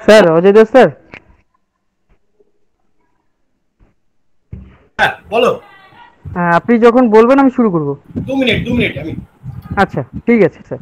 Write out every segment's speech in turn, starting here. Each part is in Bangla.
Sir Ajay Das sir. হ্যাঁ বলো। আপনি যখন বলবেন আমি শুরু করব। 2 মিনিট আমি। আচ্ছা ঠিক আছে স্যার।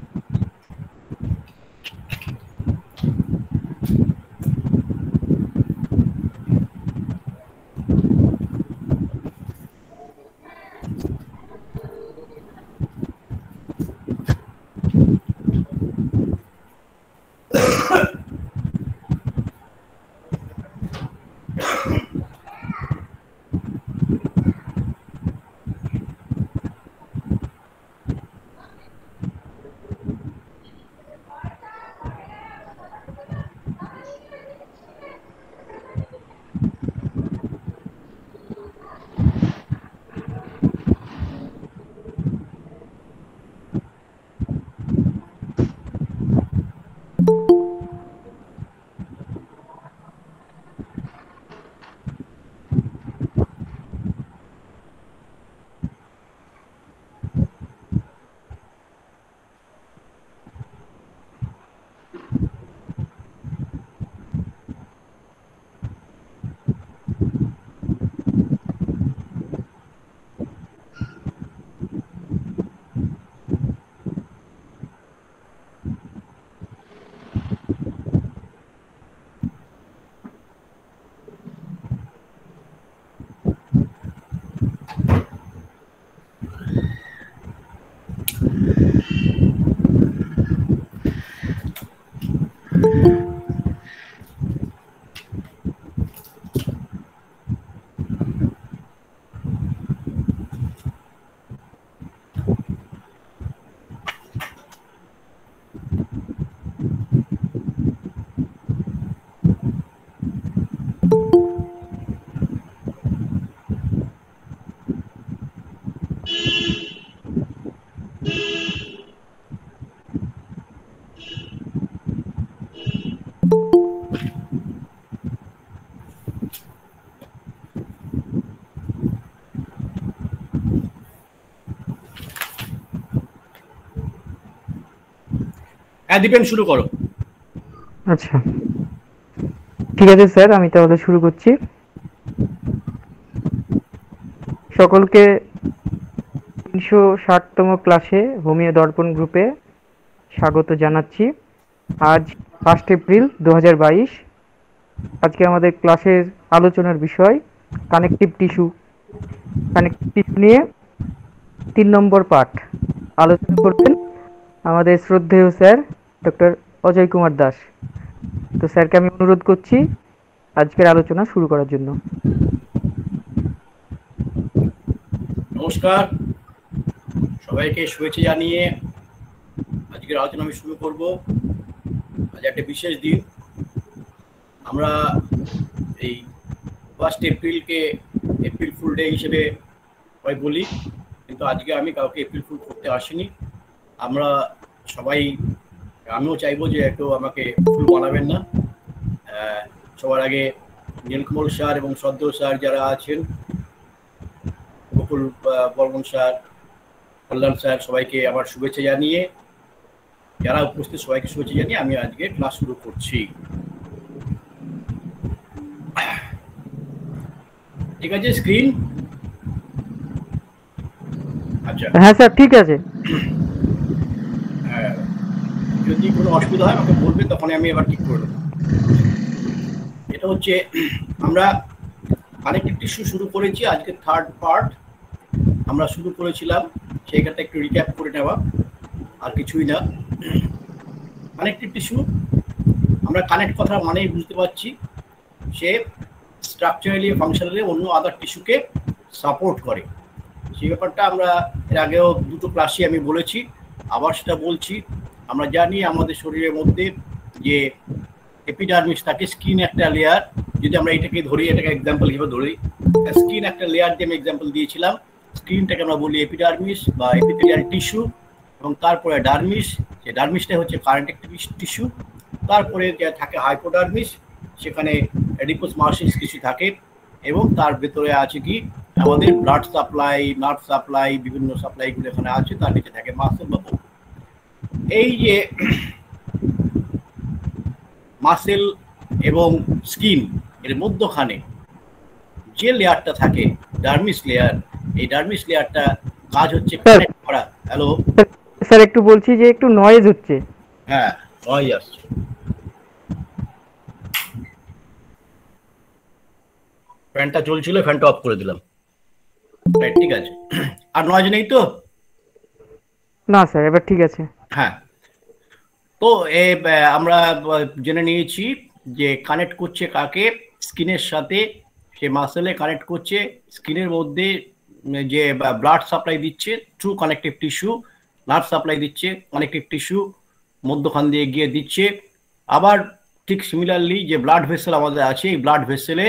হ্যাঁ দীপেন শুরু করো। আচ্ছা ঠিক আছে স্যার, আমি তাহলে শুরু করছি। সকলকে 360তম ক্লাসে হোমিও দর্পণ গ্রুপে স্বাগত জানাচ্ছি। আজ 1 এপ্রিল 2022। আজকে আমাদের ক্লাসের আলোচনার বিষয় কানেকটিভ টিস্যু। কানেকটিভ টিস্যু নিয়ে 3 নম্বর পাঠ আলোচনা করবেন আমাদের শ্রদ্ধেয় স্যার ডক্টর অজয় কুমার দাস। তো স্যারকে আমি অনুরোধ করছি আজকের আলোচনা শুরু করার জন্য। নমস্কার, সবাইকে শুভেচ্ছা জানিয়ে আজকের আলোচনা আমি শুরু করব। আজ একটা বিশেষ দিন। আমরা এই 1 এপ্রিলকে এপ্রিল ফুল ডে হিসেবে সবাই বলি, কিন্তু আজকে আমি কাউকে এপ্রিল ফুল করতে আসিনি। আমরা সবাই, আমিও চাইবো যে একটু আমাকে ফুল বানাবেন না। সবার আগে নীলকমল স্যার এবং সদ্য স্যার যারা আছেন, বকুল বর্মন স্যার, কল্যাণ স্যার, সবাইকে আমার শুভেচ্ছা জানিয়ে, যারা উপস্থিত সবাইকে শুভেচ্ছা জানিয়ে আমি আজকে ক্লাস শুরু করছি। ঠিক আছে স্ক্রিন? আচ্ছা হ্যাঁ স্যার ঠিক আছে। যদি কোনো অসুবিধা হয় আমাকে বলবেন, তখন আমি এবার ঠিক করে দেবো। এটা হচ্ছে আমরা কানেকটিভ টিস্যু শুরু করেছি, আজকে 3rd পার্ট আমরা শুরু করেছিলাম, সেইখানটা একটু রিক্যাপ করে নেওয়া, আর কিছুই না। কানেকটিভ টিস্যু, আমরা কানেক্ট কথা মানেই বুঝতে পারছি সে স্ট্রাকচারালি ফাংশনালি অন্য আদার টিস্যুকে সাপোর্ট করে। সেই ব্যাপারটা আমরা এর আগেও দুটো ক্লাসে আমি বলেছি, আবার সেটা বলছি। আমরা জানি আমাদের শরীরের মধ্যে যে এপিডার্মিস থাকে, স্কিন একটা লেয়ার, যদি আমরা এটাকে ধরি, এটাকে এক্সাম্পল হিসেবে ধরি, স্কিন একটা লেয়ার দিয়ে আমি এক্সাম্পল দিয়েছিলাম। স্কিনটাকে আমরা বলি এপিডার্মিস বা এপিথেলিয়াল টিস্যু, এবং তারপরে ডার্মিস, যে ডার্মিসটা হচ্ছে কানেকটিভ টিস্যু। তারপরে যে থাকে হাইপোডার্মিস, সেখানে অ্যাডিপোস মাসেলস কিছু থাকে, এবং তার ভেতরে আছে কি আমাদের ব্লাড সাপ্লাই, নার্ভ সাপ্লাই, বিভিন্ন সাপ্লাইগুলো এখানে আছে, তার নিচে থাকে মাসেল বা বোন। এই যে মাসেল এবং স্কিন এর মধ্যখানে যে লেয়ারটা থাকে ডার্মিস লেয়ার, এই ডার্মিস লেয়ারটা কাজ হচ্ছে স্যার কানেক্ট করা। হ্যালো, স্যার একটু বলছি যে একটু নয়েজ হচ্ছে। হ্যাঁ নয়েজ আসছে, ফ্যানটা চলছিল, ফ্যানটা অফ করে দিলাম। ঠিক আছে, আর নয়েজ নেই তো? না স্যার, এবার ঠিক আছে। হ্যাঁ, তো আমরা জেনে নিয়েছি যে কানেক্ট করছে কাকে, স্কিনের সাথে, সে মাসেলে কানেক্ট করছে, স্কিনের মধ্যে যে ব্লাড সাপ্লাই দিচ্ছে through connective tissue, nerve supply দিচ্ছে কানেকটিভ টিস্যু, মধ্যখান দিয়ে গিয়ে দিচ্ছে। আবার ঠিক সিমিলারলি যে ব্লাড ভেসেল আমাদের আছে, এই ব্লাড ভেসেলে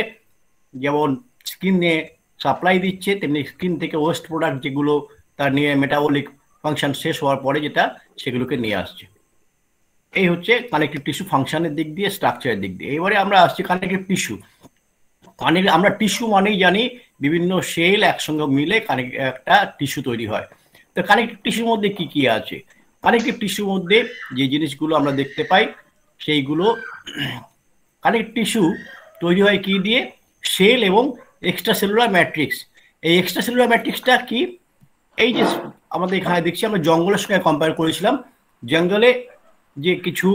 যেমন স্কিনে সাপ্লাই দিচ্ছে, তেমনি স্কিন থেকে ওয়েস্ট প্রোডাক্ট যেগুলো তার নিয়ে মেটাবলিক ফাংশন শেষ হওয়ার পরে যেটা সেগুলোকে নিয়ে আসছে। এই হচ্ছে কানেকটিভ টিস্যু ফাংশনের দিক দিয়ে, স্ট্রাকচারের দিক দিয়ে। এবারে আমরা আসছি কানেকটিভ টিস্যু। আমরা টিস্যু মানেই জানি বিভিন্ন সেল একসঙ্গে মিলে একটা টিস্যু তৈরি হয়। তো কানেকটিভ টিস্যুর মধ্যে কি কি আছে? কানেকটিভ টিস্যুর মধ্যে যে জিনিসগুলো আমরা দেখতে পাই সেইগুলো, কানেকটিভ টিস্যু তৈরি হয় কি দিয়ে? সেল এবং এক্সট্রা সেলুলার ম্যাট্রিক্স। এই এক্সট্রা সেলুলার ম্যাট্রিক্সটা কি? এই যে আমাদের এখানে দেখছি, আমরা জঙ্গলের সঙ্গে কম্পেয়ার করেছিলাম, জঙ্গলে যে কিছু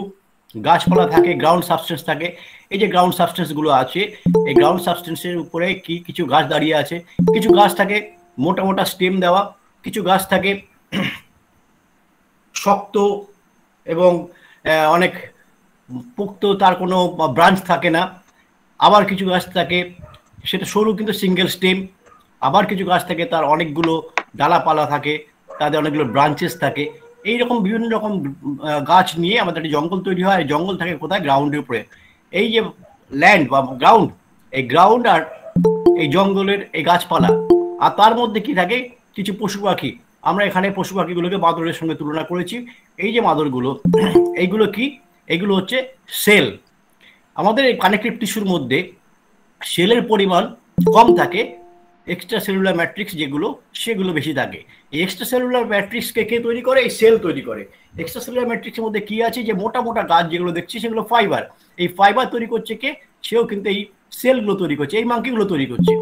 গাছপালা থাকে, গ্রাউন্ড সাবস্টেন্স থাকে, এই যে গ্রাউন্ড সাবস্টেন্স গুলো আছে, এই গ্রাউন্ড সাবস্টেন্সের উপরে কি কিছু গাছ দাঁড়িয়ে আছে, কিছু গাছ থাকে মোটা মোটা স্টেম দেওয়া, কিছু গাছ থাকে শক্ত এবং অনেক পোক্ত, তার কোনো ব্রাঞ্চ থাকে না। আবার কিছু গাছ থাকে সেটা সরু কিন্তু সিঙ্গেল স্টেম। আবার কিছু গাছ থাকে তার অনেকগুলো ডালাপালা থাকে, তাদের অনেকগুলো ব্রাঞ্চেস থাকে। এইরকম বিভিন্ন রকম গাছ নিয়ে আমাদের একটা জঙ্গল তৈরি হয়। জঙ্গল থাকে কোথায়? গ্রাউন্ডের উপরে। এই যে ল্যান্ড বা গ্রাউন্ড, এই গ্রাউন্ড আর এই জঙ্গলের এই গাছপালা, আর তার মধ্যে কি থাকে? কিছু পশু পাখি। আমরা এখানে পশু পাখিগুলোকে মাদরের সঙ্গে তুলনা করেছি। এই যে মাদরগুলো, এইগুলো কি? এইগুলো হচ্ছে সেল। আমাদের এই কানেকটিভ টিস্যুর মধ্যে সেলের পরিমাণ কম থাকে, এক্সট্রা সেলুলার ম্যাট্রিক্স যেগুলো সেগুলো বেশি থাকে। এই এক্সট্রা সেলুলার ম্যাট্রিক্সকে কে তৈরি করে? এই সেল তৈরি করে। এক্সট্রা সেলুলার ম্যাট্রিক্সের মধ্যে কি আছে? যে মোটা মোটা গাছ যেগুলো দেখছি সেগুলো ফাইবার। এই ফাইবার তৈরি করছে কে? সেও কিন্তু এই সেলগুলো তৈরি করছে, এই মাংকিগুলো তৈরি করছে।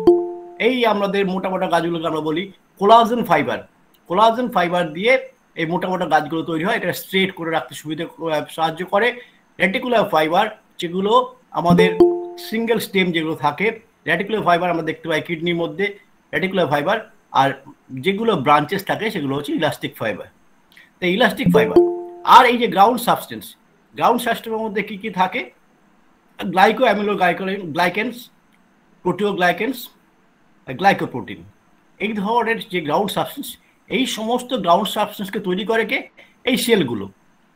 এই আমাদের মোটা মোটা গাছগুলোকে আমরা বলি কোলাজেন ফাইবার। কোলাজেন ফাইবার দিয়ে এই মোটা মোটা গাছগুলো তৈরি হয়, এটা স্ট্রেট করে রাখতে সুবিধা সাহায্য করে। রেটিকুলার ফাইবার যেগুলো আমাদের সিঙ্গেল স্টেম যেগুলো থাকে, রেটিকুলার ফাইবার আমরা দেখতে পাই কিডনির মধ্যে, রেটিকুলার ফাইবার। আর যেগুলো ব্রাঞ্চেস থাকে সেগুলো হচ্ছে ইলাস্টিক ফাইবার। তো ইলাস্টিক ফাইবার আর এই যে গ্রাউন্ড সাবস্টেন্স, গ্রাউন্ড সাবস্টেন্সের মধ্যে কি কি থাকে? গ্লাইকো অ্যামিনো গ্লাইকেন্স, প্রোটিওগ্লাইকেন্স, গ্লাইকোপ্রোটিন। এই ধরনের যে গ্রাউন্ড সাবস্টেন্স, এই সমস্ত গ্রাউন্ড সাবস্টেন্সকে তৈরি করে কে? এই সেলগুলো।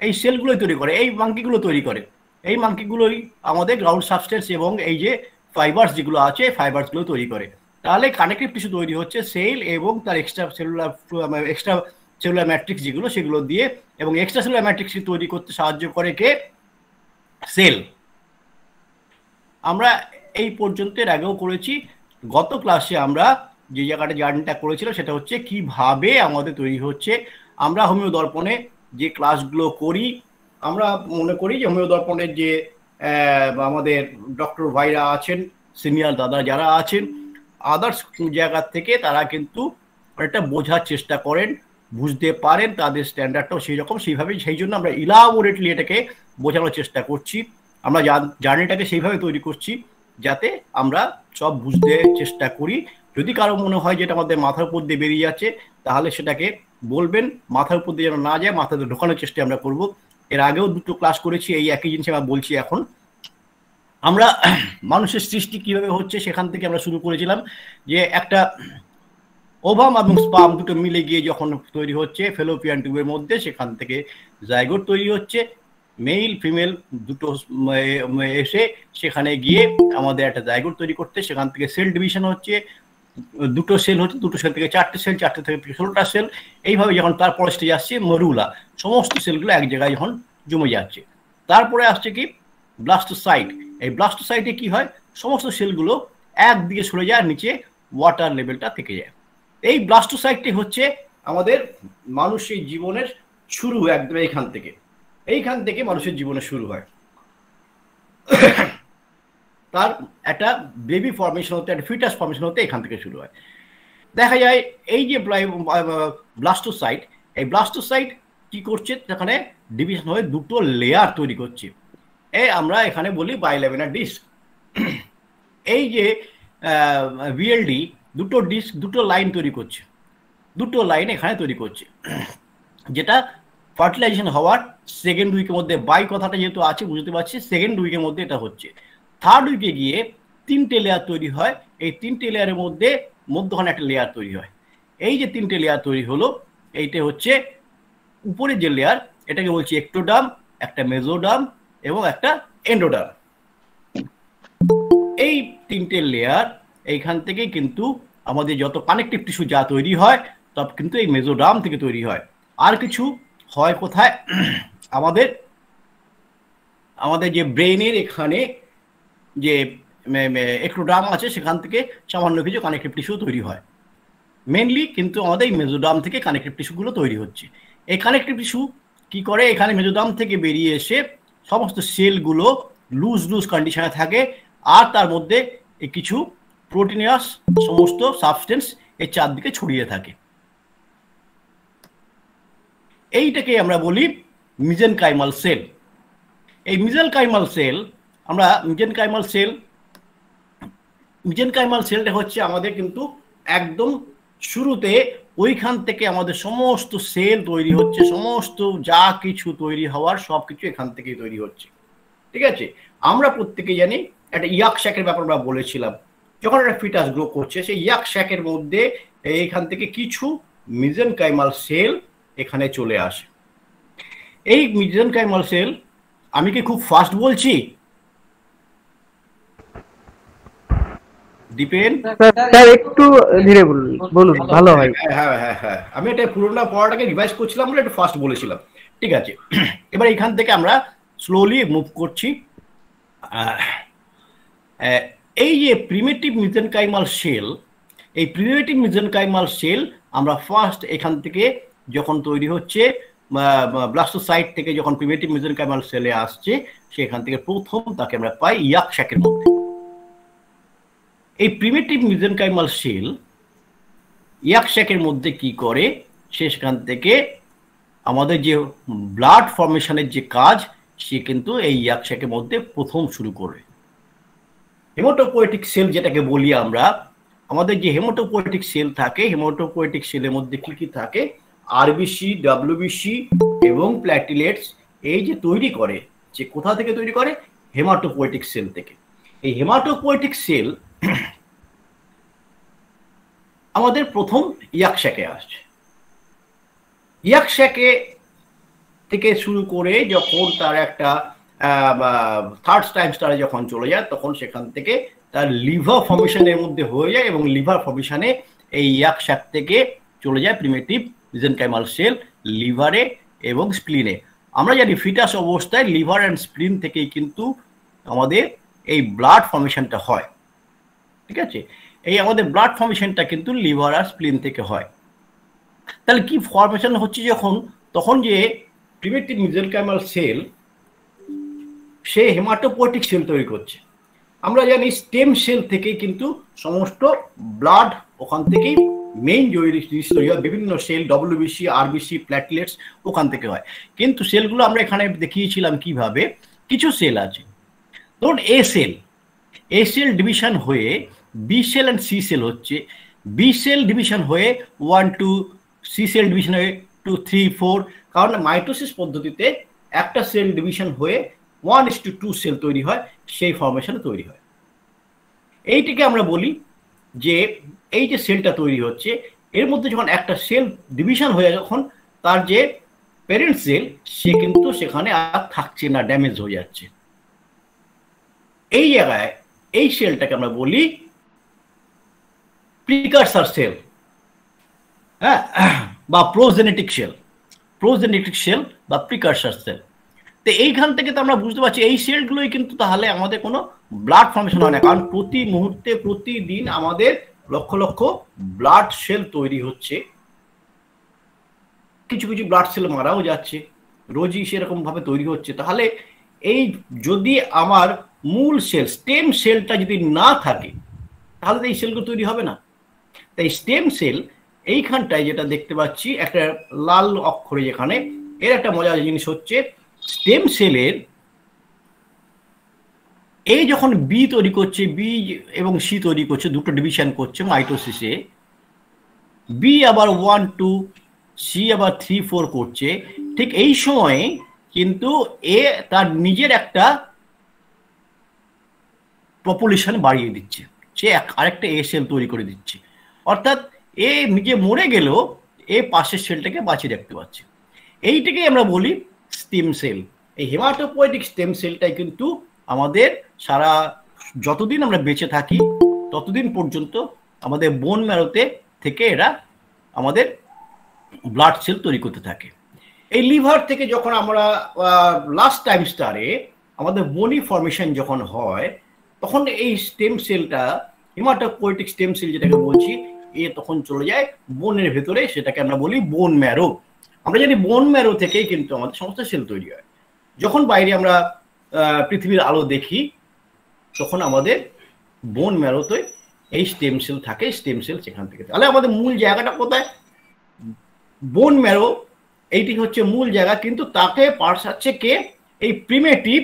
এই সেলগুলোই তৈরি করে, এই মাংকিগুলো তৈরি করে। এই মাংকিগুলোই আমাদের গ্রাউন্ড সাবস্টেন্স এবং এই যে ফাইবার্স যেগুলো আছে, ফাইবার্সগুলো তৈরি করে। তাহলে কানেকটিভ টিস্যু তৈরি হচ্ছে সেল এবং তার এক্সট্রা সেলুলার ম্যাট্রিক্স যেগুলো সেগুলো দিয়ে, এবং এক্সট্রা সেলুলার ম্যাট্রিক্স তৈরি করতে সাহায্য করে কে? সেল। আমরা এই পর্যন্ত এর আগেও করেছি। গত ক্লাসে আমরা যে জায়গাটা জার্নিটা করেছিলাম সেটা হচ্ছে কিভাবে আমাদের তৈরি হচ্ছে। আমরা হোমিও দর্পণে যে ক্লাসগুলো করি, আমরা মনে করি যে হোমিও দর্পণের যে আমাদের ডক্টর ভাইরা আছেন, সিনিয়র দাদা যারা আছেন, আদার্স জায়গার থেকে তারা কিন্তু একটা বোঝার চেষ্টা করেন, বুঝতে পারেন, তাদের স্ট্যান্ডার্ডটাও সেই রকম, সেইভাবে সেই জন্য আমরা ইলাবোরেটলি এটাকে বোঝানোর চেষ্টা করছি। আমরা জার্নিটাকে সেইভাবে তৈরি করছি যাতে আমরা সব বুঝতে চেষ্টা করি। যদি কারো মনে হয় যেটা আমাদের মাথার উপর দিয়ে বেরিয়ে যাচ্ছে, তাহলে সেটাকে বলবেন, মাথার উপর দিয়ে যেন না যায়, মাথাতে ঢোকানোর চেষ্টা আমরা করব। এর আগেও দুটো ক্লাস করেছি, এই একই জিনিস আমরা বলছি এখন। আমরা মানুষের সৃষ্টি কিভাবে হচ্ছে সেখান থেকে আমরা শুরু করেছিলাম, যে একটা ওভাম এবং স্পার্ম দুটো মিলে গিয়ে যখন তৈরি হচ্ছে ফেলোপিয়ান টিউবের মধ্যে, সেখান থেকে জাইগোট তৈরি হচ্ছে, মেল ফিমেল দুটো এসে সেখানে গিয়ে আমাদের একটা জাইগোট তৈরি করতে, সেখান থেকে সেল ডিভিশন হচ্ছে, দুটো সেল হচ্ছে, দুটো সেল থেকে চারটে সেল, চারটে থেকে 16টা সেল। এইভাবে যখন তারপরে স্টেজ আসছে মরুলা, সমস্ত সেলগুলো এক জায়গায় যখন জমে যাচ্ছে। তারপরে আসছে কি? ব্লাস্টোসাইট। এই ব্লাস্টোসাইটে কি হয়? সমস্ত সেলগুলো একদিকে সরে যায়, নিচে ওয়াটার লেভেলটা থেকে যায়। এই ব্লাস্টোসাইটটি হচ্ছে আমাদের মানুষের জীবনের শুরু, একদম এইখান থেকে মানুষের জীবনের শুরু হয়। তার একটা বেবি ফর্মেশন হতে, একটা ফিটাস ফর্মেশন হতে এখান থেকে শুরু হয়। দেখা যায় এই যে ব্লাস্টোসাইট, এই ব্লাস্টোসাইট কি করছে, সেখানে ডিভিশন হয়ে দুটো লেয়ার তৈরি করছে, আমরা এখানে বলি বাইলেমিনার ডিস্ক। এই যে ভিএলডি দুটো ডিস্ক, দুটো লাইন তৈরি করছে, দুটো লাইন এখানে তৈরি করছে, যেটা ফার্টিলাইজেশন হওয়ার সেকেন্ড উইকের মধ্যে, বাই কথাটা যেহেতু আছে বুঝতে পারছি, সেকেন্ড উইকের মধ্যে এটা হচ্ছে। থার্ড উইকে গিয়ে তিনটে লেয়ার তৈরি হয়, এই তিনটে লেয়ারের মধ্যে মধ্যখানে একটা লেয়ার তৈরি হয়। এই যে তিনটে লেয়ার তৈরি হলো, এইটা হচ্ছে উপরে যে লেয়ার, এটাকে বলছি এক্টোডার্ম, একটা মেজোডার্ম এবং একটা এন্ডোডার্ম। এই তিনটে লেয়ার এইখান থেকেই কিন্তু আমাদের যত কানেকটিভ টিস্যু যা তৈরি হয় সব কিন্তু এই মেজোডার্ম থেকে তৈরি হয়। আর কিছু হয় কোথায়, আমাদের আমাদের যে ব্রেনের এখানে যে এক্টোডার্ম আছে সেখান থেকে সামান্য কিছু কানেকটিভ টিস্যু তৈরি হয়। মেনলি কিন্তু আমাদের এই মেজোডার্ম থেকে কানেকটিভ টিস্যুগুলো তৈরি হচ্ছে। এই কানেকটিভ টিস্যু কি করে, এখানে মেজোডার্ম থেকে বেরিয়ে এসে সমস্ত সেলগুলো লুজ লুজ কন্ডিশনে থাকে, আর তার মধ্যে কিছু প্রোটিনিয়াস সমস্ত সাবস্টেন্স এই চারদিকে ছড়িয়ে থাকে। এইটাকে আমরা বলি মিজেনকাইমাল সেল। এই মিজেনকাইমাল সেল, আমরা মিজেনকাইমাল সেলটা হচ্ছে আমাদের কিন্তু একদম শুরুতে ওইখান থেকে আমাদের সমস্ত সেল তৈরি হচ্ছে, সমস্ত যা কিছু তৈরি হওয়ার সব কিছু এখান থেকেই তৈরি হচ্ছে। ঠিক আছে, আমরা প্রত্যেকে জানি একটা ইয়াক শ্যাকের ব্যাপার আমরা বলেছিলাম, যখন একটা ফিটাস গ্রো করছে সেই ইয়াক শ্যাকের মধ্যে এইখান থেকে কিছু মিজেনকাইমাল সেল এখানে চলে আসে। এই মিজেনকাইমাল সেল, আমি কি খুব ফাস্ট বলছি দীপেন? স্যার একটু ধীরে বলুন, ভালো হয়। হ্যাঁ হ্যাঁ হ্যাঁ, আমি এটা পুরোটা পড়াটাকে রিভাইজ করছিলাম বলে একটু ফাস্ট বলেছিলাম। ঠিক আছে, এবার এখান থেকে আমরা স্লোলি মুভ করছি। এই যে প্রিমিটিভ মিজেনকাইমাল সেল, এই প্রিমিটিভ মিজেনকাইমাল সেল আমরা ফার্স্ট এখান থেকে যখন তৈরি হচ্ছে, ব্লাস্টোসাইট থেকে যখন প্রিমিটিভ মিজেনকাইমাল সেলে আসছে, সেখান থেকে প্রথম তাকে আমরা পাই ইয়াক শ্যাকের মধ্যে। এই প্রিমিটিভ মিজেনকাইমাল সেল ইয়াক শ্যাকের মধ্যে কি করে, সেখান থেকে আমাদের যে ব্লাড ফর্মেশনের যে কাজ, সে কিন্তু এই ইয়াক শ্যাকের মধ্যে প্রথম শুরু করে। হেমাটোপোয়েটিক সেল যেটাকে বলি আমরা, আমাদের যে হেমাটোপোয়েটিক সেল থাকে, হেমাটোপোয়েটিক সেলের মধ্যে কি কি থাকে, আরবিসি, ডাব্লিউবিসি এবং প্ল্যাটিলেটস, এই যে তৈরি করে, যে কোথা থেকে তৈরি করে, হেমাটোপোয়েটিক সেল থেকে। এই হেমাটোপোয়েটিক সেল আমাদের প্রথম ইয়াক শ্যাকে আসছে। ইয়াক শ্যাকে থেকে শুরু করে যখন তার একটা থার্ড টাইমস্টারে যখন চলে যায়, তখন সেখান থেকে তার লিভার ফর্মেশনের মধ্যে হয়ে যায়, এবং লিভার ফর্মেশনে এই ইয়াক শ্যাক থেকে চলে যায় প্রিমিটিভ মিজেনকাইমাল সেল লিভারে এবং স্প্লিনে। আমরা জানি ফিটাস অবস্থায় লিভার অ্যান্ড স্প্লিন থেকেই কিন্তু আমাদের এই ব্লাড ফর্মেশনটা হয়। ঠিক আছে, এই আমাদের ব্লাড ফর্মেশনটা কিন্তু লিভার আর স্প্লিন থেকে হয়। তাহলে কি ফর্মেশন হচ্ছে যখন, তখন যে প্রিমিটিভ মিজেনকাইমাল সেল সে হেমাটোপোয়েটিক সেল তৈরি করছে। আমরা জানি স্টেম সেল থেকে কিন্তু সমস্ত ব্লাড ওখান থেকেই মেইন জিনিস তৈরি হয়, বিভিন্ন সেল ডব্লিউবিসি, আরবিসি, প্ল্যাটলেটস ওখান থেকে হয়। কিন্তু সেলগুলো আমরা এখানে দেখিয়েছিলাম কিভাবে, কিছু সেল আছে, ধরুন এ সেল ডিভিশন হয়ে B cell and C cell হচ্ছে, বি সেল ডিভিশন হয়ে 1, 2, সি সেল ডিভিশন হয়ে 2, 3, 4, কারণ মাইটোসিস পদ্ধতিতে একটা সেল ডিভিশন হয়ে 1:2 সেল তৈরি হয়, সেই ফর্মেশনে তৈরি হয়। এইটিকে আমরা বলি যে এই যে সেলটা তৈরি হচ্ছে, এর মধ্যে যখন একটা সেল ডিভিশন হয়ে, যখন তার যে প্যারেন্ট সেল সে কিন্তু সেখানে আর থাকছে না, ড্যামেজ হয়ে যাচ্ছে। এই জায়গায় এই সেলটাকে আমরা বলি প্রিকারসার সেল, হ্যাঁ, বা প্রোজেনেটিক সেল বা প্রিকারসার সেল। তো এইখান থেকে তো আমরা বুঝতে পারছি এই সেলগুলোই কিন্তু তাহলে আমাদের কোনো ব্লাড ফর্মেশন হয় না, কারণ প্রতি মুহূর্তে প্রতিদিন আমাদের লক্ষ লক্ষ ব্লাড সেল তৈরি হচ্ছে, কিছু কিছু ব্লাড সেল মারাও যাচ্ছে, রোজই সেরকম ভাবে তৈরি হচ্ছে। তাহলে এই যদি আমার মূল সেল স্টেম সেলটা যদি না থাকে তাহলে তো এই সেলগুলো তৈরি হবে না। তাই স্টেম সেল এইখানটায় যেটা দেখতে পাচ্ছি একটা লাল অক্ষরে, যেখানে এর একটা মজার জিনিস হচ্ছে স্টেম সেলের এই যখন বি তৈরি করছে, বি এবং সি তৈরি করছে, দুটো ডিভিশন করছে মাইটোসিসে, বি আবার 1 2, সি আবার 3 4 করছে, ঠিক এই সময়ে কিন্তু এ তার নিজের একটা পপুলেশন বাড়িয়ে দিচ্ছে, সে আরেকটা এ সেল তৈরি করে দিচ্ছে। অর্থাৎ এ নিজে মরে গেলেও এ পাশের সেলটাকে বাঁচিয়ে রাখতে পারছে। এইটাকেই আমরা বলি স্টেম সেল। এই হেমাটোপয়েটিক স্টেম সেলটাই কিন্তু আমাদের সারা যতদিন আমরা বেঁচে থাকি ততদিন পর্যন্ত আমাদের বোন ম্যারোতে থেকে এরা আমাদের ব্লাড সেল তৈরি করতে থাকে। এই লিভার থেকে যখন আমরা লাস্ট টাইম স্টারে আমাদের বোনি ফর্মেশন যখন হয়, তখন এই স্টেম সেলটা হেমাটোপয়েটিক স্টেম সেল যেটাকে বলছি, এ তখন চলে যায় বোনের ভেতরে, সেটাকে আমরা বলি বোন ম্যারো। আমরা জানি বোন ম্যারো থেকেই কিন্তু আমাদের সমস্ত সেল তৈরি হয়। যখন বাইরে আমরা পৃথিবীর আলো দেখি তখন আমাদের বোন ম্যারোতে এই স্টেম সেল থাকে, স্টেম সেল সেখান থেকে। তাহলে আমাদের মূল জায়গাটা কোথায়? বোন ম্যারো, এইটি হচ্ছে মূল জায়গা, কিন্তু তাকে পাঠাচ্ছে কে? এই প্রিমেটিভ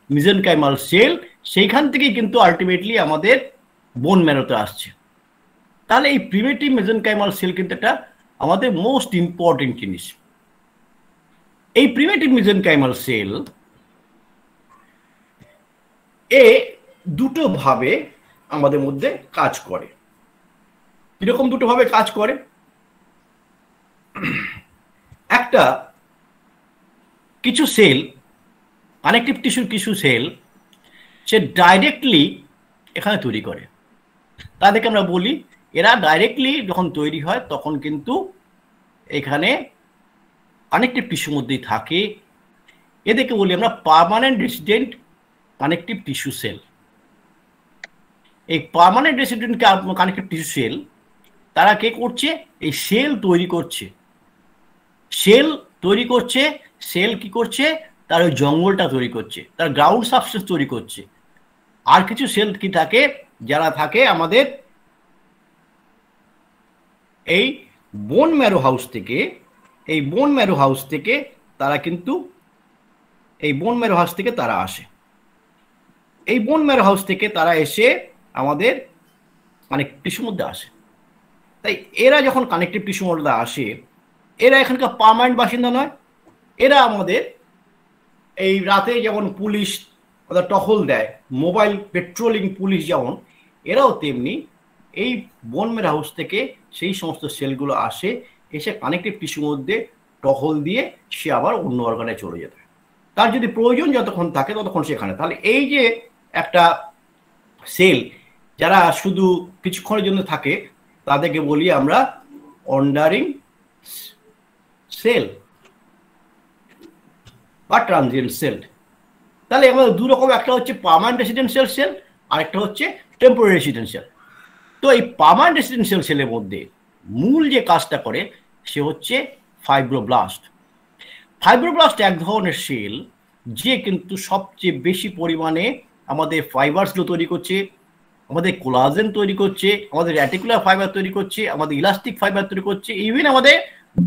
মিজেনকাইমাল সেল, সেইখান থেকেই কিন্তু আলটিমেটলি আমাদের বোন ম্যারোতে আসছে। তাহলে এই প্রিমেটিভ মেজেনকাইমাল সেল কিন্তু একটা আমাদের মোস্ট ইম্পর্টেন্ট জিনিস। এই প্রিমেটিভ মেজেনকাইমাল সেল এ দুটো ভাবে আমাদের মধ্যে কাজ করে। কিরকম দুটো ভাবে কাজ করে? একটা, কিছু সেল, কানেকটিভ টিস্যুর কিছু সেল সে ডাইরেক্টলি এখানে তৈরি করে, তাদেরকে আমরা বলি, এরা ডাইরেক্টলি যখন তৈরি হয় তখন কিন্তু এখানে কানেকটিভ টিস্যুর মধ্যেই থাকে, এদেরকে বলি আমরা permanent resident connective tissue cell. এই permanent resident connective tissue cell তারা কে করছে? এই সেল তৈরি করছে, সেল তৈরি করছে। সেল কি করছে? তার ওই জঙ্গলটা তৈরি করছে, তার গ্রাউন্ড সাবস্টেন্স তৈরি করছে। আর কিছু সেল কি থাকে, যারা থাকে আমাদের এই বোন ম্যারো হাউস থেকে, এই বোন ম্যারো হাউস থেকে তারা কিন্তু এই বোন ম্যারো হাউস থেকে তারা আসে, এই বোন ম্যারো হাউস থেকে তারা এসে আমাদের কানেকটিভ টিস্যুর মধ্যে আসে। তাই এরা যখন কানেকটিভ টিস্যুর মধ্যে আসে, এরা এখানকার পার্মানেন্ট বাসিন্দা নয়, এরা আমাদের এই রাতে যেমন পুলিশ ওদের টহল দেয়, মোবাইল পেট্রোলিং পুলিশ যেমন, এরাও তেমনি এই বোন ম্যারো হাউস থেকে সেই সমস্ত সেলগুলো আসে, এসে কানেকটিভ টিস্যুর মধ্যে টহল দিয়ে সে আবার অন্য অর্গানে চলে যেতে, তার যদি প্রয়োজন যতক্ষণ থাকে ততক্ষণ সেখানে। তাহলে এই যে একটা সেল যারা শুধু কিছুক্ষণের জন্য থাকে, তাদেরকে বলি আমরা ওয়ান্ডারিং সেল বা ট্রানজিয়েন্ট সেল। তাহলে আমাদের দু রকম, একটা হচ্ছে পার্মানেন্ট রেসিডেন্সিয়াল সেল আর একটা হচ্ছে টেম্পোরারি রেসিডেন্সিয়াল। তো এই পার্মানেন্ট রেসিডেন্সিয়াল সেলের মধ্যে মূল যে কাজটা করে সে হচ্ছে ফাইব্রোব্লাস্ট। ফাইব্রোব্লাস্ট এক ধরনের সেল যে কিন্তু সবচেয়ে বেশি পরিমাণে আমাদের ফাইবারসগুলো তৈরি করছে, আমাদের কোলাজেন তৈরি করছে, আমাদের র্যাটিকুলার ফাইবার তৈরি করছে, আমাদের ইলাস্টিক ফাইবার তৈরি করছে, ইভেন আমাদের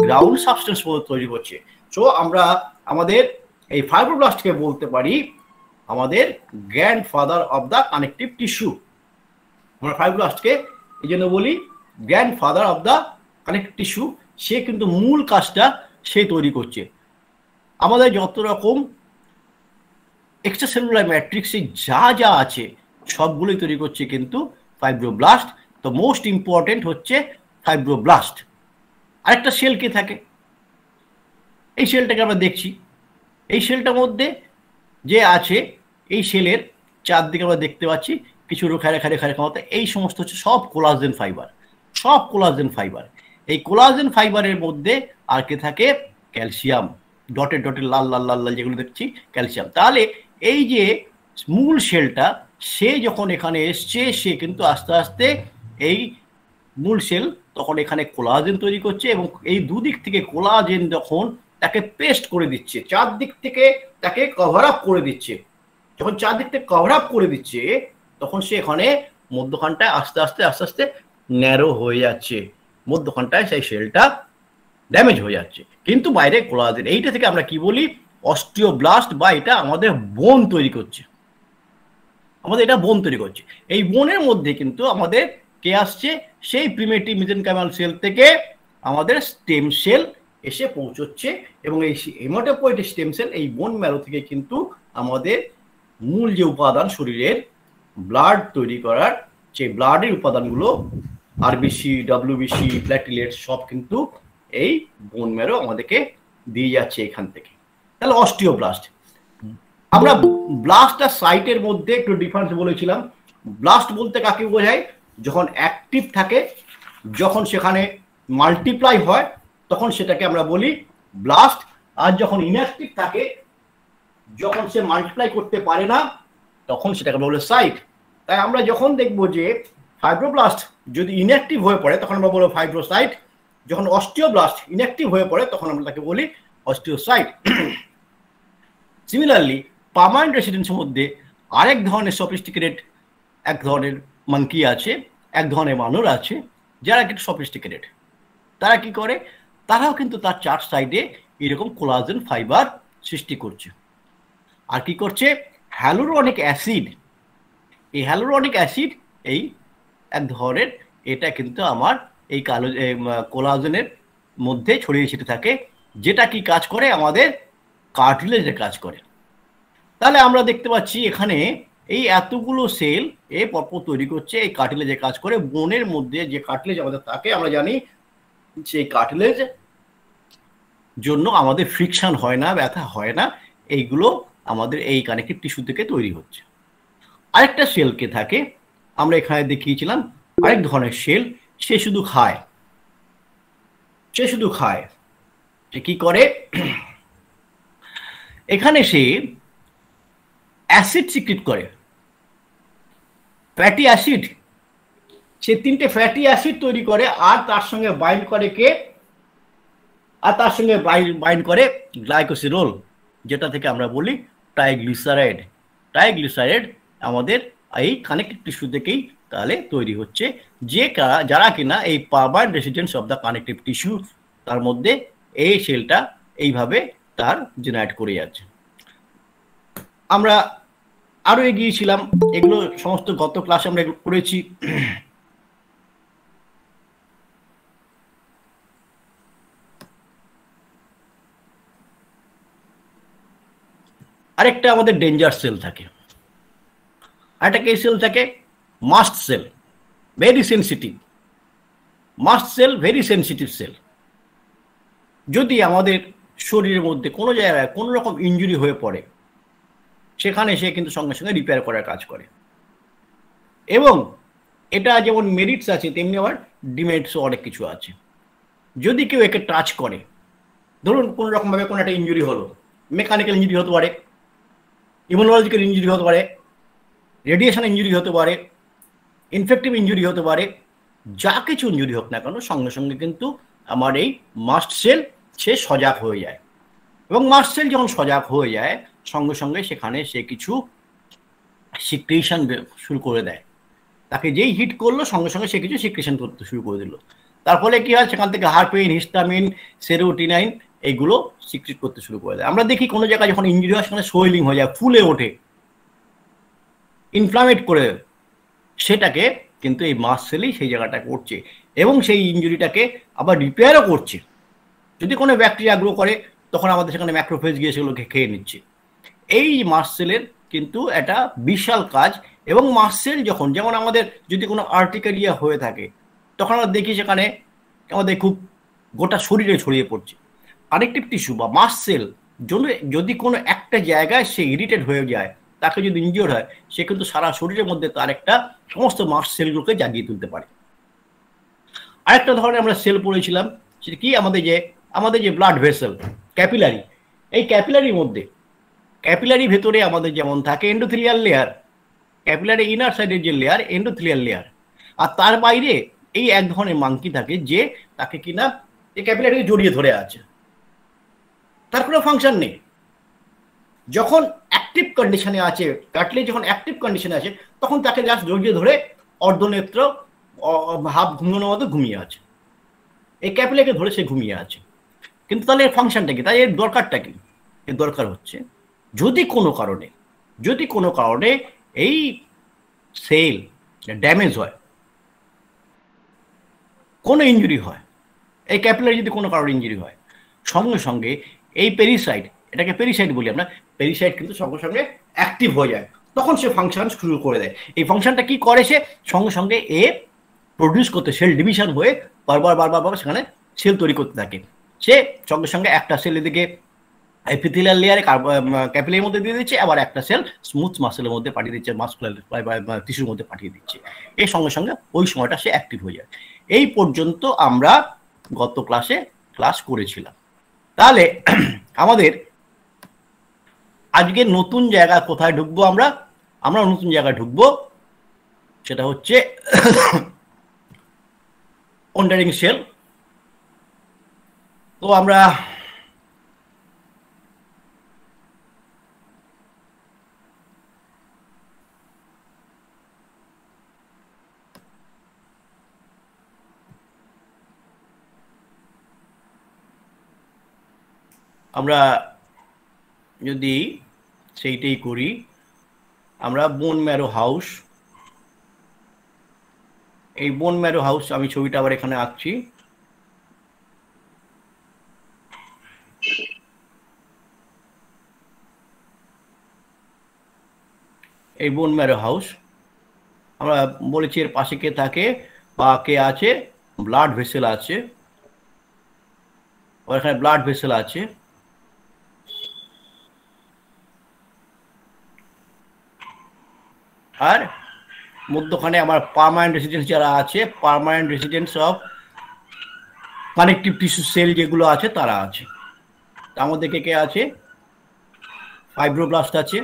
গ্রাউন্ড সাবস্টেন্স তৈরি করছে। সো আমরা আমাদের এই ফাইব্রোব্লাস্টকে বলতে পারি আমাদের grandfather of the connective tissue. আমরা ফাইব্রোব্লাস্টকে এই জন্য বলি grandfather of the connective tissue. সে কিন্তু মূল কাজটা সে তৈরি করছে। আমাদের যত রকম এক্সট্রাসেলুলার ম্যাট্রিক্সে যা যা আছে সবগুলোই তৈরি করছে কিন্তু ফাইব্রোব্লাস্ট। তো মোস্ট ইম্পর্টেন্ট হচ্ছে ফাইব্রোব্লাস্ট। আরেকটা সেল কে থাকে, এই সেলটাকে আমরা দেখছি, এই সেলটার মধ্যে যে আছে এই সেলের চারদিকে আমরা দেখতে পাচ্ছি কিছু রেখা রেখা রেখা রেখা মতো, এই সমস্ত হচ্ছে সব কোলাজেন ফাইবার, সব কোলাজেন ফাইবার। এই কোলাজেন ফাইবারের মধ্যে আর কে থাকে? ক্যালসিয়াম, ডটের ডটের লাল লাল লাল লাল যেগুলো দেখছি ক্যালসিয়াম। তাহলে এই যে মূল সেলটা সে যখন এখানে এসছে, সে কিন্তু আস্তে আস্তে এই মূল সেল তখন এখানে কোলাজেন তৈরি করছে, এবং এই দুদিক থেকে কোলাজেন যখন তাকে পেস্ট করে দিচ্ছে, চারদিক থেকে তাকে কভার আপ করে দিচ্ছে, যখন চারদিক থেকে কভার আপ করে দিচ্ছে তখন সে এখানে মধ্যখানটায় আস্তে আস্তে আস্তে আস্তে ন্যারো হয়ে যাচ্ছে, মধ্যখানটায় সেই সেলটা ড্যামেজ হয়ে যাচ্ছে। কিন্তু বাইরে কোলাজেন, এইটা থেকে আমরা কি বলি, অস্টিওব্লাস্ট, বা এটা আমাদের বোন তৈরি করছে, আমাদের এটা বোন তৈরি করছে। এই বোনের মধ্যে কিন্তু আমাদের কে আসছে, সেই প্রিমিটিভ মেসেনকাইমাল সেল থেকে আমাদের স্টেম সেল এসে পৌঁছচ্ছে, এবং এই হেমাটোপয়েটিক স্টেম সেল এই বোন ম্যারো থেকে কিন্তু আমাদের মূল যে উপাদান শরীরের ব্লাড তৈরি করার, সেই ব্লাডের উপাদানগুলো আরবিসি, ডব্লিউবিসি, প্ল্যাটিলেট সব কিন্তু এই বোন ম্যারো আমাদেরকে দিয়ে যাচ্ছে এখান থেকে। তাহলে অস্টিওব্লাস্ট। আমরা ব্লাস্ট আর সাইটের মধ্যে একটু ডিফারেন্স বলেছিলাম। ব্লাস্ট বলতে কাকে বোঝায়, যখন অ্যাক্টিভ থাকে, যখন সেখানে মাল্টিপ্লাই হয় তখন সেটাকে আমরা বলি ব্লাস্ট। আর যখন ইনঅ্যাক্টিভ থাকে, যখন সে মাল্টিপ্লাই করতে পারে না, তখন সেটাকে আমরা বলি সাইট। তাই আমরা যখন দেখব যে ফাইব্রোব্লাস্ট যদি ইনঅ্যাক্টিভ হয়ে পড়ে তখন আমরা বলবো ফাইব্রোসাইট, যখন অস্টিওব্লাস্ট ইনঅ্যাক্টিভ হয়ে পড়ে তখন আমরা তাকে বলি অস্টিওসাইট। সিমিলারলি পার্মানেন্ট রেসিডেন্সের মধ্যে আরেক ধরনের সফিস্টিকেটেড এক ধরনের মাঙ্কি আছে, এক ধরনের বানর আছে যারা কিন্তু সফিস্টিকেটেড। তারা কি করে, তারাও কিন্তু তার চার সাইডে এরকম কোলাজেন ফাইবার সৃষ্টি করছে। আর কি করছে, হ্যালুরনিক অ্যাসিড, এই হ্যালুরনিক অ্যাসিড এই এক ধরনের, এটা কিন্তু আমার এই কোলাজেনের মধ্যে ছড়িয়ে ছিটে থাকে, যেটা কি কাজ করে, আমাদের কার্টিলেজের কাজ করে। তাহলে আমরা দেখতে পাচ্ছি এখানে এই এতগুলো সেল এ পরপর তৈরি করছে, এই কার্টিলেজে কাজ করে। বোনের মধ্যে যে কার্টিলেজ আমাদের থাকে, আমরা জানি সেই কার্টিলেজ জন্য আমাদের ফ্রিকশন হয় না, ব্যথা হয় না, এইগুলো আমাদের এই কানেকটিভ টিস্যু থেকে তৈরি হচ্ছে। আরেকটা সেলকে থাকে, আমরা এখানে দেখিয়েছিলাম আরেক ধরনের সেল, সে শুধু খায়। সে শুধু খায়, সে কি করে, এখানে সে অ্যাসিড সিক্রেট করে, ফ্যাটি অ্যাসিড। সে তিনটে ফ্যাটি অ্যাসিড তৈরি করে, আর তার সঙ্গে বাইন্ড করে কে, আর তার সঙ্গে বাইন্ড করে গ্লাইকোসিরোল, যেটা থেকে আমরা বলি ট্রাইগ্লিসারাইড। ট্রাইগ্লিসারাইড আমাদের এই কানেকটিভ টিস্যু থেকেই তাহলে তৈরি হচ্ছে, যে যারা কিনা এই permanent residence of the connective tissue, তার মধ্যে এই সেলটা এইভাবে তার জেনারেট করে যাচ্ছে। আমরা আরো এগিয়েছিলাম, এগুলো সমস্ত গত ক্লাসে আমরা এগুলো করেছি। আরেকটা আমাদের ডেঞ্জার সেল থাকে, আরেকটা কে সেল থাকে, mast cell, very sensitive. Mast cell very sensitive cell. যদি আমাদের শরীরের মধ্যে কোনো জায়গায় কোনো রকম ইনজুরি হয়ে পড়ে, সেখানে সে কিন্তু সঙ্গে সঙ্গে রিপেয়ার করার কাজ করে। এবং এটা যেমন মেরিটস আছে, তেমনি আবার ডিমেরিটসও অনেক কিছু আছে। যদি কেউ একে টাচ করে, ধরুন কোনো রকমভাবে কোনো একটা ইনজুরি হলো, মেকানিক্যাল ইনজুরি হতে পারে, ইমিউনোলজিক্যাল ইনজুরি হতে পারে, রেডিয়েশন ইনজুরি হতে পারে, ইনফেক্টিভ ইনজুরি হতে পারে, যা কিছু ইনজুরি হোক না কেন, সঙ্গে সঙ্গে কিন্তু আমার এই মাস্ট সেল সে সজাগ হয়ে যায়। এবং মাস্ট সেল যখন সজাগ হয়ে যায়, সঙ্গে সঙ্গে সেখানে সে কিছু সিক্রেশন শুরু করে দেয়। তাকে যেই হিট করলো, সঙ্গে সঙ্গে সে কিছু সিক্রেশন করতে শুরু করে দিল। তার ফলে কি হয়, সেখান থেকে হারপিন, হিস্টামিন, সেরোটিনাইন এইগুলো সিক্রেট করতে শুরু করে দেয়। আমরা দেখি কোনো জায়গায় যখন ইনজুরি হয়, সেখানে সোয়েলিং হয়ে যায়, ফুলে ওঠে, ইনফ্লামেট করে, সেটাকে কিন্তু এই মাস্ট সেলই সেই জায়গাটা করছে, এবং সেই ইনজুরিটাকে আবার রিপেয়ারও করছে। যদি কোনো ব্যাকটেরিয়া গ্রো করে, তখন আমাদের সেখানে ম্যাক্রোফেজ গিয়ে সেগুলোকে খেয়ে নিচ্ছে। এই মাস্ট সেলের কিন্তু একটা বিশাল কাজ। এবং মাস্ট সেল যখন, যেমন আমাদের যদি কোনো আর্টিকেরিয়া হয়ে থাকে, তখন আমরা দেখি সেখানে আমাদের খুব গোটা শরীরে ছড়িয়ে পড়ছে। কানেকটিভ টিস্যু বা মাস্ট সেল যদি কোনো একটা জায়গায় সে ইরিটেট হয়ে যায়, তাকে যদি ইনজিওর হয়, সে কিন্তু সারা শরীরের মধ্যে তার একটা সমস্ত মাস্ট সেলগুলোকে জাগিয়ে তুলতে পারে। আরেকটা ধরনের আমরা সেল পড়েছিলাম, সেটা কি, আমাদের যে ব্লাড ভেসেল, ক্যাপিলারি। এই ক্যাপিলারির মধ্যে, ক্যাপিলারি ভেতরে আমাদের যেমন থাকে এন্ডোথেলিয়াল লেয়ার, ক্যাপিলারি ইনার সাইডের যে লেয়ার, এন্ডোথেলিয়াল লেয়ার। আর তার বাইরে এই এক ধরনের মাংকি থাকে, যে তাকে কিনা এই ক্যাপিলারিকে জড়িয়ে ধরে আছে, তার কোনো ফাংশন নেই। যখন একটা অ্যাক্টিভ কন্ডিশনে আছে, কার্টিলেজ যখন অ্যাক্টিভ কন্ডিশনে আছে তখন তাকে জাস্ট জড়িয়ে ধরে অর্ধনেত্র হাফ ঘুমানোর মতো ঘুমিয়ে আছে, এই ক্যাপিলাকে ধরে সে ঘুমিয়ে আছে। কিন্তু তাহলে এর ফাংশনটা কি, তাই এর দরকারটা কি? এর দরকার হচ্ছে যদি কোনো কারণে এই সেল ড্যামেজ হয়, কোনো ইঞ্জুরি হয়, এই ক্যাপিলারি যদি কোনো কারণে ইঞ্জুরি হয়, সঙ্গে সঙ্গে এই পেরিসাইট, এটাকে পেরিসাইট বলি আমরা, পেরিসাইট কিন্তু সঙ্গে সঙ্গে অ্যাক্টিভ হয়ে যায়, তখন সে ফাংশন শুরু করে দেয়। এই ফাংশনটা কি করে? সে সঙ্গে সঙ্গে এ প্রডিউস করতে, সেল ডিভিশন হয়ে বারবার সেখানে সেল তৈরি করতে থাকে। সে সঙ্গে সঙ্গে একটা সেল এদিকে এপিথেলিয়াল লেয়ারে ক্যাপিলারির মধ্যে দিয়ে দিচ্ছে, আবার একটা সেল স্মুথ মাসেলের মধ্যে পাঠিয়ে দিচ্ছে, মাসকুলার টিস্যুর মধ্যে পাঠিয়ে দিচ্ছে। এর সঙ্গে সঙ্গে ওই সময়টা সে অ্যাক্টিভ হয়ে যায়। এই পর্যন্ত আমরা গত ক্লাসে ক্লাস করেছিলাম। তাহলে আমাদের আজকে নতুন জায়গা কোথায় ঢুকবো? আমরা নতুন জায়গায় ঢুকবো, সেটা হচ্ছে ওয়ান্ডারিং সেল। তো আমরা যদি সেইটাই করি, আমরা বোন ম্যারো হাউস, এই বোন ম্যারো হাউস, আমি ছবিটা আবার এখানে আঁকছি। এই বোন ম্যারো হাউস আমরা বলেছি এর পাশে কে থাকে বা কে আছে? ব্লাড ভেসেল আছে, আর এখানে ব্লাড ভেসেল আছে। আর মধ্যখানে আমার পার্মানেন্ট রেসিডেন্স যারা আছে, permanent residence of connective tissue cell যেগুলো আছে তারা আছে। তার মধ্যে কে কে আছে? ফাইব্রোব্লাস্ট আছে,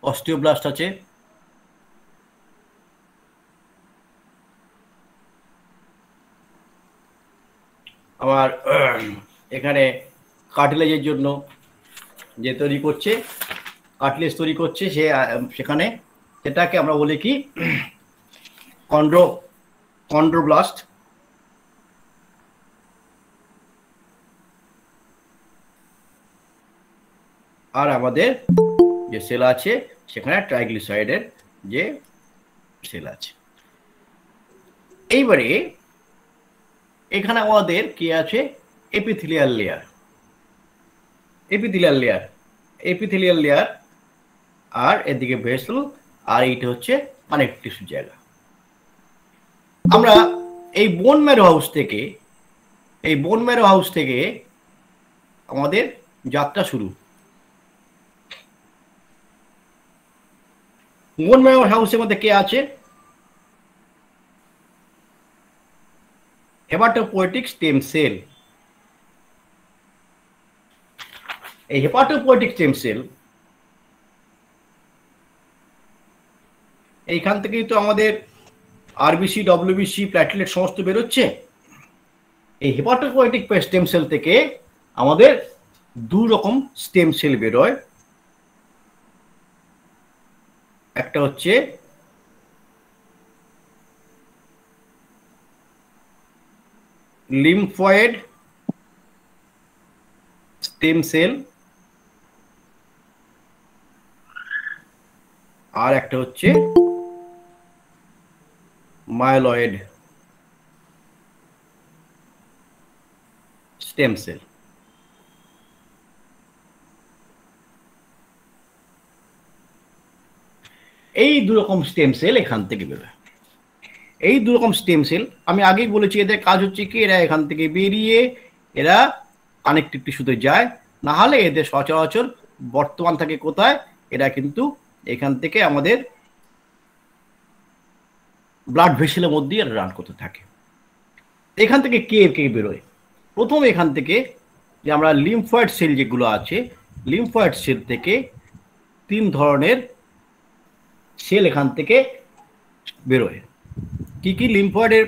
অস্টিওব্লাস্ট আছে, আবার এখানে কার্টিলেজের জন্য যে তৈরি করছে, কার্টিলেজ তৈরি করছে, সেখানে সেটাকে আমরা বলি কি? কন্ড্রোব্লাস্ট। আর আমাদের যে সেল আছে সেখানে ট্রাইগ্লিসারাইডের যে সেল আছে। এইবারে এখানে আমাদের কি আছে? এপিথেলিয়াল লেয়ার, এপিথেলিয়াল লেয়ার, আর এদিকে ভেসেল, আর এইটা হচ্ছে কানেকটিভ টিস্যু জায়গা। আমরা এই বোন ম্যারো হাউস থেকে আমাদের যাত্রা শুরু। বোন ম্যারো হাউসের মধ্যে কে আছে? Hematopoietic stem cell. এই হেপাটোপোয়েটিক স্টেম সেল, এইখান থেকেই তো আমাদের আরবিসি, ডব্লিউবিসি, প্ল্যাটলেট সমস্ত বেরোচ্ছে। এই হেপাটোপোয়েটিক স্টেম সেল থেকে আমাদের দু রকম স্টেম সেল বেরোয়। একটা হচ্ছে লিম্ফয়েড স্টেম সেল, আর একটা হচ্ছে মাইলয়েড স্টেম সেল। এই দুরকম স্টেম সেল এখান থেকে বেরোয়। এই দুরকম স্টেম সেল আমি আগেই বলেছি, এদের কাজ হচ্ছে কি? এরা এখান থেকে বেরিয়ে এরা কানেকটিভ টিস্যুতে যায়, না হলে এদের সচরাচর বর্তমান থাকে কোথায়? এরা কিন্তু এখান থেকে আমাদের ব্লাড ভেসেলের মধ্যে এরা রান করতে থাকে। এখান থেকে কে বেরোয়? প্রথম এখান থেকে যে আমরা লিম্ফয়েড সেল যেগুলো আছে, লিম্ফয়েড সেল থেকে তিন ধরনের সেল এখান থেকে বেরোয়। কি কি? লিম্ফয়েডের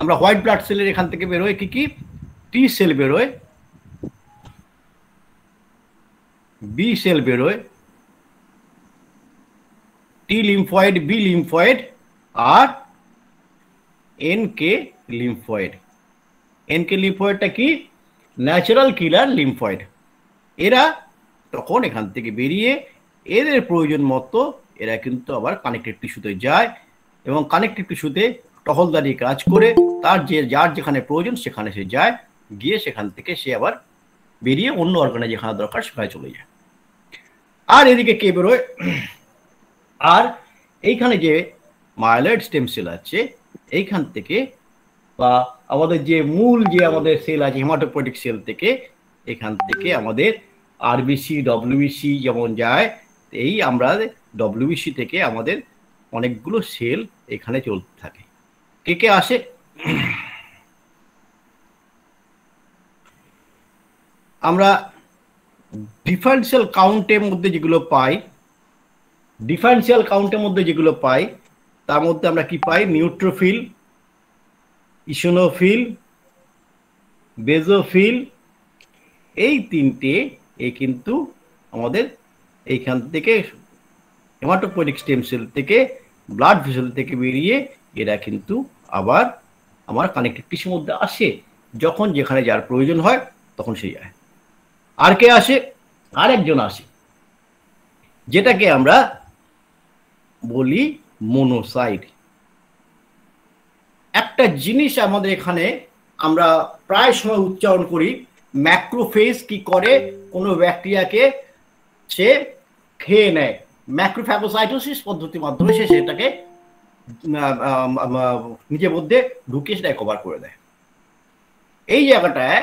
আমরা হোয়াইট ব্লাড সেলের এখান থেকে বেরোয় কি কি? টি সেল বেরোয়, বি সেল বেরোয়, টি লিম্ফয়েড, বি লিম্ফয়েড আর এনকে লিম্ফয়েড। এনকে লিম্ফয়েডটা কি? ন্যাচারাল কিলার লিম্ফয়েড। এরা তখন এখান থেকে বেরিয়ে এদের প্রয়োজন মতো এরা কিন্তু আবার কানেকটিভ টিস্যুতে যায় এবং কানেকটিভ টিস্যুতে টহলদারি কাজ করে তার যার যেখানে প্রয়োজন সেখানে সে যায়, গিয়ে সেখান থেকে সে আবার বেরিয়ে অন্য অর্গানে যেখানে দরকার সেখানে চলে যায়। আর এদিকে কে বেরোয়? আর এইখানে যে মাইলয়েড স্টেম সেল আছে এইখান থেকে বা আমাদের যে মূল যে আমাদের সেল আছে হেমাটোপয়েটিক সেল থেকে, এখান থেকে আমাদের আরবিসি ডব্লিউবিসি যেমন যায়, এই আমরা ডব্লিউবিসি থেকে আমাদের অনেকগুলো সেল এখানে চলতে থাকে। কে কে আসে? আমরা ডিফারেন্সিয়াল কাউন্টের মধ্যে যেগুলো পাই, ডিফারেন্সিয়াল কাউন্টের মধ্যে যেগুলো পাই তার মধ্যে আমরা কি পাই? নিউট্রোফিল, ইসোনোফিল, বেজোফিল, এই তিনটে কিন্তু আমাদের এইখান থেকে হেমাটোপয়েটিক স্টেম সেল থেকে ব্লাড ভেসেল থেকে বেরিয়ে এরা কিন্তু আবার আমার কানেকটিভ টিস্যুর মধ্যে আসে, যখন যেখানে যার প্রয়োজন হয় তখন সে যায়। আর কে আসে? আরেকজন আসে, যেটাকে আমরা বলি মোনোসাইট। একটা জিনিস আমাদের এখানে আমরা প্রায় সময় উচ্চারণ করি, ম্যাক্রোফেজ কি করে? কোনো ব্যাকটেরিয়াকে সে খেয়ে নেয়, ম্যাক্রোফ্যাগোসাইটোসিস পদ্ধতির মাধ্যমে সে সেটাকে নিজের মধ্যে ঢুকিয়ে সেটাকে কভার করে দেয়। এই জায়গাটায়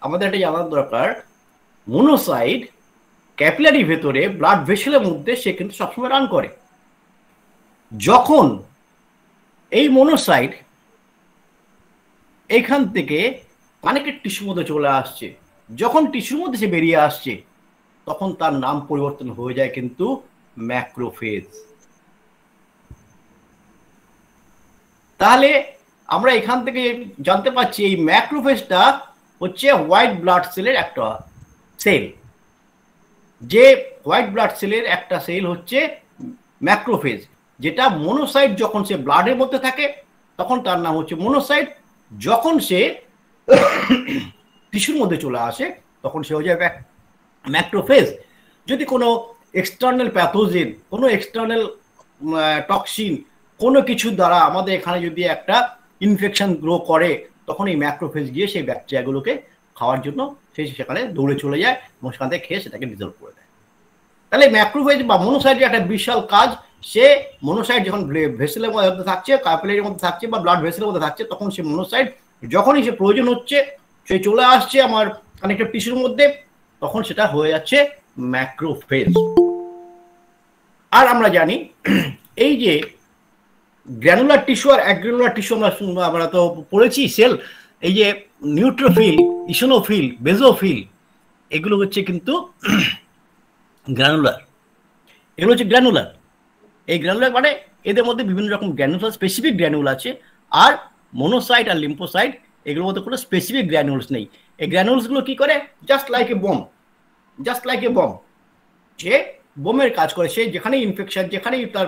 আমাদের একটা জানার দরকার, মোনোসাইট ক্যাপিলারি ভেতরে ব্লাড ভেসেলের মধ্যে সে কিন্তু সবসময় রান করে। যখন এই মোনোসাইট এইখান থেকে কানেক্টেড টিস্যুর মধ্যে চলে আসছে, যখন টিস্যুর মধ্যে সে বেরিয়ে আসছে, তখন তার নাম পরিবর্তন হয়ে যায় কিন্তু ম্যাক্রোফেজ। তাহলে আমরা এখান থেকে জানতে পারছি এই ম্যাক্রোফেজটা হচ্ছে হোয়াইট ব্লাড সেলের একটা সেল। যে হোয়াইট ব্লাড সেলের একটা সেল হচ্ছে ম্যাক্রোফেজ, যেটা মোনোসাইট যখন সে ব্লাডের মধ্যে থাকে তখন তার নাম হচ্ছে মোনোসাইট, যখন সে টিস্যুর মধ্যে চলে আসে তখন সে হয়ে যায় ম্যাক্রোফেজ। যদি কোনো এক্সটার্নাল প্যাথোজেন, কোনো এক্সটার্নাল টক্সিন, কোনো কিছু দ্বারা আমাদের এখানে যদি একটা ইনফেকশন গ্রো করে, তখন এই ম্যাক্রোফেজ গিয়ে সেই ব্যাকটেরিয়াগুলোকে খাওয়ার জন্য সে সেখানে দৌড়ে চলে যায় এবং সেখান থেকে খেয়ে সেটাকে ডিজলভ করে দেয়। তাহলে ম্যাক্রোফেজ বা মোনোসাইটের একটা বিশাল কাজ, সে মোনোসাইট যখন ভেসেলের মধ্যে থাকছে, ক্যাপিলারির মধ্যে থাকছে বা ব্লাড ভেসেলের মধ্যে থাকছে, তখন সে মোনোসাইট যখনই সে প্রয়োজন হচ্ছে সে চলে আসছে আমার কানেক্টিভ টিস্যুর মধ্যে, তখন সেটা হয়ে যাচ্ছে ম্যাক্রোফেজ। আর আমরা জানি এই যে গ্র্যানুলার টিস্যু আর অ্যাগ্রানুলার টিস্যু আমরা তো পড়েছি সেল, এই যে নিউট্রোফিল, ইসোনোফিল, বেজোফিল, এগুলো হচ্ছে কিন্তু গ্র্যানুলার। এগুলো হচ্ছে গ্র্যানুলার। এই গ্র্যানুলার মানে এদের মধ্যে বিভিন্ন রকম গ্র্যানুলার, স্পেসিফিক গ্র্যানুল আছে। আর মোনোসাইট আর লিম্ফোসাইট এগুলোর মধ্যে কোনো স্পেসিফিক গ্র্যানুলস নেই। এই গ্র্যানুলসগুলো কি করে? Just like a bomb, just like a bomb, যে বোমের কাজ করে। সে যেখানে ইনফেকশন, যেখানেই তার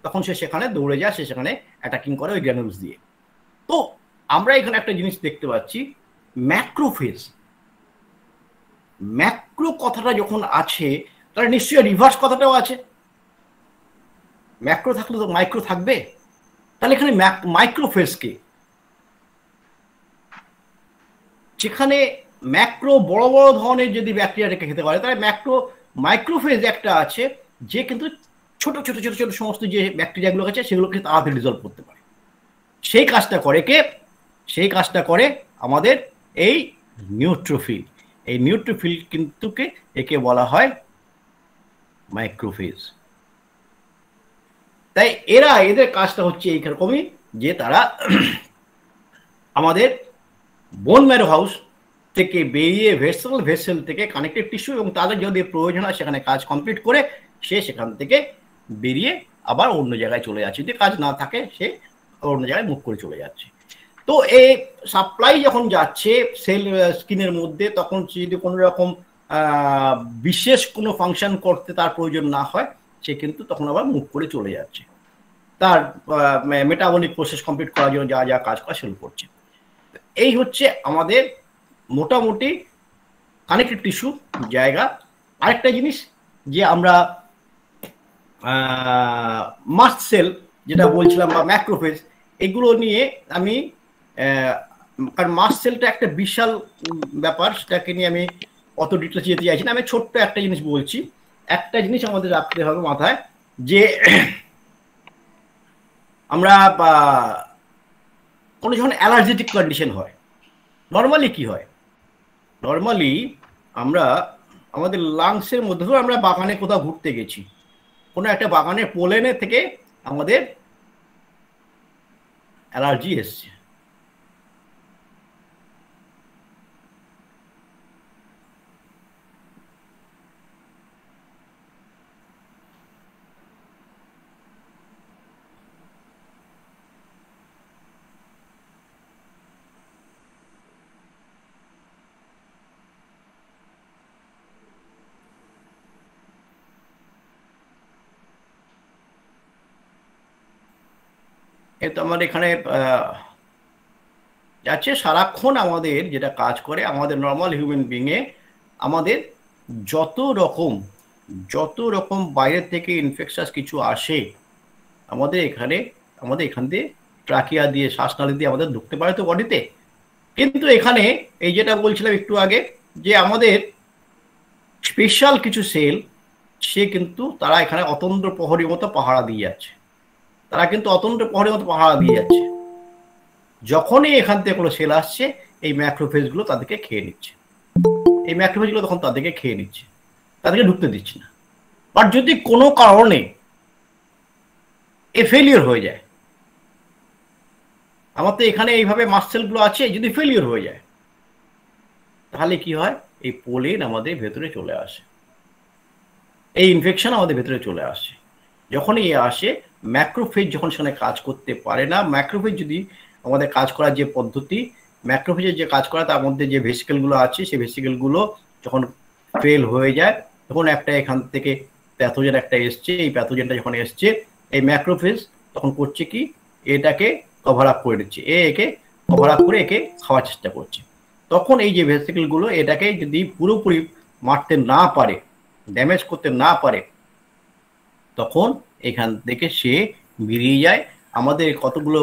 তখন সে সেখানে দৌড়ে যায়, সে সেখানে অ্যাটাকিং করে ওই গ্র্যানুলস দিয়ে। তো আমরা এখানে একটা জিনিস দেখতে পাচ্ছি, ম্যাক্রোফেজ। ম্যাক্রো কথাটা যখন আছে তাহলে নিশ্চয়ই রিভার্স কথাটাও আছে। ম্যাক্রো থাকলে তো মাইক্রো থাকবে, তাহলে এখানে মাইক্রোফেজকে, যেখানে ম্যাক্রো বড় বড় ধরনের যদি ব্যাকটেরিয়াটাকে খেতে পারে, তাহলে মাইক্রোফেজ একটা আছে যে কিন্তু ছোট ছোট ছোট ছোট সমস্ত যে ব্যাকটেরিয়াগুলো আছে সেগুলোকে তাড়াতাড়ি রিজলভ করতে পারে। সেই কাজটা করে কে? সেই কাজটা করে আমাদের এই নিউট্রোফিল। এই নিউট্রোফিল কিন্তু একে বলা হয় মাইক্রোফেজ। তাই এদের কাজটা হচ্ছে এইরকমই, যে তারা আমাদের বোন ম্যারো হাউস থেকে বেরিয়ে ভেসেল থেকে কানেক্টিভ টিস্যু এবং তাদের যদি প্রয়োজন হয় সেখানে কাজ কমপ্লিট করে সে সেখান থেকে বেরিয়ে আবার অন্য জায়গায় চলে যাচ্ছে। যদি কাজ না থাকে সে অন্য জায়গায় মুভ করে চলে যাচ্ছে। তো এই সাপ্লাই যখন যাচ্ছে সেল স্কিনের মধ্যে, তখন যদি কোনো রকম বিশেষ কোনো ফাংশন করতে তার প্রয়োজন না হয়, সে কিন্তু তখন আবার মুভ করে চলে যাচ্ছে, তার মেটাবলিক প্রসেস কমপ্লিট করার জন্য যা যা কাজ করা শুরু করছে। এই হচ্ছে আমাদের মোটামুটি কানেক্টিভ টিস্যু জায়গা। আরেকটা জিনিস যে আমরা মাস্ট সেল যেটা বলছিলাম বা ম্যাক্রোফেজ, এগুলো নিয়ে আমি কারণ মাস্ট সেলটা একটা বিশাল ব্যাপার, সেটাকে নিয়ে আমি অত ডিটেলস যেতে চাইছি না। আমি ছোট্ট একটা জিনিস বলছি। একটা জিনিস আমাদের রাখতে হবে মাথায়, যে আমরা কোনো যখন অ্যালার্জেটিক কন্ডিশন হয়, নর্মালি কি হয়, নর্মালি আমরা আমাদের লাংসের মধ্যে ধরো আমরা বাগানে কোথাও ঘুরতে গেছি, কোনো একটা বাগানের পোলেনে থেকে আমাদের অ্যালার্জি এসছে, এ তো আমার এখানে যাচ্ছে সারাক্ষণ আমাদের যেটা কাজ করে, আমাদের নর্মাল হিউম্যান বিংয়ে আমাদের যত রকম বাইরের থেকে ইনফেকশাস কিছু আসে আমাদের এখান দিয়ে ট্রাকিয়া দিয়ে শ্বাসনালী দিয়ে আমাদের ঢুকতে পারে তো বডিতে। কিন্তু এখানে এই যেটা বলছিলাম একটু আগে, যে আমাদের স্পেশাল কিছু সেল, সে কিন্তু তারা এখানে অতন্দ্র প্রহরীর মতো পাহারা দিয়ে যাচ্ছে, যখনই এখান থেকে কোনো সেল আসছে এই ম্যাক্রোফেজগুলো তাদেরকে খেয়ে নিচ্ছে, তাদেরকে ঢুকতে দিচ্ছে না। বাট যদি কোনো কারণে এ ফেলিওর হয়ে যায়, আমার তো এখানে এইভাবে মাসেলগুলো আছে, যদি ফেলিওর হয়ে যায় তাহলে কি হয়, এই পোলেন আমাদের ভেতরে চলে আসে, এই ইনফেকশন আমাদের ভেতরে চলে আসে। যখনই এ আসে, ম্যাক্রোফেজ যখন সেখানে কাজ করতে পারে না, ম্যাক্রোফেজ যদি আমাদের কাজ করার যে পদ্ধতি, ম্যাক্রোফেজের যে কাজ করা, তার মধ্যে যে ভেসিকেলগুলো আছে, সেই ভেসিকেলগুলো যখন ফেল হয়ে যায়, তখন একটা এখান থেকে প্যাথোজেন একটা এসছে, এই প্যাথোজেনটা যখন এসছে, এই ম্যাক্রোফেজ তখন করছে কি, এটাকে কভার আপ করে দিচ্ছে, একে কভার আপ করে একে খাওয়ার চেষ্টা করছে। তখন এই যে ভেসিকেলগুলো এটাকে যদি পুরোপুরি মারতে না পারে, ড্যামেজ করতে না পারে, তখন এখান থেকে সে বেরিয়ে যায়। আমাদের কতগুলো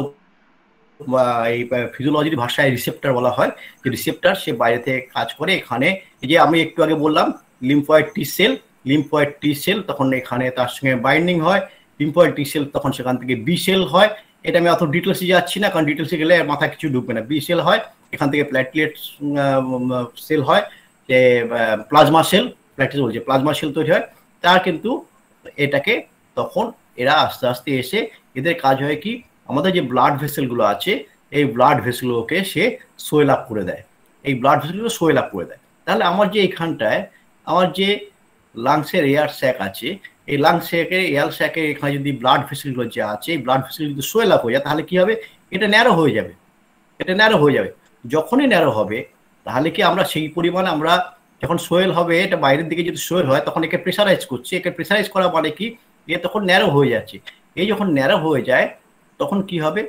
এই ফিজিওলজির ভাষায় রিসেপ্টর বলা হয়, যে রিসেপ্টর সে বাইরে থেকে কাজ করে। এখানে এই যে আমি একটু আগে বললাম লিম্ফয়েড টি সেল তখন এখানে তার সঙ্গে বাইন্ডিং হয়, লিম্ফয়েড টি সেল তখন সেখান থেকে বি সেল হয়। এটা আমি অত ডিটেলসে যাচ্ছি না, কারণ ডিটেলসে গেলে মাথা কিছু ঢুকবে না। বি সেল হয়, এখান থেকে প্ল্যাটলেট সেল হয়, যে প্লাজমা সেল তৈরি হয়। তার কিন্তু এটাকে তখন এরা আস্তে আস্তে এসে এদের কাজ হয় কি, আমাদের যে ব্লাড ভেসেলগুলো আছে এই ব্লাড ভেসেলগুলোকে সে সোয়েল আপ করে দেয়, তাহলে আমার যে এখানটায় আমার যে লাংসের এয়ার স্যাক আছে, এই এয়ার স্যাকের এখানে যদি ব্লাড ভেসেলগুলো যে আছে, এই ব্লাড ভেসেল যদি সোয়েল আপ হয়ে যায়, তাহলে কি হবে, এটা ন্যারো হয়ে যাবে। যখনই ন্যারো হবে, তাহলে কি আমরা সেই পরিমাণ আমরা যখন সোয়েল হবে, এটা বাইরের দিকে যদি সোয়েল হয়, তখন একে প্রেসারাইজ করছে, প্রেসারাইজ করা মানে কি, এ তখন ন্যারো হয়ে যাচ্ছে। এই যখন ন্যারো হয়ে যায়, তখন কি হবে,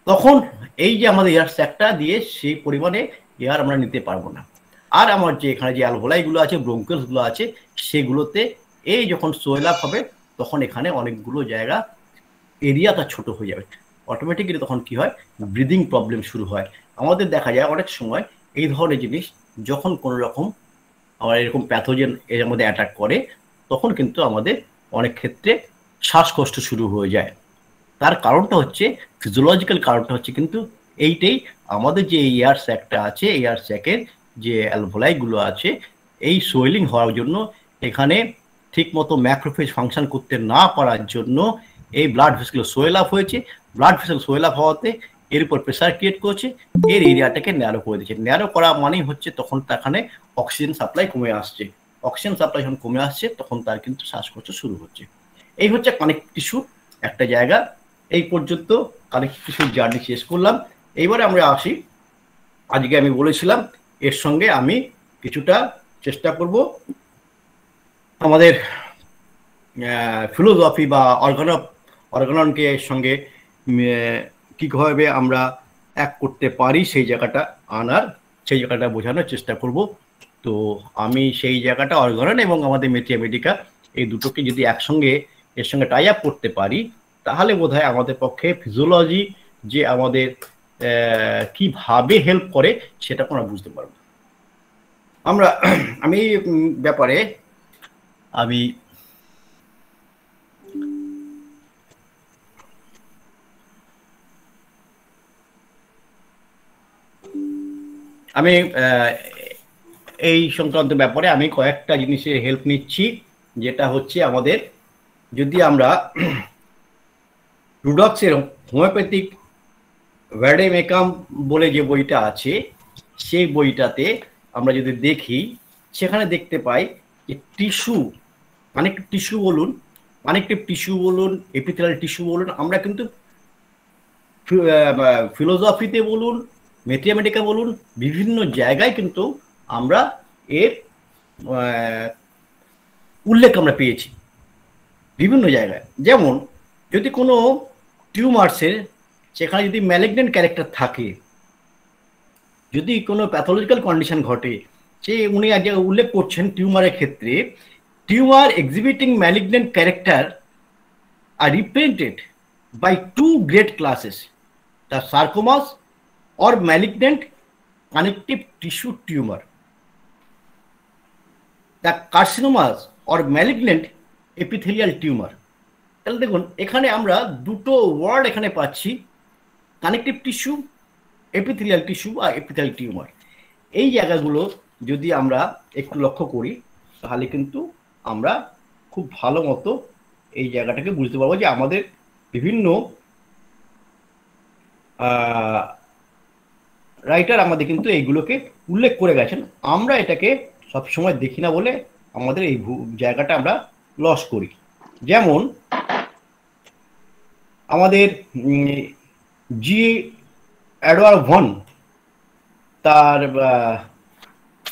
তখন এই যে আমাদের এয়ার স্যাকটা দিয়ে সেই পরিমাণে এয়ার আমরা নিতে পারবো না। আর আমার যে এখানে যে অ্যালভোলাইগুলো আছে, ব্রঙ্কিওলসগুলো আছে, সেগুলোতে এই যখন সোয়েল আপ হবে, তখন এখানে অনেকগুলো জায়গা এরিয়াটা ছোট হয়ে যাবে। অটোমেটিক্যালি তখন কি হয়, ব্রিদিং প্রবলেম শুরু হয়। আমাদের দেখা যায় অনেক সময় এই ধরনের জিনিস যখন কোনো রকম আমার এরকম প্যাথোজেন এর মধ্যে অ্যাটাক করে, তখন কিন্তু আমাদের অনেক ক্ষেত্রে শ্বাসকষ্ট শুরু হয়ে যায়। তার কারণটা হচ্ছে, ফিজিওলজিক্যাল কারণটা হচ্ছে কিন্তু এইটাই, আমাদের যে এয়ার স্যাকটা আছে, এয়ার স্যাকের যে অ্যালভোলাইগুলো আছে, এই সোয়েলিং হওয়ার জন্য এখানে ঠিকমতো ম্যাক্রোফেজ ফাংশন করতে না পারার জন্য এই ব্লাড ভেসেল সোয়েল আপ হয়েছে। ব্লাড ভেসেল সোয়েল আপ হওয়াতে এর উপর প্রেসার ক্রিয়েট করছে, এর এরিয়াটাকে ন্যারো করে দিচ্ছে। ন্যারো করা মানেই হচ্ছে তখন এখানে অক্সিজেন সাপ্লাই কমে আসছে। অক্সিজেন সাপ্লাই যখন কমে আসছে, তখন তার কিন্তু শ্বাসকষ্ট শুরু হচ্ছে। এই হচ্ছে কানেক্টিভ টিস্যু একটা জায়গা। এই পর্যন্ত কানেক্টিভ টিস্যুর জার্নি শেষ করলাম। এইবারে আমরা আসি, আজকে আমি বলেছিলাম এর সঙ্গে আমি কিছুটা চেষ্টা করব আমাদের ফিলোসফি বা অর্গাননকে এর সঙ্গে কীভাবে আমরা এক করতে পারি সেই জায়গাটা আনার, সেই জায়গাটা বোঝানোর চেষ্টা করব। তো আমি সেই জায়গাটা অর্গানন এবং আমাদের ম্যাথমেটিকা এই দুটোকে যদি একসঙ্গে এর সঙ্গে টাই আপ করতে পারি, তাহলে বোধহয় আমাদের পক্ষে ফিজিওলজি যে আমাদের কিভাবে হেল্প করে সেটা আমরা বুঝতে পারবো। আমি ব্যাপারে আমি এই সংক্রান্ত ব্যাপারে আমি কয়েকটা জিনিসের হেল্প নিচ্ছি, যেটা হচ্ছে আমাদের যদি আমরা রুডক্সের হোমিওপ্যাথিক ভ্যাডেমেকাম বলে যে বইটা আছে, সেই বইটাতে আমরা যদি দেখি, সেখানে দেখতে পাই যে টিস্যু, কানেক্টিভ টিস্যু বলুন, এপিথেলিয়াল টিস্যু বলুন, আমরা কিন্তু ফিলোসফিতে বলুন, ম্যাথমেটিকা বলুন, বিভিন্ন জায়গায় কিন্তু আমরা এর উল্লেখ আমরা পেয়েছি বিভিন্ন জায়গায়। যেমন যদি কোনো টিউমার্সের সেখানে যদি ম্যালিগন্যান্ট ক্যারেক্টার থাকে, যদি কোনো প্যাথোলজিক্যাল কন্ডিশন ঘটে, সে উনি আজ উল্লেখ করছেন টিউমারের ক্ষেত্রে, টিউমার এক্সিবিটিং ম্যালিগন্যান্ট ক্যারেক্টার আর represented by two great classes, the sarcomas or malignant connective tissue tumor, the carcinomas or malignant epithelial tumor। তাহলে দেখুন এখানে আমরা দুটো ওয়ার্ড এখানে পাচ্ছি, কানেকটিভ টিস্যু, এপিথেলিয়াল টিস্যু বা এপিথেলিয়াল টিউমার। এই জায়গাগুলো যদি আমরা একটু লক্ষ্য করি, তাহলে কিন্তু আমরা খুব ভালো মতো এই জায়গাটাকে বুঝতে পারবো যে আমাদের বিভিন্ন রাইটার আমাদের কিন্তু এইগুলোকে উল্লেখ করে গেছেন। আমরা এটাকে সবসময় দেখি না বলে আমাদের এই জায়গাটা আমরা লস করি। যেমন আমাদের জি এডওয়ার্ড ভন তার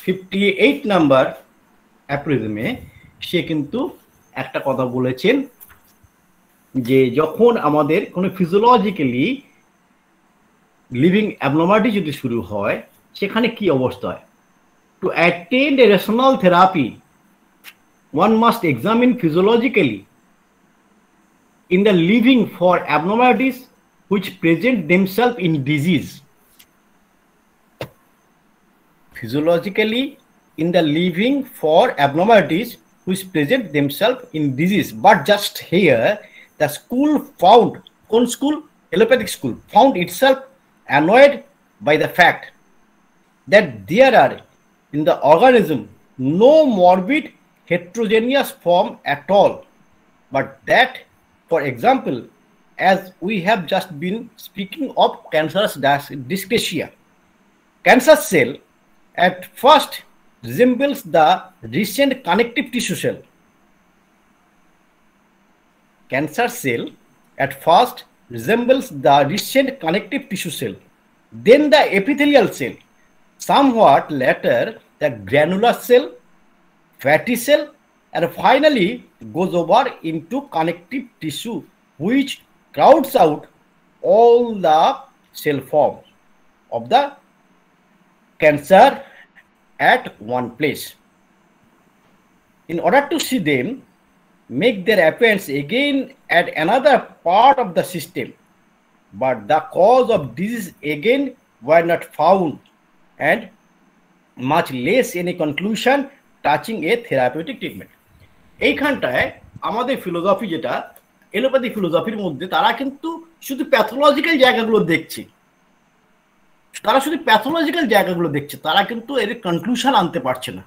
58 নাম্বার অ্যাপ্রিজমে সে কিন্তু একটা কথা বলেছেন যে যখন আমাদের কোনো ফিজিওলজিক্যালি লিভিং অ্যাবনর্মালিটি যদি শুরু হয়, সেখানে কি অবস্থা হয়। To attend a rational therapy one must examine physiologically in the living for abnormalities which present themselves in disease. Physiologically in the living for abnormalities which present themselves in disease. But just here the school found, allopathic school found itself annoyed by the fact that there are in the organism no morbid heterogeneous form at all, but that, for example, as we have just been speaking of cancerous dysplasia, cancer cell at first resembles the recent connective tissue cell. Cancer cell at first resembles the recent connective tissue cell, then the epithelial cell, somewhat later the granular cell, fatty cell, and finally goes over into connective tissue, which crowds out all the cell forms of the cancer at one place. In order to see them make their appearance again at another part of the system, but the cause of disease again were not found, and much less any conclusion touching a therapeutic treatment. এইখানটায় আমাদের ফিলোসফি, যেটা এলোপ্যাথি ফিলোসফির মধ্যে, তারা কিন্তু শুধু প্যাথোলজিক্যাল জায়গাগুলো দেখছে, তারা কিন্তু এর কনক্লুশন আনতে পারছে না।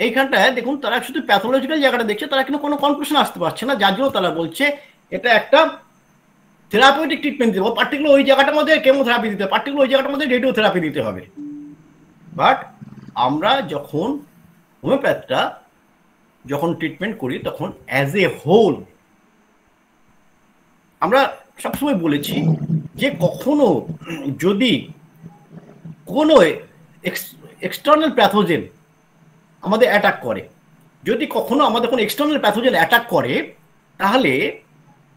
এইখানটায় দেখুন তারা শুধু প্যাথোলজিক্যাল জায়গাটা দেখছে, তারা কিন্তু কোনো কনক্লুশন আসতে পারছে না, যার জন্য তারা বলছে এটা একটা থেরাপিউটিক ট্রিটমেন্ট দেবো, পার্টিকুলার ওই জায়গাটার মধ্যে কেমোথেরাপি দিতে হবে, পার্টিকুলার ওই জায়গাটার মধ্যে রেডিওথেরাপি দিতে হবে। বাট আমরা যখন হোমিওপ্যাথটা যখন ট্রিটমেন্ট করি, তখন অ্যাজ এ হোল আমরা সবসময় বলেছি যে কখনো যদি কোনো এক্সটার্নাল প্যাথোজেন আমাদের অ্যাটাক করে, যদি কখনো আমাদের কোনো এক্সটার্নাল প্যাথোজেন অ্যাটাক করে, তাহলে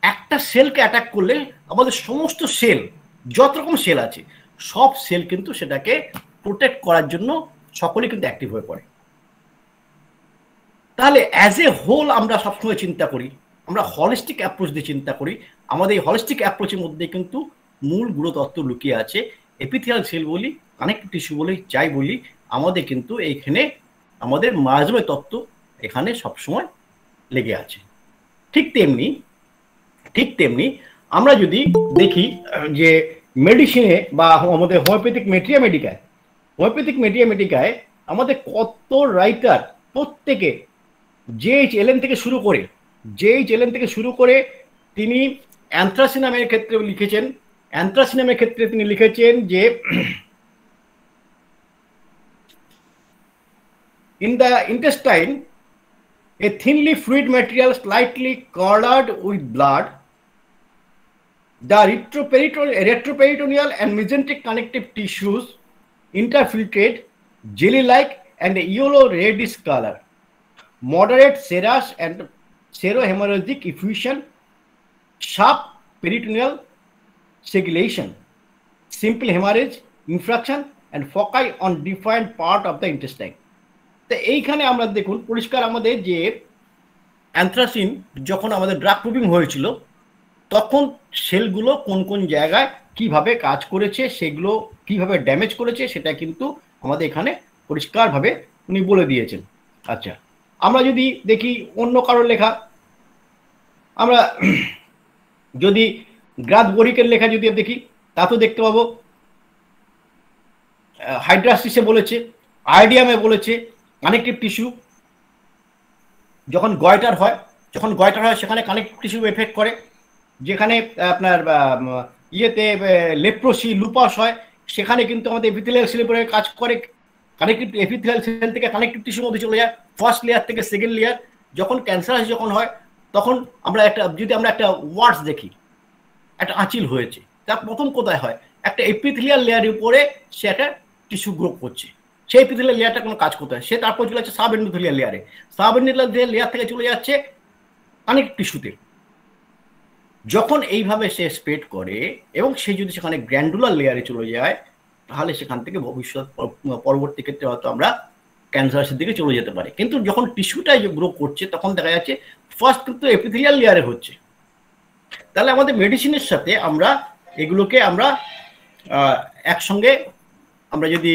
একটা সেলকে অ্যাটাক করলে আমাদের সমস্ত সেল, যত রকম সেল আছে সব সেল কিন্তু সেটাকে প্রোটেক্ট করার জন্য সকলে কিন্তু অ্যাক্টিভ হয়ে পড়ে। তাহলে অ্যাজ এ হোল আমরা সবসময় চিন্তা করি, আমরা হলিস্টিক অ্যাপ্রোচ দিয়ে চিন্তা করি। আমাদের এই হলিস্টিক অ্যাপ্রোচের মধ্যে কিন্তু মূল গুরুতত্ত্ব লুকিয়ে আছে। এপিথেলিয়াল সেল বলি, কানেক্টিভ টিস্যু বলি, যাই বলি, আমাদের কিন্তু এইখানে আমাদের মায়াজময় তত্ত্ব এখানে সবসময় লেগে আছে। ঠিক তেমনি আমরা যদি দেখি যে মেডিসিনে বা আমাদের হোমিওপ্যাথিক মেট্রিয়া মেডিকায় আমাদের কত রাইটার প্রত্যেকে জেএইচএলএন থেকে শুরু করে তিনি অ্যান্থ্রাসিনামের ক্ষেত্রে লিখেছেন। অ্যান্থ্রাসিনামের ক্ষেত্রে তিনি লিখেছেন যে in the intestine a thinly fluid material slightly colored with blood, the retroperitoneal and mesenteric connective tissues interfiltrate jelly-like and a yellow reddish color, moderate serous and serohemorrhagic effusion, sharp peritoneal segregation, simple hemorrhage, infraction and foci on defined part of the intestine. তো এইখানে আমরা দেখুন পরিষ্কার আমাদের যে অ্যান্থ্রাসিন যখন আমাদের ড্রাগ প্রুভিং হয়েছিল তখন সেলগুলো কোন কোন জায়গায় কিভাবে কাজ করেছে, সেগুলো কিভাবে ড্যামেজ করেছে, সেটা কিন্তু আমাদের এখানে পরিষ্কারভাবে উনি বলে দিয়েছেন। আচ্ছা, আমরা যদি দেখি অন্য কারোর লেখা, আমরা যদি গ্রাদ বোরিকের লেখা যদি দেখি তাতেও দেখতে পাবো হাইড্রাসিসে বলেছে, আইডিয়ামে বলেছে কানেকটিভ টিস্যু যখন গয়টার হয় সেখানে কানেকটিভ টিস্যু এফেক্ট করে। যেখানে আপনার ইয়েতে লেপ্রোসি, লুপাস হয়, সেখানে কিন্তু আমাদের এপিথেলিয়াল সেলের উপরে কাজ করে। কানেকটিভ এপিথেলিয়াল সেল থেকে কানেকটিভ টিস্যুর মধ্যে চলে যায়, ফার্স্ট লেয়ার থেকে সেকেন্ড লেয়ার। যখন ক্যান্সার যখন হয় তখন আমরা একটা ওয়ার্ডস দেখি, একটা আঁচিল হয়েছে, তার প্রথম কোথায় হয়? একটা এপিথেলিয়াল লেয়ারের উপরে সে একটা টিস্যু গ্রো করছে, সেই এপিথেলিয়াল লেয়ারটা কোনো কাজ করতে হয়, সে তারপর চলে যাচ্ছে সাব এন্ডোথেলিয়াল লেয়ারে, সাব এন্ডোথেলিয়াল লেয়ার থেকে চলে যাচ্ছে কানেকটিভ টিস্যুতে। যখন এইভাবে সে স্প্রেড করে এবং সে যদি সেখানে গ্র্যান্ডুলার লেয়ারে চলে যায়, তাহলে সেখান থেকে ভবিষ্যৎ পরবর্তী ক্ষেত্রে হয়তো আমরা ক্যান্সারের দিকে চলে যেতে পারি। কিন্তু যখন টিস্যুটা গ্রো করছে তখন দেখা যাচ্ছে ফার্স্ট কিন্তু এপিথেলিয়াল লেয়ারে হচ্ছে। তাহলে আমাদের মেডিসিনের সাথে আমরা এগুলোকে আমরা একসঙ্গে আমরা যদি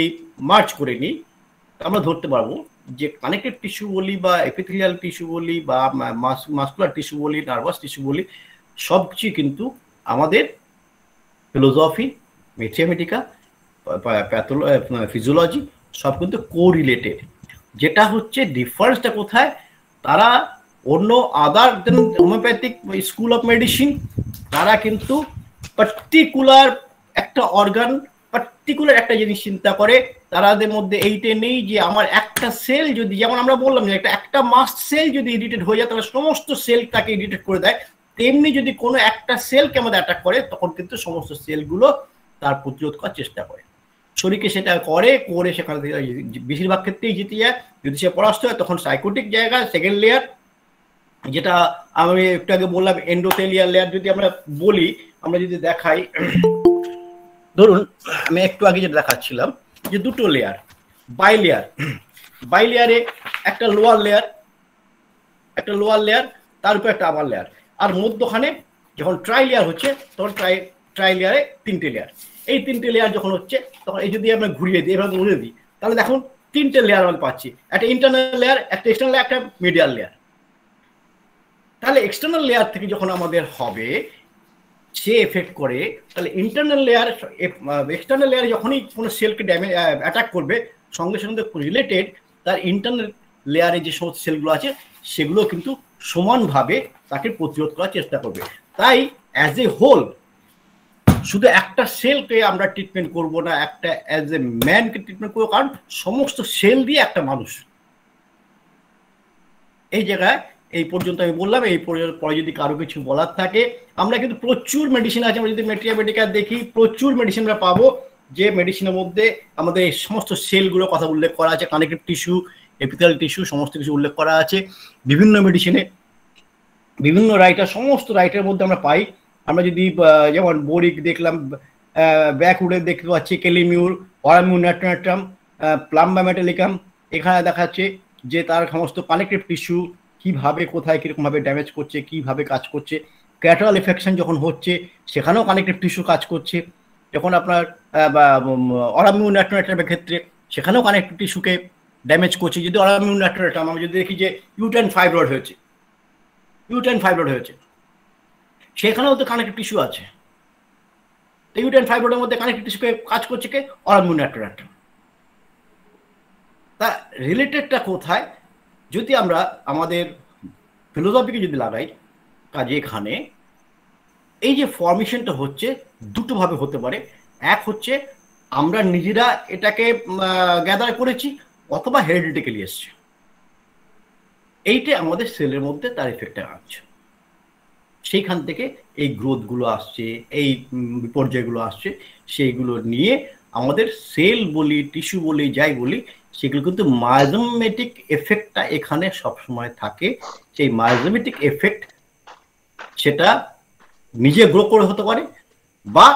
মার্চ করে নিই, আমরা ধরতে পারবো যে কানেক্টিভ টিস্যু বলি বা এপিথেলিয়াল টিস্যু বলি বা মাসকুলার টিস্যু বলি, নার্ভাস টিস্যু বলি, সব কিছুই কিন্তু আমাদের ফিলোসফি, ম্যাথমেটিকা, ফিজিওলজি সব কিন্তু কোরিলেটেড। যেটা হচ্ছে ডিফারেন্সটা কোথায়, তারা অন্য আদার দেন হোমিওপ্যাথিক স্কুল অফ মেডিসিন, তারা কিন্তু পার্টিকুলার একটা অর্গান, পার্টিকুলার একটা জিনিস চিন্তা করে। তাদের মধ্যে এইটা নেই যে আমার একটা সেল যদি, যেমন আমরা বললাম যে একটা মাস্ট সেল যদি ইরিটেট হয়ে যায় তাহলে সমস্ত সেল তাকে ইরিটেট করে দেয়, তেমনি যদি কোনো একটা সেলকে আমাদের অ্যাটাক করে তখন কিন্তু সমস্ত সেলগুলো তার প্রতিরোধ করার চেষ্টা করে। শরীরকে সেটা করে সেখান থেকে বেশিরভাগ ক্ষেত্রেই জিতে যায়। যদি সে পরাস্ত হয় তখন সাইকোটিক জায়গা, সেকেন্ড লেয়ার, যেটা আমি একটু আগে বললাম এন্ডোথেলিয়াল লেয়ার। যদি আমরা বলি, আমরা যদি দেখাই, ধরুন আমি একটু আগে যেটা দেখাচ্ছিলাম যে দুটো লেয়ার, বাইলেয়ারে একটা লোয়ার লেয়ার, তার উপর একটা আবার লেয়ার, আর মধ্যখানে যখন ট্রাই লেয়ার হচ্ছে তখন ট্রাই লেয়ারে তিনটে লেয়ার। এই তিনটে লেয়ার যখন হচ্ছে তখন এই যদি আমরা ঘুরিয়ে দিই, এভাবে ঘুরিয়ে দিই, তাহলে দেখুন তিনটে লেয়ার আমরা পাচ্ছি, একটা ইন্টারনাল লেয়ার, একটা এক্সটার্নাল লেয়ার, একটা মিডিয়াল লেয়ার। তাহলে এক্সটার্নাল লেয়ার থেকে যখন আমাদের হবে সে এফেক্ট করে, তাহলে এক্সটার্নাল লেয়ারে যখনই কোনো সেলকে ড্যামেজ অ্যাটাক করবে সঙ্গে সঙ্গে রিলেটেড তার ইন্টারনাল লেয়ারে যে সমস্ত সেলগুলো আছে সেগুলো কিন্তু সমানভাবে তাকে প্রতিরোধ করার চেষ্টা করবে। তাই অ্যাজ এ হোল শুধু একটা সেলকে আমরা ট্রিটমেন্ট করব না, একটা অ্যাজ এ ম্যানকে ট্রিটমেন্ট করবো, কারণ সমস্ত সেল দিয়ে একটা মানুষ। এই জায়গায় এই পর্যন্ত আমি বললাম। এই পরে যদি কারো কিছু বলার থাকে, আমরা কিন্তু প্রচুর মেডিসিন আছে, আমরা যদি মেডিকেল দেখি প্রচুর মেডিসিন আমরা পাবো, যে মেডিসিনের মধ্যে আমাদের এই সমস্ত সেলগুলোর কথা উল্লেখ করা আছে, কানেকটিভ টিস্যু, এপিথেল টিস্যু, সমস্ত কিছু উল্লেখ করা আছে বিভিন্ন মেডিসিনে, বিভিন্ন রাইটার, সমস্ত রাইটারের মধ্যে আমরা পাই। আমরা যদি যেমন বোরিক দেখলাম, ব্যাকউডে দেখতে পাচ্ছি, কেলিমিউর, অরামিউর ন্যাট্রাম, প্লাম্বা মেটালিকাম, এখানে দেখাচ্ছে যে তার সমস্ত কানেকটিভ টিস্যু কিভাবে কোথায় কীরকমভাবে ড্যামেজ করছে, কিভাবে কাজ করছে। ক্যাটারাল ইনফেকশন যখন হচ্ছে সেখানেও কানেকটিভ টিস্যু কাজ করছে। যখন আপনার অরামিউর ন্যাট্রামের ক্ষেত্রে সেখানেও কানেকটিভ টিস্যুকে ড্যামেজ করছে। যদি অরামিউর ন্যাট্রাম আমরা যদি দেখি যে ইউটেরাইন ফাইব্রয়েড হয়েছে, সেখানেও তো কানেকটিভ টিস্যু আছে। ইউটেরাইন ফাইব্রয়েডের মধ্যে কানেকটিভ টিস্যুকে কাজ করছে কে? অরামিউর ন্যাট্রাম। তা রিলেটেডটা কোথায়? যদি আমরা আমাদের ফিলোসফিকে যদি লাগাই কাজে, এখানে এই যে ফর্মেশনটা হচ্ছে দুটোভাবে হতে পারে। এক হচ্ছে আমরা নিজেরা এটাকে গ্যাদার করেছি, অথবা হেরিডিটিক্যালি এসছে। এইটা আমাদের সেলের মধ্যে তার এফেক্টটা আনছে, সেইখান থেকে এই গ্রোথগুলো আসছে, এই বিপর্যয়গুলো আসছে। সেইগুলো নিয়ে আমাদের সেল বলি, টিস্যু বলি, যাই বলি, সেগুলো কিন্তু মায়োজোমেটিক এফেক্টটা এখানে সবসময় থাকে। সেই মায়োজোমেটিক এফেক্ট সেটা নিজে গ্রো করে হতে পারে, বা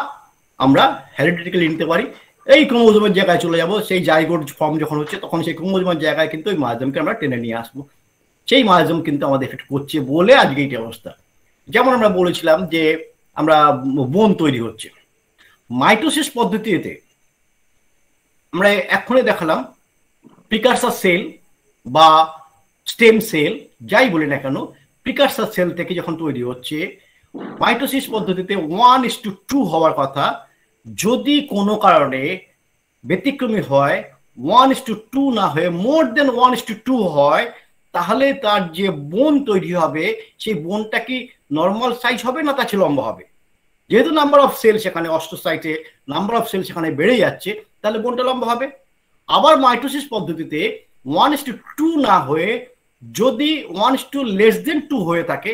আমরা হেরিডিটিক্যালি নিতে পারি। এই ক্রোমোজোমের জায়গায় চলে যাব, সেই জাইগোট ফর্ম যখন হচ্ছে তখন সেই ক্রোমোজোমের জায়গায় কিন্তু ওই মায়োজোমকে আমরা টেনে নিয়ে আসবো। সেই মায়োজোম কিন্তু আমাদের এফেক্ট করছে বলে আজকে এই অবস্থা। যেমন আমরা বলেছিলাম যে আমরা বোন তৈরি হচ্ছে মাইটোসিস পদ্ধতিতে, আমরা এক্ষুনি দেখালাম প্রিকারসার সেল বা স্টেম সেল যাই বলি না কেন, প্রিকারসার সেল থেকে যখন তৈরি হচ্ছে মাইটোসিস পদ্ধতিতে 1:2 হওয়ার কথা, যদি কোনো কারণে ব্যতিক্রমী হয় 1:2 না হয়ে মোর দেন 1:2 হয়, তাহলে তার যে বোন তৈরি হবে সেই বোনটা কি নর্মাল সাইজ হবে না তার চেয়ে লম্বা হবে? যেহেতু নাম্বার অফ সেল সেখানে অস্টোসাইটে নাম্বার অফ সেল সেখানে বেড়ে যাচ্ছে, তাহলে বোনটা লম্বা হবে। আবার মাইটোসিস পদ্ধতিতে 1:2 না হয়ে যদি 1:2 হয়ে থাকে,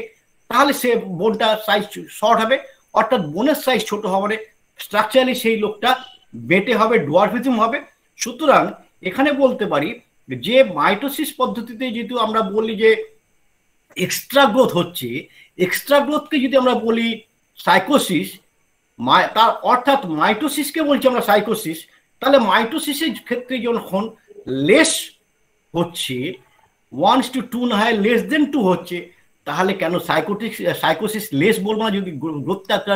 তাহলে সে বোনটা সাইজ শর্ট হবে, অর্থাৎ বোনের সাইজ ছোট হবে, স্ট্রাকচারালি সেই লোকটা বেটে হবে, ডোয়ার্ফিজম হবে। সুতরাং এখানে বলতে পারি যে মাইটোসিস পদ্ধতিতে যেহেতু আমরা বলি যে এক্সট্রা গ্রোথ হচ্ছে, এক্সট্রা গ্রোথকে যদি আমরা বলি সাইকোসিস, তার অর্থাৎ মাইটোসিসকে বলছি আমরা সাইকোসিস, তাহলে মাইটোসিসের ক্ষেত্রে যখন লেস হচ্ছে 1:2 না হয় <2 হচ্ছে, তাহলে কেন সাইকোসিস লেস বলবো না? যদি গ্রোথটা একটা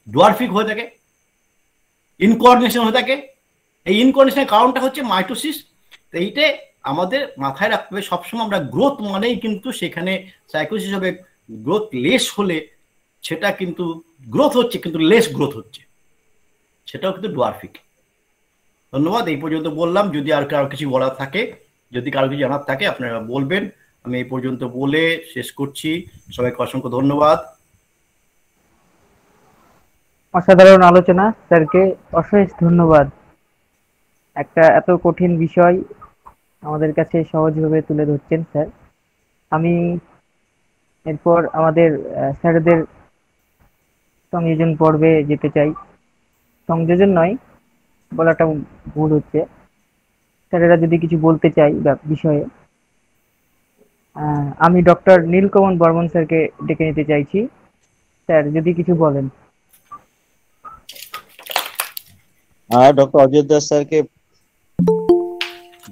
ডোয়ার্ফিক হয়ে থাকে, ইনকোঅর্ডিনেশন হয়ে থাকে। এই ইনকোঅর্ডিনেশনের কারণটা হচ্ছে মাইটোসিস। এইটা আমাদের মাথায় রাখতে হবে সবসময়। আমরা গ্রোথ মানেই কিন্তু সেখানে সাইকোসিস হবে গ্রোথ লেস হলে, সেটা কিন্তু গ্রোথ হচ্ছে কিন্তু লেস গ্রোথ হচ্ছে, সেটাও কিন্তু ডোয়ার্ফিক। ধন্যবাদ, এই পর্যন্ত বললাম। যদি আর কারো কিছু বলার থাকে, যদি কারো কিছু জানার থাকে আপনারা বলবেন। আমি এই পর্যন্ত বলে শেষ করছি। সবাইকে অসংখ্য ধন্যবাদ। অসাধারণ আলোচনা, স্যারকে অশেষ ধন্যবাদ। একটা এত কঠিন বিষয় আমাদের কাছে সহজভাবে তুলে ধরছেন স্যার। আমি এরপর আমাদের স্যারদের সংযোজন পর্বে যেতে চাই। সংযোজন নয় বলাটা ভুল হচ্ছে, স্যারেরা যদি কিছু বলতে চাই বা বিষয়ে, আমি ডক্টর নীলকমল বর্মন স্যারকে ডেকে নিতে চাইছি। স্যার যদি কিছু বলেন। ডক্টর অজয় দাস স্যারকে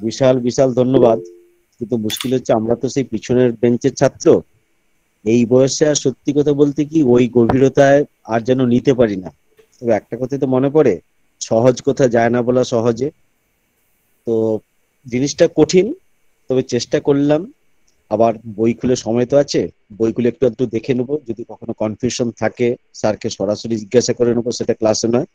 বিশাল বিশাল ধন্যবাদ। কিন্তু মুশকিল হচ্ছে আমরা তো সেই পিছনের বেঞ্চের ছাত্র, এই বয়সে আর সত্যি কথা বলতে কি ওই গভীরতায় আর যেন নিতে পারি না। তবে একটা কথা তো মনে পড়ে, সহজ কথা যায় না বলা সহজে। তো জিনিসটা কঠিন, তবে চেষ্টা করলাম। আবার বই খুলে সময় তো আছে, বই খুলে একটু একটু দেখে নেবো। যদি কখনো কনফিউশন থাকে স্যারকে সরাসরি জিজ্ঞাসা করে নেবো, সেটা ক্লাসে নয়।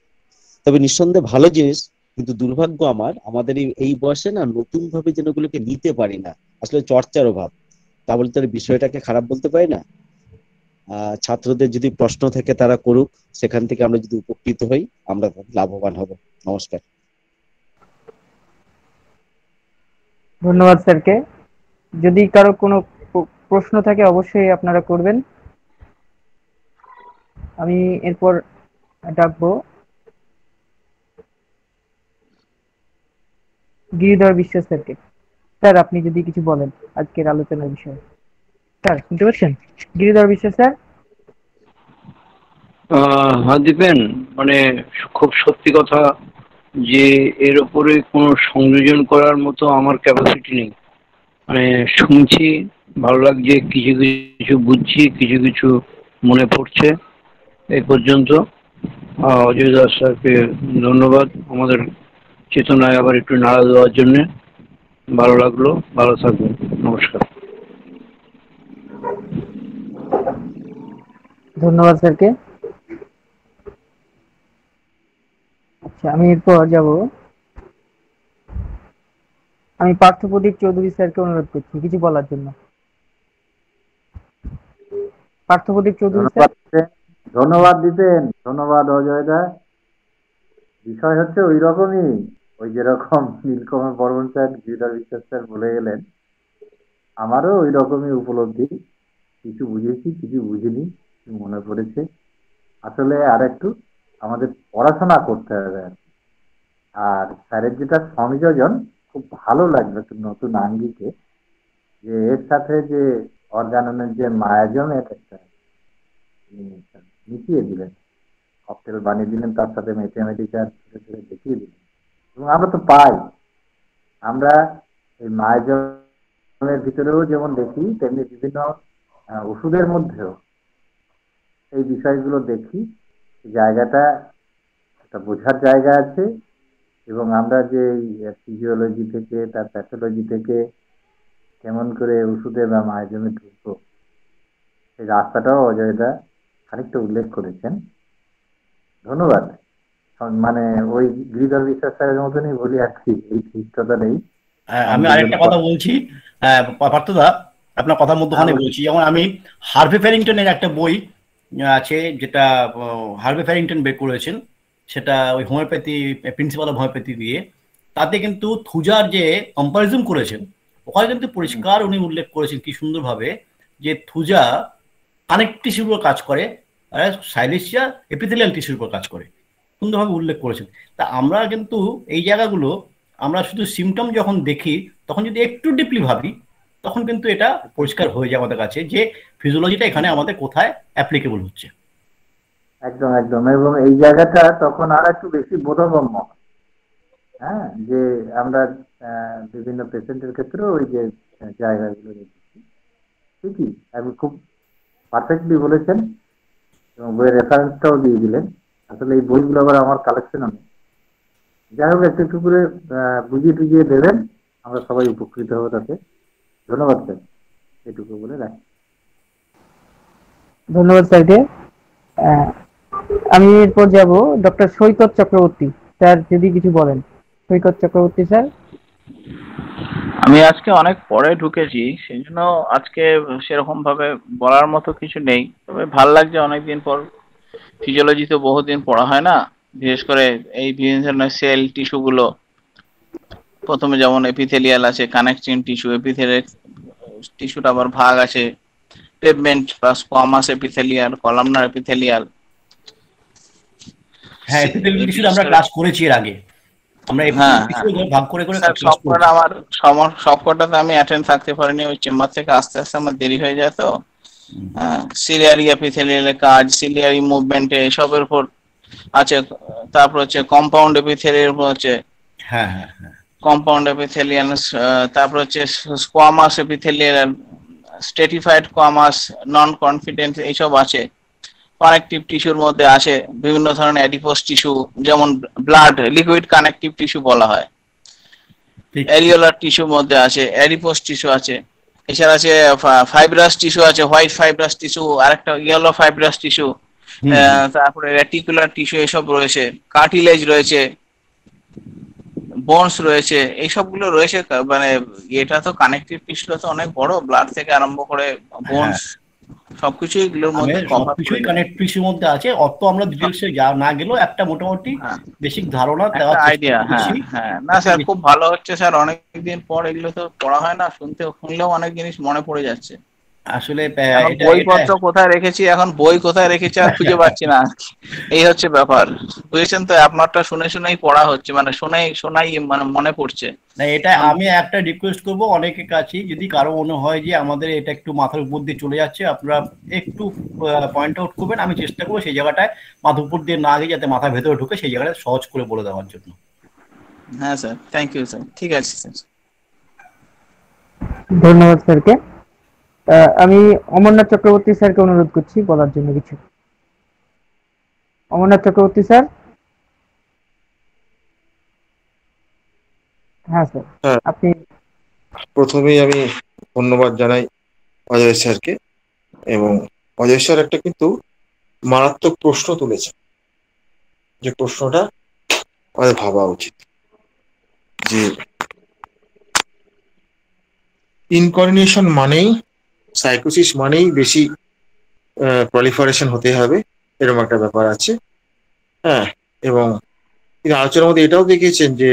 তবে নিঃসন্দেহে ভালো জিনিস। কিন্তু দুর্ভাগ্য আমাদের এই বয়সে না নতুন ভাবে যেন ওগুলোকে নিতে পারি না, আসলে চর্চার অভাব। তা বলতে বিষয়টাকে খারাপ বলতে পারি না। ছাত্রদের যদি প্রশ্ন থেকে তারা করুক, সেখান থেকে আমরা যদি উপকৃত হই আমরা লাভবান হব। নমস্কার। ধন্যবাদ স্যারকে। যদি কারো কোনো প্রশ্ন থাকে অবশ্যই আপনারা করবেন। আমি এরপর ডাকবো গিরিধর বিশ্বাস স্যারকে। স্যার, আপনি যদি কিছু বলেন আজকের আলোচনার বিষয়ে। স্যার শুনতে পাচ্ছেন? গিরিধর বিশ্বাস স্যার। হ্যাঁ দীপেন, মানে খুব সত্যি কথা যে এর উপরে কোনো সংযোজন করার মতো আমার ক্যাপাসিটি নেই। মানে শুনছি, ভালো লাগছে, কিছু কিছু বুঝছি, কিছু কিছু মনে পড়ছে। এই পর্যন্ত অজয় দাস স্যারকে ধন্যবাদ আমাদের চেতনায় আবার একটু নাড়া দেওয়ার জন্যে। ভালো লাগলো, ভালো থাকবেন, নমস্কার। ধন্যবাদ স্যারকে। আচ্ছা, আমি এরপর যাব, আমি পার্থপ্রদীপ চৌধুরী স্যারকে অনুরোধ করছি কিছু বলার জন্য। পার্থপ্রদীপ চৌধুরী স্যার। ধন্যবাদ দিতেন, ধন্যবাদ অজয় দা। বিষয় হচ্ছে ওই রকমই, ওই যেরকম নীলকমল বর্মন স্যার, গিরিধর বিশ্বাস স্যার বলে গেলেন, আমারও ওই রকমই উপলব্ধি। কিছু বুঝেছি, কিছু বুঝিনি, কিছু মনে পড়েছে। আসলে আর একটু আমাদের পড়াশোনা করতে হবে। আর স্যারের যেটা সংযোজন খুব ভালো লাগলো, একটু নতুন আঙ্গিকে, যে এর সাথে যে অর্গাননের যে মায়াজমের একটা মিশিয়ে দিলেন, ককটেল বানিয়ে দিলেন, তার সাথে ম্যাথমেটিক্যাল ধীরে ধীরে দেখিয়ে দিলেন। এবং আমরা তো পাই, আমরা এই মায়াজমের ভিতরেও যেমন দেখি, তেমনি বিভিন্ন ওষুধের মধ্যেও এই বিষয়গুলো দেখি। জায়গাটা একটা বোঝার জায়গা আছে। এবং আমরা যে ফিজিওলজি থেকে, তার প্যাথোলজি থেকে কেমন করে ওষুধে বা মায়াজমে ঢুকবো, এই রাস্তাটাও অজয়দা খানিকটা উল্লেখ করেছেন। ধন্যবাদ। মানে ওই গিরিধর বিশ্বাস স্যারের মতনই বলি আর কি, এই ঠিকটা নেই। আমি আরেকটা কথা বলছি পার্থদা, আপনার কথার মধ্যখানে বলছি, যেমন আমি হার্ভে ফ্যারিংটনের একটা বই আছে, যেটা হার্ভে ফ্যারিংটন বের করেছেন, সেটা ওই হোমিওপ্যাথি, প্রিন্সিপাল অফ হোমিওপ্যাথি দিয়ে। তাতে কিন্তু থুজার যে কম্পারিজন করেছেন, ওখানে কিন্তু পরিষ্কার উনি উল্লেখ করেছেন কি সুন্দরভাবে, যে থুজা কানেক্ট টিস্যুর উপর কাজ করে, আর সাইলেশিয়া এপিথেলিয়াল টিস্যুর উপর কাজ করে, সুন্দরভাবে উল্লেখ করেছেন। তা আমরা কিন্তু এই জায়গাগুলো, আমরা শুধু সিমটম যখন দেখি, তখন যদি একটু ডিপলি ভাবি, তখন কিন্তু এটা পরিষ্কার হয়ে যায় আমাদের কাছে যে ফিজিওলজিটা এখানে আমাদের কোথায় অ্যাপ্লিকেবল হচ্ছে। একদম একদম। এবং এই জায়গাটা তখন আর একটু বেশি বোধগম্য। হ্যাঁ, যে আমরা বিভিন্ন পেশেন্টের ক্ষেত্রে ওই যে জায়গাগুলো দেখছি, ঠিকই আপনি খুব পারফেক্টলি বলেছেন এবং বইয়ের রেফারেন্সটাও দিয়ে দিলেন। আসলে এই বইগুলো আবার আমার কালেকশন নেই। যাই হোক, একটু একটু করে বুঝিয়ে টুজিয়ে দেবেন, আমরা সবাই উপকৃত হবো তাতে। ধন্যবাদ স্যার, এটুকু বলে রাখি। ধন্যবাদ স্যারকে। আমি এরপর যাব ডক্টর সৈকত চক্রবর্তী স্যার, যদি কিছু বলেন। সৈকত চক্রবর্তী স্যার। আমি আজকে অনেক পরে ঢুকেছি, সেই জন্য আজকে সেরকম ভাবে বলার মতো কিছু নেই। তবে ভাল লাগছে অনেকদিন পর। ফিজিওলজি তো বহুদিন পড়া হয় না, বিশেষ করে এই বিভিন্ন ধরনের সেল টিস্যু গুলো। প্রথমে যেমন এপিথেলিয়াল আছে, কানেকটিং টিস্যু, এপিথেলিয়াল টিস্যুটা আবার ভাগ আছে, পেভমেন্ট বা স্কোয়ামাস এপিথেলিয়াল, কলামনার এপিথেলিয়াল। হ্যাঁ, এপিথেলিয়াল টিস্যু আমরা ক্লাস করেছি এর আগে। আমরা এপিথেলিয়াল টিস্যু ভাগ করে করে ক্লাস সবকটা আমার সবকটাতে আমি অ্যাটেন্ড থাকতে পারিনি, ওই চেম্বার থেকে আস্তে আস্তে আমার দেরি হয়ে যায়। তো সিলিয়ারি এপিথেলিয়ালের কাজ, সিলিয়ারি মুভমেন্টে এসবের উপর আছে। তারপর হচ্ছে কম্পাউন্ড এপিথেলিয়াল হচ্ছে, হ্যাঁ হ্যাঁ হ্যাঁ, কম্পাউন্ড এপিথেলিয়াল। তারপর হচ্ছে স্কোয়ামাস এপিথেলিয়াল, স্ট্রেটিফাইড স্কোয়ামাস, নন কনফিডেন্স, এইসব আছে। কানেকটিভ টিস্যুর মধ্যে আছে বিভিন্ন ধরনের অ্যাডিপোস টিস্যু, যেমন ব্লাড লিকুইড কানেকটিভ টিস্যু বলা হয়। অ্যারিওলার টিস্যুর মধ্যে আছে, অ্যাডিপোস টিস্যু আছে। এছাড়া আছে ফাইব্রাস টিস্যু আছে, হোয়াইট ফাইব্রাস টিস্যু, আরেকটা ইয়েলো ফাইব্রাস টিস্যু, তারপরে রেটিকুলার টিস্যু, এসব রয়েছে। কার্টিলেজ রয়েছে, বোনস রয়েছে, এইসবগুলো রয়েছে। মানে এটা তো কানেকটিভ টিস্যু তো অনেক বড়, ব্লাড থেকে আরম্ভ করে বোনস সবকিছুই এগুলোর মধ্যে সবকিছুই কানেক্ট টিস্যুর মধ্যে আছে। অত আমরা ডিটেইলসে না গেলেও একটা মোটামুটি বেসিক ধারণা দেওয়ার আইডিয়া। হ্যাঁ না স্যার, খুব ভালো হচ্ছে স্যার, অনেকদিন পর এগুলো তো পড়া হয় না, শুনলেও অনেক জিনিস মনে পড়ে যাচ্ছে। আসলে এখন এটা এটা বইপত্র কোথায় রেখেছি, এখন বই কোথায় রেখেছি আর খুঁজে পাচ্ছি না। এই হচ্ছে ব্যাপার, বুঝেছেন তো? আপনারটা শুনে শুনেই পড়া হচ্ছে, মানে শোনাই শোনাই মানে মনে পড়ছে। না, এটা এখন আমি একটা রিকোয়েস্ট করব অনেকের কাছেই, যদি কারো মনে হয় যে আমাদের এটা একটু মাথার উপর দিয়ে চলে যাচ্ছে, আপনারা একটু পয়েন্ট আউট করবেন, আমি চেষ্টা করবো সেই জায়গাটায় মাথার উপর দিয়ে না গিয়ে যাতে মাথার ভেতরে ঢুকে সেই জায়গাটা সহজ করে বলে দেওয়ার জন্য। হ্যাঁ স্যার, থ্যাংক ইউ স্যার, ঠিক আছে স্যার। ধন্যবাদ স্যারকে। আমি অমরনাথ চক্রবর্তী স্যারকে অনুরোধ করছি বলার জন্য কিছু। অমরনাথ চক্রবর্তী স্যার। হ্যাঁ স্যার, হ্যাঁ, আপনি। প্রথমেই আমি ধন্যবাদ জানাই অজয় স্যারকে। এবং অজয় স্যার একটা কিন্তু মারাত্মক প্রশ্ন তুলেছে, যে প্রশ্নটা আমাদের ভাবা উচিত, যে ইনকর্নিয়েশন মানেই, সাইকোসিস মানেই বেশি প্রলিফারেশন হতে হবে, এরকম একটা ব্যাপার আছে। হ্যাঁ, এবং তিনি আলোচনার মধ্যে এটাও দেখিয়েছেন যে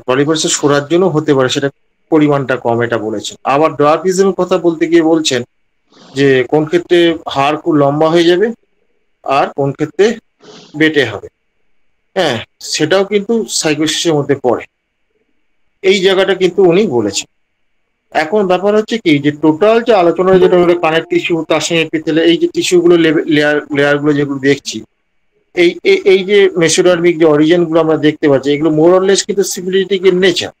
প্রলিফারেশন সরার জন্য হতে পারে, সেটা পরিমাণটা কম, এটা বলেছেন। আবার ডোয়ার্ফিজমের কথা বলতে গিয়ে বলছেন যে কোন ক্ষেত্রে হাড় খুব লম্বা হয়ে যাবে আর কোন ক্ষেত্রে বেটে হবে। হ্যাঁ, সেটাও কিন্তু সাইকোসিসের মধ্যে পড়ে, এই জায়গাটা কিন্তু উনি বলেছেন। এখন ব্যাপার হচ্ছে কি, যে টোটাল যে আলোচনা, যেটা হলো কানেক্ট টিস্যু, তার সঙ্গে এপিথেলে, এই যে টিস্যুগুলো লেয়ার গুলো যেগুলো দেখছি, এই এই যে মেসোডার্মিক যে অরিজিন গুলো আমরা দেখতে পাচ্ছি, এগুলো মোর অরলেস কিন্তু সিমিলিটিক ইন নেচার।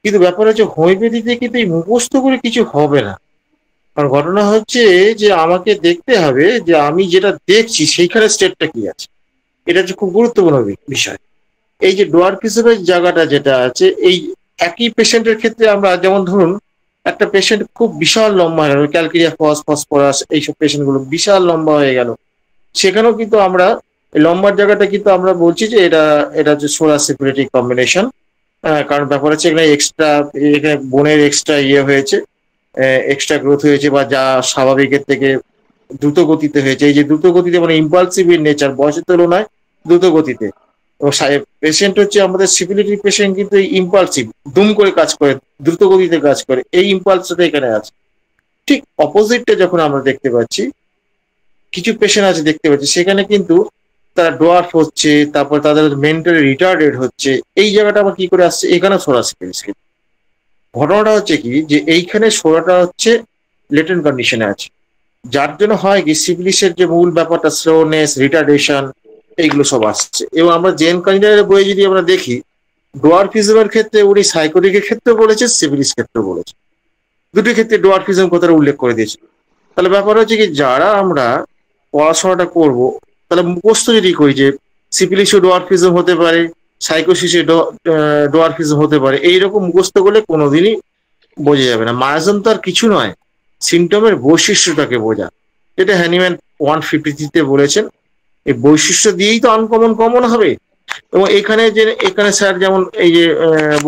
কিন্তু ব্যাপার হচ্ছে হোমিওপ্যাথিতে কিন্তু এই মুখস্থ করে কিছু হবে না। কারণ ঘটনা হচ্ছে যে আমাকে দেখতে হবে যে আমি যেটা দেখছি সেইখানে স্টেটটা কি আছে, এটা হচ্ছে খুব গুরুত্বপূর্ণ বিষয়। এই যে ডোয়ার্ফিজমের জায়গাটা যেটা আছে, এই একই পেশেন্টের ক্ষেত্রে আমরা, যেমন ধরুন একটা পেশেন্ট খুব বিশাল লম্বা হয়ে গেল, ক্যালকেরিয়া ফসফরাস এইসব পেশেন্ট গুলো বিশাল লম্বা হয়ে গেল, সেখানেও কিন্তু আমরা লম্বার জায়গাটা কিন্তু আমরা বলছি যে এটা এটা হচ্ছে সোরা সেপারেটিক কম্বিনেশন। কারণ ব্যাপার হচ্ছে এখানে এক্সট্রা, এখানে বোনের এক্সট্রা হয়েছে, এক্সট্রা গ্রোথ হয়েছে, বা যা স্বাভাবিকের থেকে দ্রুত গতিতে হয়েছে। এই যে দ্রুত গতিতে মানে ইম্পালসিভ ইন নেচার, বয়সের তুলনায় দ্রুত গতিতে। এবং পেশেন্ট হচ্ছে আমাদের সিপিলিটি পেশেন্ট কিন্তু ইম্পালসিভ, দুম করে কাজ করে, দ্রুত গতিতে কাজ করে, এই ইম্পালসটা এখানে আছে। ঠিক অপোজিটটা যখন আমরা দেখতে পাচ্ছি, কিছু পেশেন্ট আছে দেখতে পাচ্ছি সেখানে কিন্তু তারা ডোয়ার্ফ হচ্ছে, তারপর তাদের মেন্টালি রিটার্ডেড হচ্ছে, এই জায়গাটা আবার কি করে আসছে, এখানে সোরাসিপিলিস। ঘটনাটা হচ্ছে কি, যে এইখানে সোরাটা হচ্ছে লেটেন্ট কন্ডিশনে আছে, যার জন্য হয় কি সিফিলিসের যে মূল ব্যাপারটা স্লোনেস, রিটার্ডেশন, এইগুলো সব আসছে। এবং আমরা জেন কাইন্ডারের বইয়ে যদি আমরা দেখি, ডোয়ার্ফিজমের ক্ষেত্রে উনি সাইকোটিকের ক্ষেত্রে বলেছে, সিফিলিস ক্ষেত্রে বলেছে, দুটি ক্ষেত্রে ডোয়ার্ফিজম কথাটা উল্লেখ করে দিয়েছে। তাহলে ব্যাপার হচ্ছে কি, যারা আমরা পড়াশোনাটা করব, তাহলে মুখস্থ যদি করি যে সিফিলিসও ডোয়ার্ফিজম হতে পারে, সাইকোসিসে ডোয়ার্ফিজম হতে পারে, এইরকম মুখস্থ করলে কোনোদিনই বোঝা যাবে না। মায়াজম তো আর কিছু নয়, সিমটমের বৈশিষ্ট্যটাকে বোঝা, যেটা হ্যানিম্যান 153-তে বলেছেন। এই বৈশিষ্ট্য দিয়েই তো আনকমন কমন হবে। এবং এখানে যে এখানে স্যার যেমন এই যে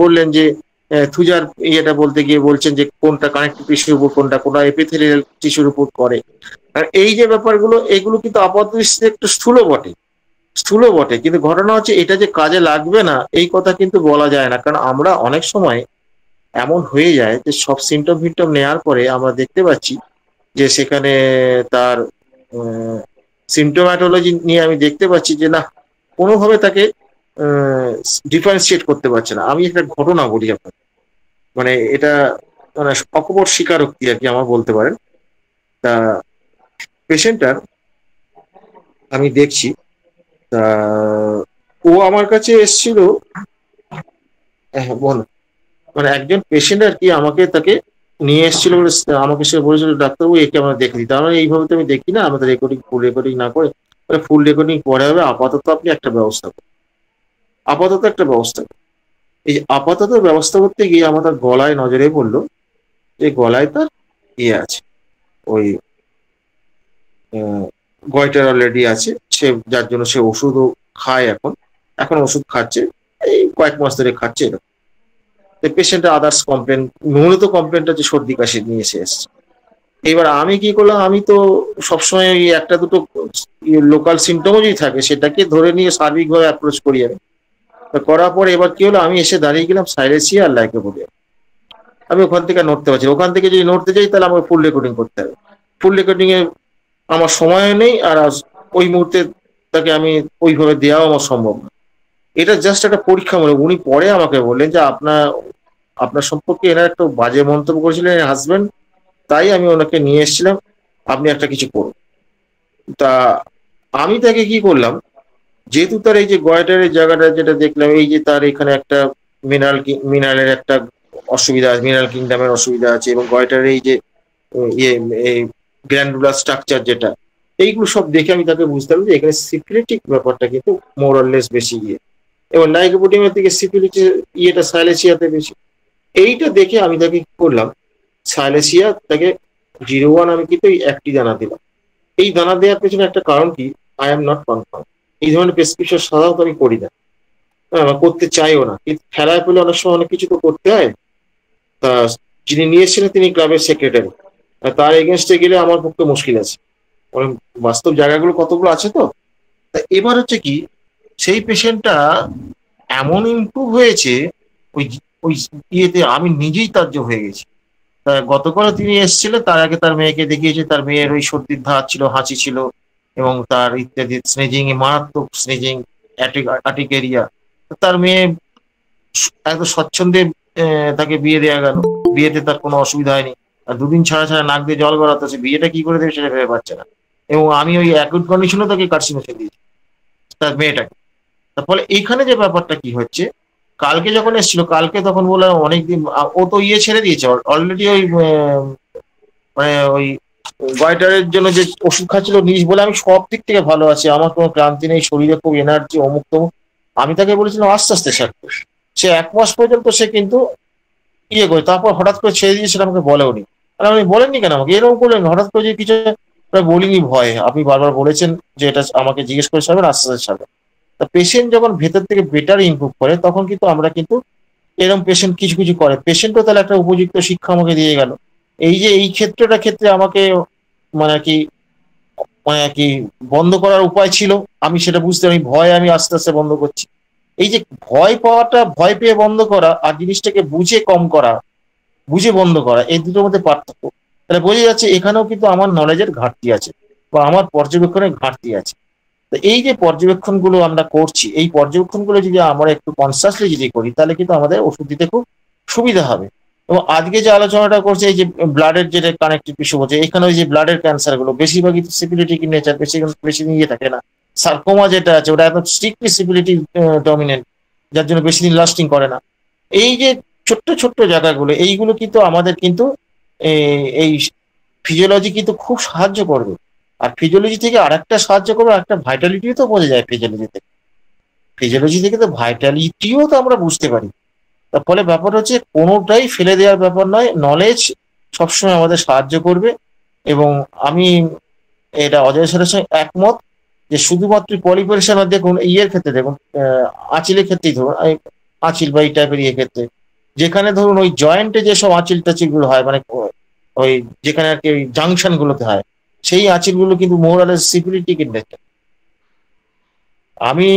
বললেন যে থুজার ইয়েটা বলতে গিয়ে বলছেন যে কোনটা কানেক্টিভ টিস্যুর উপর, কোনটা এপিথেলিয়াল টিস্যুর উপর করে। আর এই যে ব্যাপারগুলো, এগুলো কিন্তু আপাত দৃষ্টিতে একটু স্থূল বটে, কিন্তু ঘটনা হচ্ছে এটা যে কাজে লাগবে না এই কথা কিন্তু বলা যায় না। কারণ আমরা অনেক সময় এমন হয়ে যায় যে সব সিমটম ফিমটম নেওয়ার পরে আমরা দেখতে পাচ্ছি যে সেখানে তার সিমটোম্যাটোলজি নিয়ে আমি দেখতে পাচ্ছি যে না, কোনোভাবে তাকে ডিফারেন্সিয়েট করতে পারছে না। আমি একটা ঘটনা বলি আপনাকে, মানে এটা মানে অকপট স্বীকারোক্তি আর কি আমার বলতে পারেন। তা পেশেন্টটার আমি দেখছি, তা ও আমার কাছে এসেছিল, বল, মানে একজন পেশেন্ট আর কি আমাকে তাকে নিয়ে এসেছিল, আমাকে সে বলেছিল ডাক্তারবাবু একে আমরা দেখে দিই। তাহলে এইভাবে তো আমি দেখি না, আমাদের রেকর্ডিং ফুল রেকর্ডিং না করে, ফুল রেকর্ডিং পরে হবে, আপাতত আপনি একটা ব্যবস্থা করুন, আপাতত একটা ব্যবস্থা করুন। এই যে আপাতত ব্যবস্থা করতে গিয়ে আমার তার গলায় নজরে পড়লো যে গলায় তার আছে, ওই গয়টার অলরেডি আছে, সে যার জন্য সে ওষুধও খায়, এখন ওষুধ খাচ্ছে, এই কয়েক মাস ধরে খাচ্ছে। এরকম পেশেন্টের আদার্স কমপ্লেন, মূলত কমপ্লেনটা যে সর্দি কাশি নিয়ে এসছে। এবার আমি কি করলাম, আমি তো সবসময় ওই একটা দুটো লোকাল সিমটমও যদি থাকে সেটাকে ধরে নিয়ে সার্বিকভাবে অ্যাপ্রোচ করি আমি। করার পরে এবার কি হলো, আমি এসে দাঁড়িয়ে গেলাম সাইলেসিয়া আর লাইকোপোডিয়া। আমি ওখান থেকে নড়তে পারছি না। ওখান থেকে যদি নড়তে যাই তাহলে আমাকে ফুল রেকর্ডিং করতে হবে। ফুল রেকর্ডিং এ আমার সময় নেই, আর ওই মুহূর্তে তাকে আমি ওইভাবে দেওয়াও আমার সম্ভব না। এটা জাস্ট একটা পরীক্ষামূলক। উনি পরে আমাকে বললেন যে আপনার সম্পর্কে এনার একটা বাজে মন্তব্য করেছিলেন হাজবেন্ড, তাই আমি ওনাকে নিয়ে এসেছিলাম, আপনি একটা কিছু করুন। তা আমি তাকে কি করলাম, যেহেতু তার এই যে গয়টারের জায়গাটা যেটা দেখলাম, এই যে তার এখানে একটা মিনারেলের একটা অসুবিধা আছে, মিনারেল কিংডমের অসুবিধা আছে, এবং গয়টারের এই যে ইয়ে এই গ্র্যান্ডুলার স্ট্রাকচার যেটা, এইগুলো সব দেখে আমি তাকে বুঝতে পারলাম যে এখানে সিফিলিটিক ব্যাপারটা কিন্তু মোর অর লেস বেশি গিয়ে, এবং লাইকোপোডিয়ামের থেকে সিফিলিটির ইয়েটা সাইলেসিয়াতে বেশি। এইটা দেখে আমি তাকে কি করলাম, সাইলেসিয়া তাকে 01 আমি কিন্তু এই একটি দানা দিলাম। এই দানা দেওয়ার পেছনে একটা কারণ কি, আই এম নট কনফার্ম। এই ধরনের প্রেসক্রিপশন সাধারণত আমি করি না, করতে চাইও না, কিন্তু খেলায় পেলে অনেক সময় অনেক কিছু তো করতে হয়। তা যিনি নিয়েছিলেন তিনি ক্লাবের সেক্রেটারি, তার এগেনস্টে গেলে আমার পক্ষে মুশকিল আছে, মানে বাস্তব জায়গাগুলো কতগুলো আছে তো। তা এবার হচ্ছে কি, সেই পেশেন্টটা এমন ইমপ্রুভ হয়েছে ওই ওই ইয়েতে, আমি নিজেই তাজ্জব হয়ে গেছি। তা গতকাল তিনি এসেছিলেন, তার আগে তার মেয়েকে দেখিয়েছে, তার মেয়ের ওই সর্দির ধাত ছিল, হাঁচি ছিল, এবং তার ইত্যাদি স্নেজিং, মারাত্মক স্নেজিং, আর্টিকেরিয়া। তার মেয়ে একদম স্বচ্ছন্দে তাকে বিয়ে দেওয়া গেল, বিয়েতে তার কোনো অসুবিধা হয়নি। আর দুদিন ছাড়া ছাড়া নাক দিয়ে জল গড়াতেছে, বিয়েটা কি করে দেবে সেটা ভেবে পাচ্ছে না। এবং আমি ওই অ্যাকুট কন্ডিশনে তাকে কার্সিনোসিন দিয়েছি তার মেয়েটাকে। তার ফলে এইখানে যে ব্যাপারটা কি হচ্ছে, কালকে যখন এসেছিল, কালকে তখন বললাম অনেকদিন, ও তো ইয়ে ছেড়ে দিয়েছে অলরেডি, ওই মানে ওই গয়টারের জন্য যে ওষুধ খাচ্ছিল নিজ বলে আমি সব দিক থেকে ভালো আছি, আমার কোনো ক্লান্তি নেই, শরীরে খুব এনার্জি, অমুক তমুক। আমি তাকে বলেছিলাম আস্তে আস্তে ছাড়তে। সে 1 মাস পর্যন্ত সে কিন্তু ইয়ে করে, তারপর হঠাৎ করে ছেড়ে দিয়ে, সেটা আমাকে বলেওনি। আর আপনি বলেননি কেন আমাকে, এরকম করলেন হঠাৎ করে যে কিছু, বলিনি ভয়, আপনি বারবার বলেছেন যে এটা আমাকে জিজ্ঞেস করে ছাড়বেন, আস্তে আস্তে ছাড়বেন। তা পেশেন্ট যখন ভেতর থেকে বেটার ইমপ্রুভ করে, তখন কিন্তু আমরা কিন্তু এরকম পেশেন্ট কিছু কিছু করে, পেশেন্টও তাহলে একটা উপযুক্ত শিক্ষা আমাকে দিয়ে গেল। এই যে এই ক্ষেত্রে আমাকে মানে কি বন্ধ করার উপায় ছিল, আমি সেটা বুঝতে পারি, ভয় আমি আস্তে আস্তে বন্ধ করছি। এই যে ভয় পাওয়াটা, ভয় পেয়ে বন্ধ করা, আর জিনিসটাকে বুঝে কম করা, বুঝে বন্ধ করা, এই দুটোর মধ্যে পার্থক্য। তাহলে বোঝা যাচ্ছে এখানেও কিন্তু আমার নলেজের ঘাটতি আছে, বা আমার পর্যবেক্ষণের ঘাটতি আছে। তো এই যে পর্যবেক্ষণগুলো আমরা করছি, এই পর্যবেক্ষণগুলো যদি আমরা একটু কনসাসলি যদি করি, তাহলে কিন্তু আমাদের ওষুধ দিতে খুব সুবিধা হবে। এবং আজকে যে আলোচনাটা করছে, এই যে ব্লাডের যেটা কানেকটিভ টিস্যু বলছে, এখানে ওই যে ব্লাডের ক্যান্সার গুলো বেশিরভাগই সিপিলিটিক ইন নেচার, বেশি ইয়ে থাকে না। সার্কোমা যেটা আছে ওটা একদম স্ট্রিক্টলি সিপিলিটিক ডমিনেন্ট, যার জন্য বেশি দিন লাস্টিং করে না। এই যে ছোট্ট ছোট্ট জায়গাগুলো, এইগুলো কিন্তু আমাদের কিন্তু এই ফিজিওলজি কিন্তু খুব সাহায্য করবে। আর ফিজিওলজি থেকে আরেকটা সাহায্য করবে, একটা ভাইটালিটিও তো বোঝা যায় ফিজিওলজি থেকে। ফিজিওলজি থেকে তো ভাইটালিটিও তো আমরা বুঝতে পারি। তার ফলে ব্যাপার হচ্ছে কোনোটাই ফেলে দেওয়ার ব্যাপার নয়, নলেজ সবসময় আমাদের সাহায্য করবে। এবং আমি এটা অজয় স্যারের সঙ্গে একমত যে শুধুমাত্র পলিপারেশন, দেখুন ইয়ের ক্ষেত্রে, দেখুন আঁচিলের ক্ষেত্রেই ধরুন, আঁচিল বা এই টাইপের ইয়ে ক্ষেত্রে, যেখানে ধরুন ওই জয়েন্টে যেসব আঁচিল টাচিল গুলো হয়, মানে ওই যেখানে আর কি ওই জাংশন গুলোতে হয়, সেই আঁচিল গুলো কিন্তু মোরালেস সিপিলিটিক ইন নেচার। আমি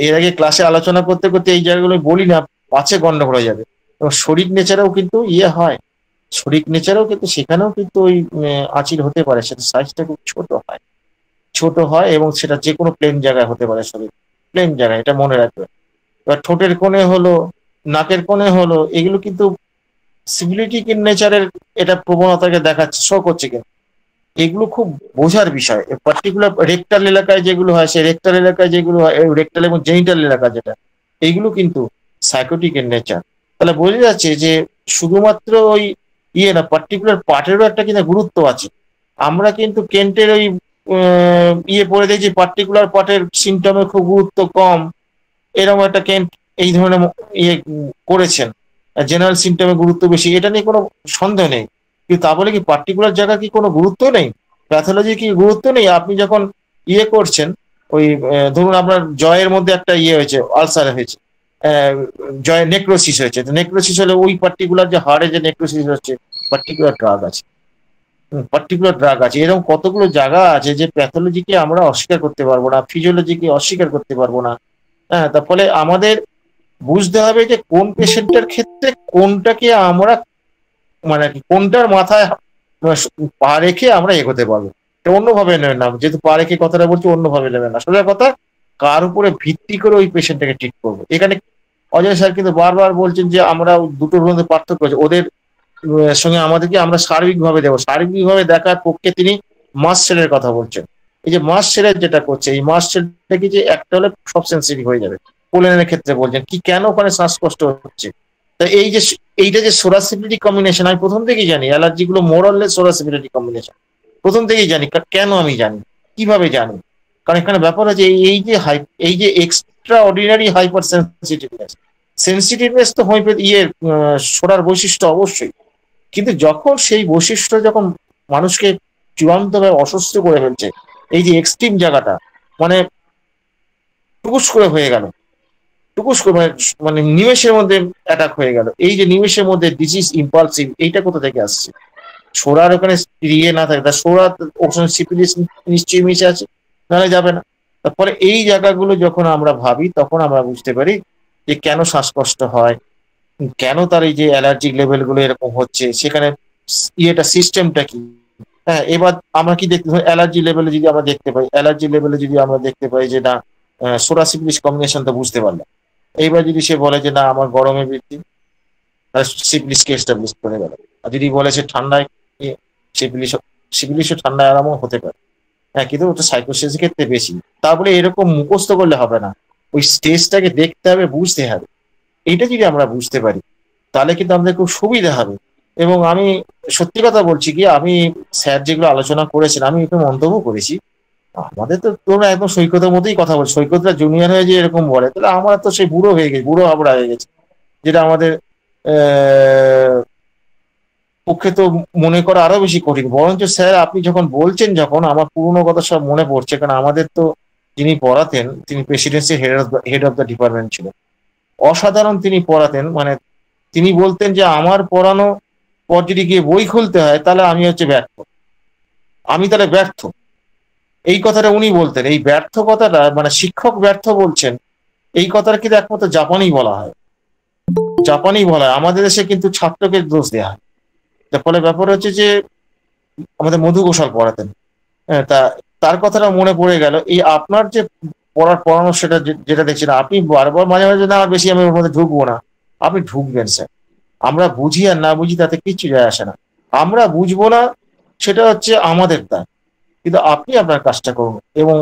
এর আগে ক্লাসে আলোচনা করতে করতে এই জায়গাগুলো বলি না, পাছে গন্ডগোল হয়ে যাবে। এবং শরীর নেচারেও কিন্তু ইয়ে হয়, শরীর নেচারেও কিন্তু সেখানেও কিন্তু ওই আঁচিল হতে পারে, সেটা সাইজটা খুব ছোট হয় এবং সেটা যে কোনো প্লেন জায়গায় হতে পারে, শরীর প্লেন জায়গায়, এটা মনে রাখবে। এবার ঠোঁটের কোণে হলো, নাকের কোণে হলো, এগুলো কিন্তু সিপিলিটিক ইন নেচারের এটা প্রবণতাকে দেখাচ্ছে, শো করছে। কিন্তু এগুলো খুব বোঝার বিষয়। পার্টিকুলার রেক্টাল এলাকায় যেগুলো হয়, সেই রেক্টাল এলাকায় যেগুলো হয়, রেক্টাল এবং জেনিটাল এলাকা যেটা, এইগুলো কিন্তু সাইকোটিক ইন নেচার। তাহলে বোঝা যাচ্ছে যে শুধুমাত্র ওই ইয়ে না, পার্টিকুলার পার্টেরও একটা কিন্তু গুরুত্ব আছে। আমরা কিন্তু কেন্টের ওই ইয়ে পড়ে দেখছি, পার্টিকুলার পার্টের সিমটমের খুব গুরুত্ব কম, এরকম একটা কেন্ট এই ধরনের ইয়ে করেছেন, জেনারেল সিমটমের গুরুত্ব বেশি, এটা নিয়ে কোনো সন্দেহ নেই। কিন্তু তা বলে কি পার্টিকুলার জায়গা কি কোনো গুরুত্ব নেই, প্যাথোলজি কি গুরুত্ব নেই? আপনি যখন ইয়ে করছেন, ওই ধরুন আপনার জয়ের মধ্যে একটা ইয়ে হয়েছে, আলসার হয়েছে, জয়ে নেক্রোসিস হয়েছে, তো নেক্রোসিস হলে ওই পার্টিকুলার যে হাড়ে যে নেক্রোসিস হচ্ছে, পার্টিকুলার ড্রাগ আছে। এরকম কতগুলো জায়গা আছে যে প্যাথোলজিকে আমরা অস্বীকার করতে পারবো না, ফিজিওলজিকে অস্বীকার করতে পারবো না। হ্যাঁ, তার ফলে আমাদের বুঝতে হবে যে কোন পেশেন্টের ক্ষেত্রে কোনটাকে আমরা মানে কোনটার মাথায় পা রেখে আমরা এগোতে পারবো। অন্যভাবে নেবেন না, যেহেতু পা রেখে কথাটা বলছি, অন্যভাবে নেবেন না। সোজা কথা, কার উপরে ভিত্তি করে ওই পেশেন্টটাকে ট্রিট করবো। এখানে অজয় স্যার কিন্তু বারবার বলছেন যে আমরা দুটোর মধ্যে পার্থক্য আছে, ওদের সঙ্গে আমাদেরকে আমরা সার্বিকভাবে দেবো। সার্বিকভাবে দেখার পক্ষে তিনি মাস সেলের কথা বলছেন। এই যে মাস সেলের যেটা করছে, এই মাস সেলটা কি যে একটা হলে সব সেন্সিটিভ হয়ে যাবে। পোলেনের ক্ষেত্রে বলছেন কি কেন ওখানে শ্বাসকষ্ট হচ্ছে। তা এইটা যে সোরাসিবিলিটি কম্বিনেশন, আমি প্রথম থেকেই জানি অ্যালার্জি গুলো মোরাললেস সোরাসিবিলিটি কম্বিনেশন, প্রথম থেকেই জানি। কেন আমি জানি, কিভাবে জানি? কারণ এখানে ব্যাপার হচ্ছে এই যে এক্সট্রা অর্ডিনারি হাইপার সেন্সিটিভনেস তো সোরার বৈশিষ্ট্য অবশ্যই, কিন্তু যখন সেই বৈশিষ্ট্য যখন মানুষকে চূড়ান্তভাবে অসুস্থ করে ফেলছে, এই যে এক্সট্রিম জায়গাটা মানে টুকুস করে হয়ে গেল, টুকুস করে মানে নিমেষের মধ্যে অ্যাটাক হয়ে গেল, এই যে নিমেষের মধ্যে ডিজিজ ইম্পালসিভ, এইটা কোথা থেকে আসছে? সোরার ওখানে ইয়ে না থাকে, তার সোরা ওখানে সিপিলিস নিশ্চয়ই মিশে আছে, নাহলে যাবে না। তারপরে এই জায়গাগুলো যখন আমরা ভাবি তখন আমরা বুঝতে পারি যে কেন শ্বাসকষ্ট হয়, কেন তার এই যে অ্যালার্জিক লেভেল গুলো এরকম হচ্ছে, সেখানে ইয়েটা সিস্টেমটা কি। হ্যাঁ, এবার আমরা কি দেখতে পাই, অ্যালার্জি লেভেলে যদি আমরা দেখতে পাই, অ্যালার্জি লেভেলে যদি আমরা দেখতে পাই যে না সোরা সিপিলিস কম্বিনেশন, তো বুঝতে পারলাম। এইবার যদি সে বলে যে না আমার গরমে বৃদ্ধি, তাহলে সিপিলিসকে এস্টাবলিশ করে গেল। আর যদি বলে সে ঠান্ডায় সিপিলিসও ঠান্ডায় আরামও হতে পারে। হ্যাঁ, কিন্তু ওটা সাইকোসিসের ক্ষেত্রে বেশি। তারপরে এরকম মুখস্থ করলে হবে না, ওই স্টেজটাকে দেখতে হবে, বুঝতে হবে। এইটা যদি আমরা বুঝতে পারি তাহলে কিন্তু আমাদের খুব সুবিধা হবে। এবং আমি সত্যি কথা বলছি কি, আমি স্যার যেগুলো আলোচনা করেছেন আমি একটু মন্তব্য করেছি। আমাদের তো তোমরা একদম সৈকতের মতোই কথা বলছো, সৈকতরা জুনিয়র হয়ে যে এরকম বলে, তাহলে আমরা তো সেই বুড়ো হয়ে গেছি, বুড়ো হাবড়া হয়ে গেছে, যেটা আমাদের পক্ষে তো মনে করা আরো বেশি কঠিন। বরঞ্চ স্যার আপনি যখন বলছেন, যখন আমার পুরনো কথা সব মনে পড়ছে, কারণ আমাদের তো যিনি পড়াতেন তিনি Presidency head of the department ছিলেন। অসাধারণ তিনি পড়াতেন, মানে তিনি বলতেন যে আমার পড়ানো পর যদি গিয়ে বই খুলতে হয় তাহলে আমি হচ্ছে ব্যর্থ, আমি তাহলে ব্যর্থ। এই কথাটা উনি বলতেন। এই ব্যর্থ কথাটা মানে শিক্ষক ব্যর্থ বলছেন, এই কথাটা কিন্তু একমাত্র জাপানেই বলা হয়, জাপানেই বলা হয়। আমাদের দেশে কিন্তু ছাত্রকে দোষ দেওয়া হয়। তার ফলে ব্যাপার হচ্ছে যে আমাদের মধু ঘোষাল পড়াতেন, হ্যাঁ, তার কথাটা মনে পড়ে গেল। এই আপনার যে পড়ানো সেটা যেটা দেখছেন, আপনি বারবার মাঝে মাঝে না বেশি আমি ওর মধ্যে ঢুকবো না, আপনি ঢুকবেন স্যার। আমরা বুঝি আর না বুঝি তাতে কিচ্ছু যায় আসে না। আমরা বুঝবো না সেটা হচ্ছে আমাদের দায়, কিন্তু আপনি আপনার কাজটা করুন। এবং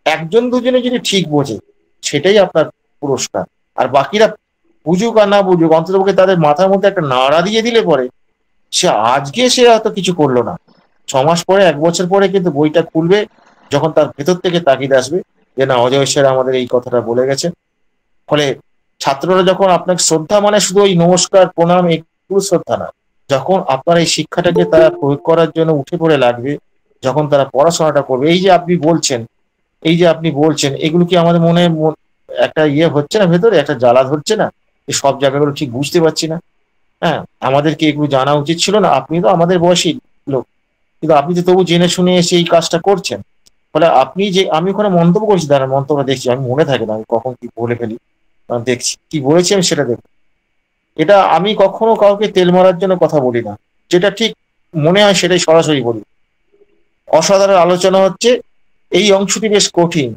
একজন দুজনে যদি ঠিক বোঝে সেটাই আপনার পুরস্কার। আর বাকিরা বুঝুক আর না বুঝুক, অন্ততপক্ষে তাদের মাথার মধ্যে একটা নাড়া দিয়ে দিলে পরে সে আজকে সে হয়তো কিছু করলো না, 6 মাস পরে 1 বছর পরে কিন্তু বইটা খুলবে, যখন তার ভেতর থেকে তাগিদ আসবে যে না অজয় স্যার আমাদের এই কথাটা বলে গেছে। ফলে ছাত্ররা যখন আপনাকে শ্রদ্ধা মানে শুধু ওই নমস্কার প্রণাম এগুলো শ্রদ্ধা না, যখন আপনার এই শিক্ষাটাকে তারা প্রয়োগ করার জন্য উঠে পড়ে লাগবে, যখন তারা পড়াশোনাটা করবে, এই যে আপনি বলছেন এগুলো কি আমাদের মনে একটা ইয়ে হচ্ছে না, ভেতরে একটা জ্বালা ধরছে না, এই সব জায়গাগুলো ঠিক বুঝতে পারছি না। হ্যাঁ, আমাদেরকে এগুলো জানা উচিত ছিল না। আপনি তো আমাদের বয়সী লোক, কিন্তু আপনি তো তবু জেনে শুনে এসে এই কাজটা করছেন। ফলে আপনি যে আমি ওখানে মন্তব্য করছি, তারা মন্তব্য দেখছি, আমি মনে থাকে না আমি কখন কি বলে ফেলি, দেখছি কি বলেছি আমি সেটা দেখি। এটা আমি কখনো কাউকে তেল মারার জন্য কথা বলি না, যেটা ঠিক মনে হয় সেটাই সরাসরি বলি। অসাধারণ আলোচনা হচ্ছে, এই অংশটি বেশ কঠিন,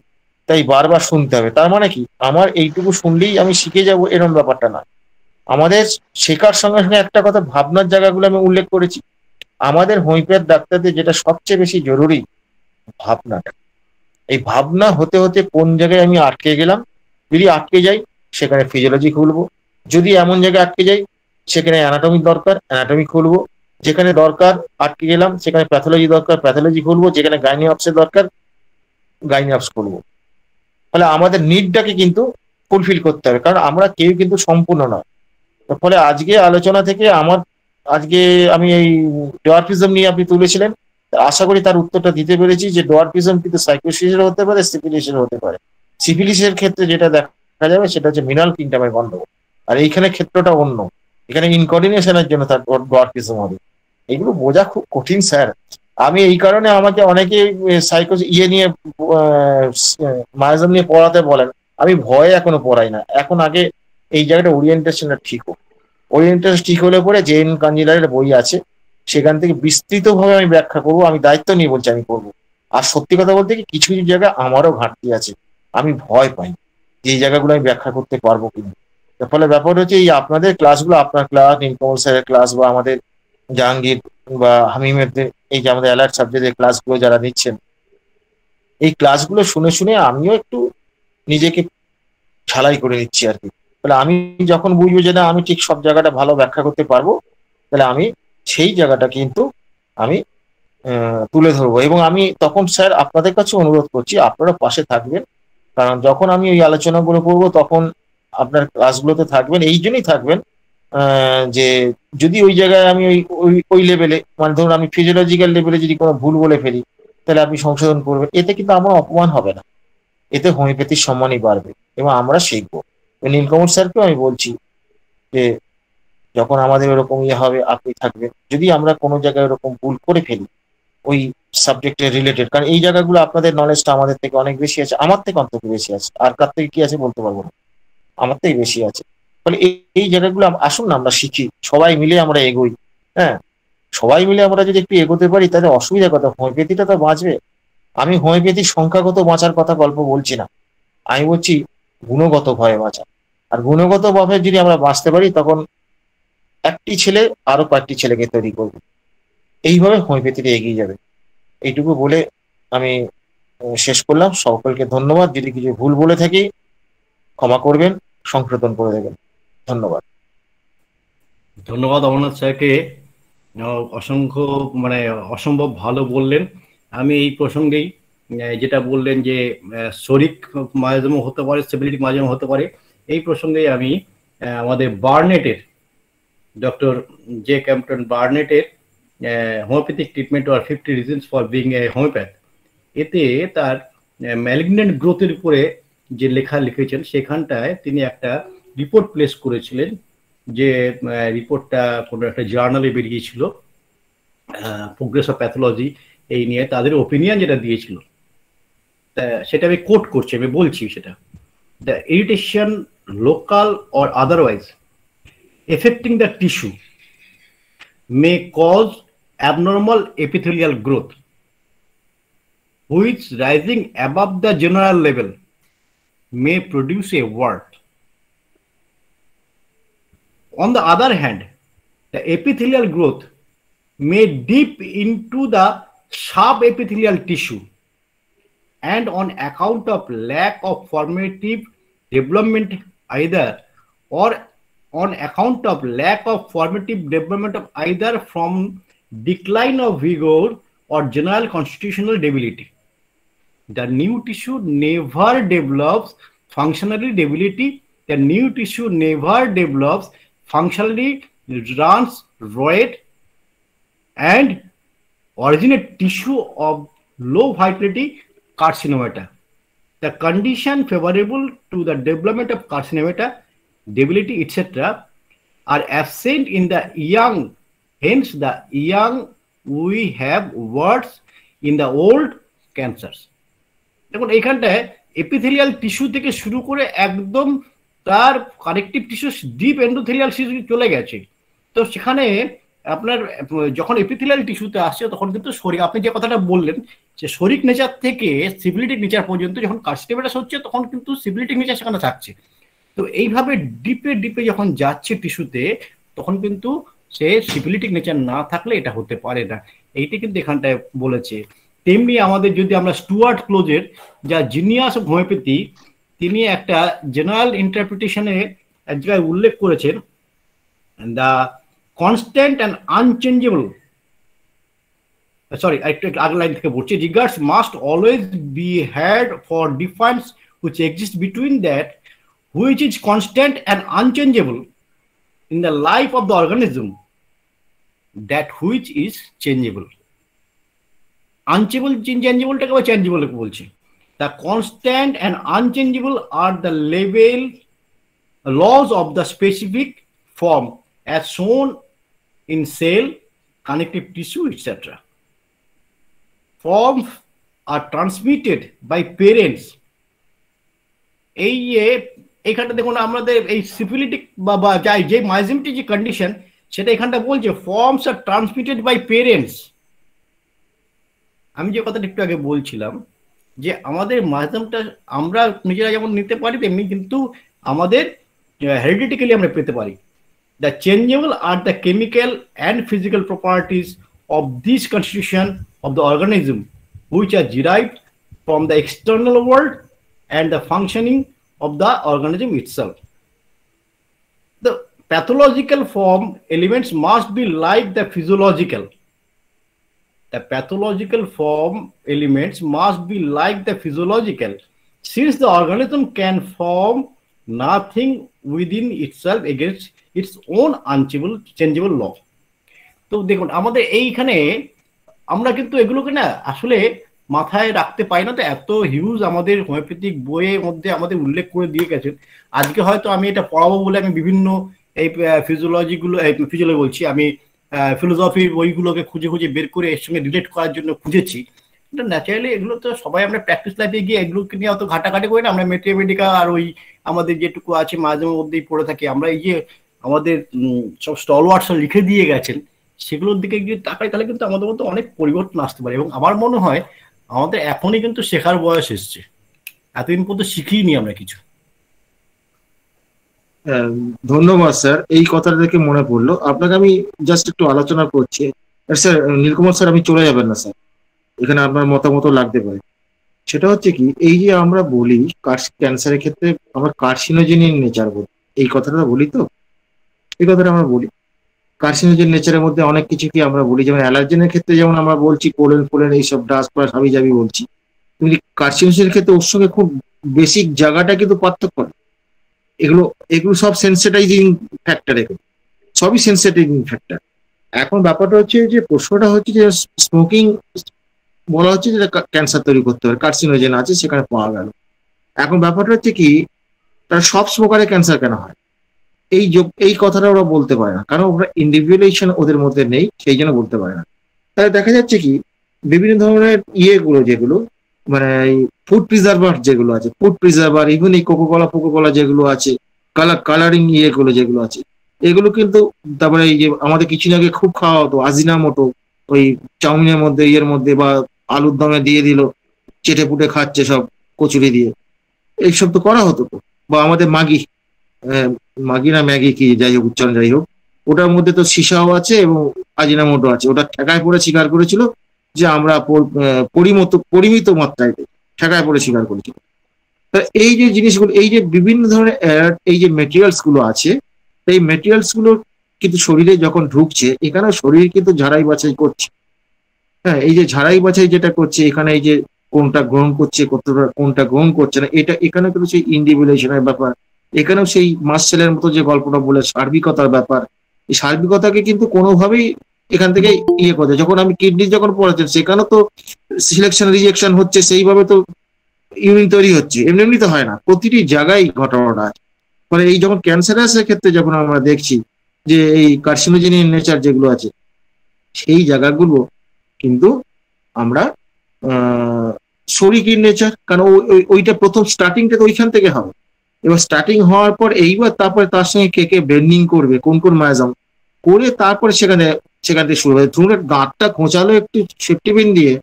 তাই বারবার শুনতে হবে। তার মানে কি আমার এইটুকু শুনলেই আমি শিখে যাব এরকম ব্যাপারটা না। আমাদের শেখার সঙ্গে সঙ্গে একটা কথা ভাবনার জায়গাগুলো আমি উল্লেখ করেছি। আমাদের হোমিওপ্যাথ ডাক্তারদের যেটা সবচেয়ে বেশি জরুরি, ভাবনাটা। এই ভাবনা হতে হতে কোন জায়গায় আমি আটকে গেলাম, যদি আটকে যাই সেখানে ফিজিওলজি খুলবো, যদি এমন জায়গায় আটকে যাই সেখানে অ্যানাটমি দরকার, অ্যানাটমি খুলবো, যেখানে দরকার আটকে গেলাম সেখানে প্যাথোলজি দরকার, প্যাথোলজি খুলবো, যেখানে গাইনি অপসের দরকার গাইনি অপস খুলবো। ফলে আমাদের নিডটাকে কিন্তু ফুলফিল করতে হবে, কারণ আমরা কেউ কিন্তু সম্পূর্ণ নয়। ফলে আজকে আলোচনা থেকে আজকে আমি এই ডোয়ার্ফিজম নিয়ে আপনি তুলেছিলেন, আশা করি তার উত্তরটা দিতে পেরেছি যে ডোয়ার্ফিজম কিন্তু সাইকোসিসের হতে পারে, সিফিলিসের হতে পারে। সিফিলিসের ক্ষেত্রে যেটা দেখা যাবে সেটা হচ্ছে মিনাল কিংডামের গন্ডগোল, আর এইখানে ক্ষেত্রটা অন্য, এখানে ইনকোঅর্ডিনেশনের জন্য তার ডোয়ার্ফিজম হবে। এগুলো বোঝা খুব কঠিন স্যার। আমি এই কারণে আমাকে অনেকে নিয়ে মায়াজম নিয়ে পড়াতে বলেন, আমি ভয়ে এখনো পড়াই না। এখন আগে এই জায়গাটা ওরিয়েন্টেশনটা ঠিক হোক। ওরিয়েন্টেশন ঠিক হলে পরে জেন কাঞ্জিলারের বই আছে, সেখান থেকে বিস্তৃতভাবে আমি ব্যাখ্যা করবো, আমি দায়িত্ব নিয়ে বলছি আমি করবো। আর সত্যি কথা বলতে কি কিছু কিছু জায়গায় আমারও ঘাটতি আছে, আমি ভয় পাই যে এই জায়গাগুলো আমি ব্যাখ্যা করতে পারবো কিনা। তার ফলে ব্যাপার হচ্ছে এই আপনাদের ক্লাসগুলো, আপনার ক্লাস, নীলকমল স্যারের ক্লাস বা আমাদের জাহাঙ্গীর বা হামিমের এই যে আমাদের অ্যালার্ট সাবজেক্টের ক্লাসগুলো যারা নিচ্ছেন, এই ক্লাসগুলো শুনে শুনে আমিও একটু নিজেকে ঝালাই করে নিচ্ছি আর কি। তাহলে আমি যখন বুঝবো যে না আমি ঠিক সব জায়গাটা ভালো ব্যাখ্যা করতে পারবো, তাহলে আমি সেই জায়গাটা কিন্তু আমি তুলে ধরবো। এবং আমি তখন স্যার আপনাদের কাছে অনুরোধ করছি আপনারা পাশে থাকবেন, কারণ যখন আমি এই আলোচনাগুলো করবো তখন আপনার ক্লাসগুলোতে থাকবেন, এই জন্যই থাকবেন যে যদি ওই জায়গায় আমি ওই লেভেলে, মানে ধরুন আমি ফিজিওলজিক্যাল লেভেলে যদি কোনো ভুল বলে ফেলি, তাহলে আপনি সংশোধন করবেন। এতে কিন্তু আমার অপমান হবে না, এতে হোমিওপ্যাথির সম্মানই বাড়বে এবং আমরা শিখবো। নীলকমল স্যারকেও আমি বলছি যে যখন আমাদের ওরকম হবে আপনি থাকবেন, যদি আমরা কোনো জায়গায় ওরকম ভুল করে ফেলি ওই সাবজেক্টের রিলেটেড, কারণ এই জায়গাগুলো আপনাদের নলেজটা আমাদের থেকে অনেক বেশি আছে, আমার থেকে অন্তত বেশি আছে, আর কার থেকে কি আছে বলতে পারবো না, আমার থেকে বেশি আছে। ফলে এই জায়গাগুলো আসুন না আমরা শিখি, সবাই মিলে আমরা এগোই। হ্যাঁ, সবাই মিলে আমরা যদি একটু এগোতে পারি তাহলে অসুবিধা কথা, হোমিওপ্যাথিটা তো বাঁচবে। আমি হোমিওপ্যাথির সংখ্যাগত বাঁচার কথা গল্প বলছি না, আমি বলছি গুণগত ভয়ে বাঁচা। আর গুণগত ভাবে যদি আমরা বাঁচতে পারি তখন একটি ছেলে আরো কয়েকটি ছেলেকে তৈরি করবে, এইভাবে হোমিওপ্যাথিটা এগিয়ে যাবে। এইটুকু বলে আমি শেষ করলাম। সকলকে ধন্যবাদ, যদি কিছু ভুল বলে থাকি ক্ষমা করবেন, সংশোধন করে দেবেন। ধন্যবাদ। ধন্যবাদ অমরনাথ স্যারকে, অসংখ্য মানে অসম্ভব ভালো বললেন। আমি এই প্রসঙ্গেই যেটা বললেন যে শরিক মাঝে হতে পারে, স্টেবিলিটি মাঝে হতে পারে, এই প্রসঙ্গেই আমি আমাদের বার্নেটের ডক্টর জে ক্যাম্পটন বার্নেটের হোমিওপ্যাথিক ট্রিটমেন্ট আর 50 reasons for being a homeopath, এতে তার ম্যালিগন্যান্ট গ্রোথের উপরে যে লেখা লিখেছেন সেখানটায় তিনি একটা রিপোর্ট প্লেস করেছিলেন, যে রিপোর্টটা কোনো একটা জার্নালে বেরিয়েছিল, প্রোগ্রেস অফ প্যাথোলজি এই নিয়ে তাদের ওপিনিয়ন যেটা দিয়েছিল, সেটা আমি কোট করছি, আমি বলছি সেটা। The irritation local or otherwise affecting the tissue may cause abnormal epithelial growth, which rising above the general level may produce a wart. On the other hand, the epithelial growth may deep into the subepithelial tissue, and on account of lack of formative development from decline of vigor or general constitutional debility, the new tissue never develops functionally debility. The new tissue never develops functionally, runs riot and originate tissue of low vitality carcinomata. The condition favorable to the development of carcinomata, debility, etc. are absent in the young. Hence, the young we have warts in the old cancers. দেখুন এইখানটায় এপিথেলিয়াল টিস্যু থেকে শুরু করে একদম তার connective tissue deep endothelial tissue চলে গেছে। তো সেখানে আপনার যখন এপিথেলিয়াল টিস্যুতে আসছে তখন কিন্তু শরীর, আপনি যে কথাটা বললেন যে শরিক নেচার থেকে সিবিলিটিক নেচার পর্যন্ত যখন কার্সিনোমাটাস হচ্ছে তখন কিন্তু সিবিলিটিক নেচার সেখানে থাকছে। তো এইভাবে ডিপে ডিপে যখন যাচ্ছে টিস্যুতে তখন কিন্তু সে সিবিলিটিক নেচার না থাকলে এটা হতে পারে না, এইটি কিন্তু এখানটায় বলেছে। তেমনি আমাদের যদি আমরা স্টুয়ার্ট ক্লোজের যা জিনিয়াস অফ হোমিওপ্যাথি, তিনি একটা জেনারেল ইন্টারপ্রিটেশনে এক জায়গায় উল্লেখ করেছেন, the constant and unchangeable, sorry একটু আগের লাইন থেকে বলছি, regards must always be had for difference which exist between that which is constant and unchangeable in the life of the organism, that which is changeable. Unchangeable, changeable টাকে আবার changeable বলছি। The constant and unchangeable are the level laws of the specific form as shown in cell, connective tissue, etc. Forms are transmitted by parents. এই এইখানটা দেখুন আমাদের এই সিফিলিটিক বা যাই যে মাইজেমটি যে কন্ডিশন সেটা এখানটা বলছে forms are transmitted by parents. আমি যে কথাটা একটু আগে বলছিলাম যে আমাদের মাইজেমটা আমরা নিজেরা যেমন নিতে পারি তেমনি কিন্তু আমাদের হেরিডিটিক্যালি আমরা পেতে পারি। The changeable are the chemical and physical properties of this constitution of the organism, which are derived from the external world and the functioning of the organism itself. The pathological form elements must be like the physiological. The pathological form elements must be like the physiological, since the organism can form nothing within itself against its own unchangeable law. তো দেখুন আমাদের এইখানে আমরা কিন্তু এগুলোকে না আসলে মাথায় রাখতে পারি না, তো এত হিউজ আমাদের হোমিওপ্যাথিক বইয়ের মধ্যে আমাদের উল্লেখ করে দিয়ে গেছেন। আজকে হয়তো আমি এটা পড়াবো বলে আমি বিভিন্ন এই ফিজিওলজি বলছি, আমি ফিলোসফির বইগুলোকে খুঁজে খুঁজে বের করে এর সঙ্গে রিলেট করার জন্য খুঁজেছি। এটা ন্যাচারালি এগুলো তো সবাই আমরা প্র্যাকটিস লাইফে গিয়ে এগুলোকে নিয়ে অত ঘাটাঘাটি করি না, আমরা ম্যাথমেটিকা আর ওই আমাদের যেটুকু আছে মাঝে মধ্যেই পড়ে থাকি। আমরা এই যে আমাদের সব স্টলওয়ার্ডস লিখে দিয়ে গেছেন সেগুলোর দিকে গিয়ে তাকাই তাহলে কিন্তু আমাদের মধ্যে অনেক পরিবর্তন আসতে পারে। এবং আমার মনে হয় আমাদের এখনই কিন্তু শেখার বয়স এসছে, এতদিন পর্যন্ত শিখিনি আমরা কিছু। ধন্যবাদ স্যার, এই কথাটা থেকে মনে পড়লো আপনাকে আমি জাস্ট একটু আলোচনা করছি। স্যার নীলকুমার স্যার, আমি চলে যাবেন না স্যার, এখানে আপনার মতামত লাগতে পারে। সেটা হচ্ছে কি, এই যে আমরা বলি ক্যান্সারের ক্ষেত্রে আমরা কার্সিনোজেনিক নেচার বলি, এই কথাটা বলি, তো এই কথাটা আমরা বলি কার্সিনোজেন নেচারের মধ্যে অনেক কিছু কি আমরা বলি, যেমন অ্যালার্জেনের ক্ষেত্রে যেমন আমরা বলছি পোলেন এইসব ডাস্ট প্লাস হাবি জাবি বলছি, কিন্তু কার্সিনোজেনের ক্ষেত্রে ওর সঙ্গে খুব বেসিক জায়গাটা কিন্তু পার্থক্য নেই। এগুলো সব সেন্সিটাইজিং ফ্যাক্টর, এগুলো সবই সেন্সিটাইজিং ফ্যাক্টর। এখন ব্যাপারটা হচ্ছে যে প্রশ্নটা হচ্ছে যে স্মোকিং বলা হচ্ছে যেটা ক্যান্সার তৈরি করতে পারে, কার্সিনোজেন আছে সেখানে পাওয়া গেল। এখন ব্যাপারটা হচ্ছে কি, তারা সব স্মোকারে ক্যান্সার কেন হয় এই কথাটা ওরা বলতে পারে না, কারণ ওরা ইন্ডিভিজুয়ালাইজেশন ওদের মধ্যে নেই, সেই জন্য বলতে পারে না। তাহলে দেখা যাচ্ছে কি বিভিন্ন ধরনের ইয়েগুলো যেগুলো মানে ফুড প্রিজার্ভার যেগুলো আছে, ফুড প্রিজার্ভার ইভেন এই কোকোকলা যেগুলো আছে, কালারিং ইয়েগুলো যেগুলো আছে, এগুলো কিন্তু তারপরে এই যে আমাদের কিছুদিন আগে খুব খাওয়া হতো আজিনামোটো, ওই চাউমিনের মধ্যে ইয়ের মধ্যে বা আলুর দমে দিয়ে দিল, চেটে পুটে খাচ্ছে সব কচুরি দিয়ে, এইসব তো করা হতো। তো বা আমাদের মাগি না ম্যাগি কি যাই হোক উচ্চারণ যাই হোক, ওটার মধ্যে তো সীসাও আছে এবং আজিনামোটো আছে। ওটা ঠেকায় পড়ে স্বীকার করেছিল যে আমরা পরিমিত মাত্রায় ঠেকায় পড়ে স্বীকার করেছিল। তা এই যে জিনিসগুলো, এই যে বিভিন্ন ধরনের এই যে মেটেরিয়ালস গুলো আছে, এই মেটেরিয়ালস গুলো কিন্তু শরীরে যখন ঢুকছে, এখানে শরীর কিন্তু ঝাড়াই বাছাই করছে। হ্যাঁ, এই যে ঝাড়াই বাছাই যেটা করছে, এখানে এই যে কোনটা গ্রহণ করছে কোনটা গ্রহণ করছে না, এখানে কিন্তু সেই ইন্ডিভিজুয়ালাইজেশনের ব্যাপার, এখানেও সেই মাসেলের মতো যে গল্পটা বলে সার্বিকতার ব্যাপার, এই সার্বিকতাকে কিন্তু কোনোভাবেই এখান থেকে ইয়ে করছে। যখন আমি কিডনি যখন পড়াচ্ছেন সেখানেও তো সিলেকশন রিজেকশন হচ্ছে, সেইভাবে তো ইউনিট তৈরি হচ্ছে, এমনি তো হয় না, প্রতিটি জায়গায় ঘটনাটা আছে। ফলে এই যখন ক্যান্সারের ক্ষেত্রে যখন আমরা দেখছি যে এই কার্সিনোজেনিক নেচার যেগুলো আছে, সেই জায়গাগুলো কিন্তু আমরা শরীরের নেচার, কারণ ওইটা প্রথম স্টার্টিংটা তো ওইখান থেকে হবে। এবার স্টার্টিং হওয়ার পর এইবার তারপরে তার সঙ্গে কে বেন্ডিং করবে, কোন মায়াজম করে, তারপরে সেখান থেকে শুরু হবে। ধরুন গাঁটটা খোঁচালো একটু সেফটি পিন দিয়ে,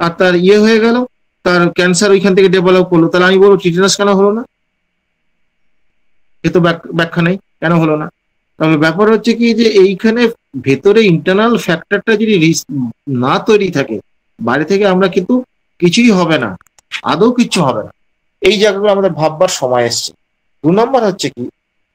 আর তার ইয়ে হয়ে গেল, তার ক্যান্সার ওইখান থেকে ডেভেলপ করলো, তাহলে আমি বলবো টিটেনাস কেন হলো না? এ তো ব্যাখ্যা নেই কেন হলো না। তবে ব্যাপার হচ্ছে কি যে এইখানে ভেতরে ইন্টারনাল ফ্যাক্টরটা যদি না তৈরি থাকে, বাইরে থেকে আমরা কিন্তু কিছুই হবে না, আদৌ কিচ্ছু হবে না। এই জায়গাগুলো আমাদের ভাববার সময় এসছে। 2 নম্বর হচ্ছে কি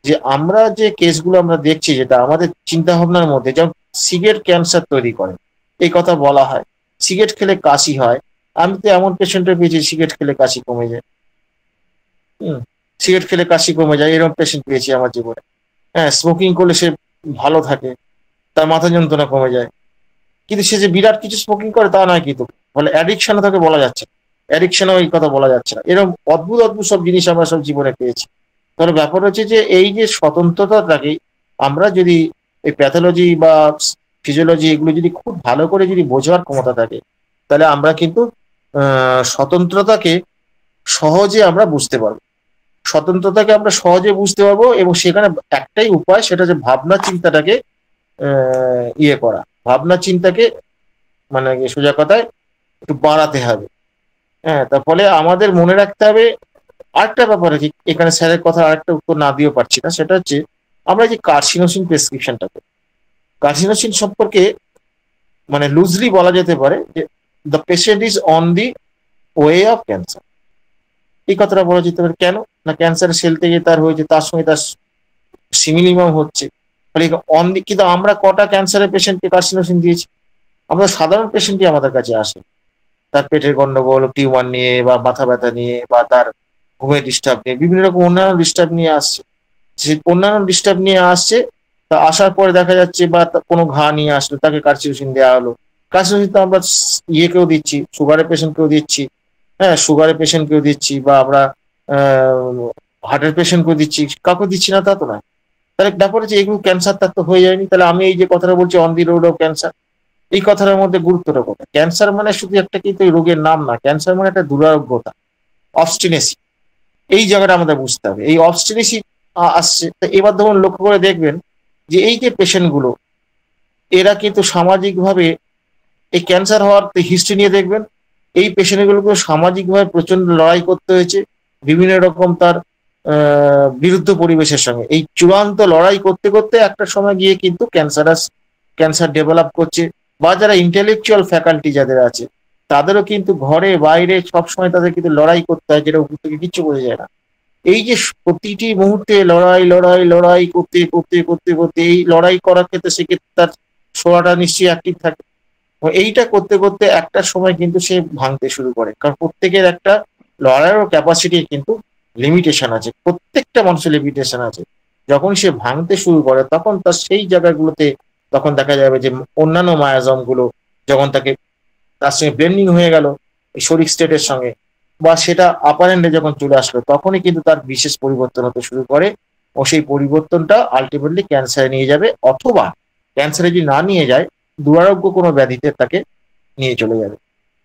যে আমরা যে কেসগুলো আমরা দেখছি, যেটা আমাদের চিন্তা ভাবনার মধ্যে, যেমন সিগারেট ক্যান্সার তৈরি করে এই কথা বলা হয়, সিগারেট খেলে কাশি হয়। আমি তো এমন পেশেন্টের পেয়েছি সিগারেট খেলে কাশি কমে যায়, সিগারেট খেলে কাশি কমে যায়, এরকম পেশেন্ট পেয়েছি আমার জীবনে। হ্যাঁ, স্মোকিং করলে সে ভালো থাকে, তার মাথা যন্ত্রণা কমে যায়, কিন্তু সে যে বিরাট কিছু স্মোকিং করে তা নয়, কিন্তু ফলে অ্যাডিকশন তাকে বলা যাচ্ছে, অ্যাডিকশনও এই কথা বলা যাচ্ছে না। এরকম অদ্ভুত সব জিনিস আমরা সব জীবনে পেয়েছি। তাহলে ব্যাপার হচ্ছে যে এই যে স্বতন্ত্রতাটাকে আমরা যদি এই প্যাথোলজি বা ফিজিওলজি এগুলো যদি খুব ভালো করে যদি বোঝার ক্ষমতা থাকে, তাহলে আমরা কিন্তু স্বতন্ত্রতাকে সহজে আমরা বুঝতে পারবো। স্বতন্ত্রতাকে আমরা সহজে বুঝতে পারবো, এবং সেখানে একটাই উপায়, সেটা হচ্ছে ভাবনা চিন্তাটাকে ইয়ে করা, ভাবনা চিন্তাকে মানে সোজা কথায় একটু বাড়াতে হবে। হ্যাঁ, তার ফলে আমাদের মনে রাখতে হবে আরেকটা ব্যাপার আছে, এখানে স্যারের কথা আরেকটা উত্তর না দিয়েও পারছি না, সেটা হচ্ছে আমরা যে কার্সিনোসিন প্রেসক্রিপশনটা করি, কার্সিনোসিন সম্পর্কে মানে লুজলি বলা যেতে পারে যে the patient is on the way of cancer. এই কথাটা বলা যেতে পারে। কেন না, ক্যান্সারের সেল থেকে তার হয়েছে, তার সঙ্গে তার সিমিলিমাম হচ্ছে, ফলে অন দি। কিন্তু আমরা কটা ক্যান্সারের পেশেন্টকে কার্সিনোসিন দিয়েছি? আমরা সাধারণ পেশেন্টই আমাদের কাছে আসে, তার পেটের গন্ডগোল, টিউমার নিয়ে বা মাথা ব্যথা নিয়ে বা তার ঘুমের ডিস্টার্ব নিয়ে, বিভিন্ন রকম অন্যান্য ডিস্টার্ব নিয়ে আসছে। সেই অন্যান্য ডিস্টার্ব নিয়ে আসছে, তা আসার পরে দেখা যাচ্ছে বা কোনো ঘা নিয়ে আসলো, তাকে কার্সিনোসিন দেওয়া হলো। কার্সিনোসিন তো আমরা ইয়েকেও দিচ্ছি, সুগারের পেশেন্টকেও দিচ্ছি, হ্যাঁ সুগারের পেশেন্টকেও দিচ্ছি, বা আমরা হার্টের পেশেন্টকেও দিচ্ছি, কাউকে দিচ্ছি না তা তো নয়। তাহলে ব্যাপার হচ্ছে এগুলো ক্যান্সার তার তো হয়ে যায়নি। তাহলে আমি এই যে কথাটা বলছি on the road of cancer, এই কথাটার মধ্যে গুরুত্বটা কোথায়? ক্যান্সার মানে শুধু একটা কিন্তু রোগের নাম না, ক্যান্সার মানে একটা দুরারোগ্যতা, অবস্টিনেসি। এই জায়গাটা আমাদের বুঝতে হবে, এই অবস্টিনেসি আসছে। তো এবার ধরুন লক্ষ্য করে দেখবেন যে এই যে পেশেন্টগুলো, এরা কিন্তু সামাজিকভাবে এই ক্যান্সার হওয়ার হিস্ট্রি নিয়ে দেখবেন, এই পেশেন্টগুলোকে সামাজিকভাবে প্রচন্ড লড়াই করতে হয়েছে বিভিন্ন রকম তার বিরুদ্ধ পরিবেশের সঙ্গে। এই চূড়ান্ত লড়াই করতে করতে একটা সময় গিয়ে কিন্তু ক্যান্সার ডেভেলপ করছে। বা যারা ইন্টেলেকচুয়াল ফ্যাকাল্টি যাদের আছে, তাদেরও কিন্তু ঘরে বাইরে সবসময় তাদের কিন্তু লড়াই করতে হয়, যেটা উপর থেকে কিচ্ছু বোঝা যায় না। এই যে প্রতিটি মুহূর্তে লড়াই লড়াই লড়াই করতে করতে করতে করতে, এই লড়াই করার ক্ষেত্রে সেক্ষেত্রে তার সোয়াটা নিশ্চয়ই অ্যাক্টিভ থাকে। এইটা করতে করতে একটা সময় কিন্তু সে ভাঙতে শুরু করে, কারণ প্রত্যেকের একটা লড়াইয়ের ক্যাপাসিটি কিন্তু লিমিটেশন আছে, প্রত্যেকটা মানুষের লিমিটেশন আছে। যখন সে ভাঙতে শুরু করে তখন তার সেই জায়গাগুলোতে তখন দেখা যাবে যে অন্যান্য মায়াজম গুলো যখন তার সঙ্গে ব্লেন্ডিং হয়ে গেল এই শরীর স্টেটের সঙ্গে, বা সেটা আপার এন্ডে যখন চলে আসলো, তখনই কিন্তু তার বিশেষ পরিবর্তন হতে শুরু করে, ও সেই পরিবর্তনটা আলটিমেটলি ক্যান্সারে নিয়ে যাবে, অথবা ক্যান্সারে যদি না নিয়ে যায় দুরারোগ্য কোনো ব্যাধিতে তাকে নিয়ে চলে যাবে।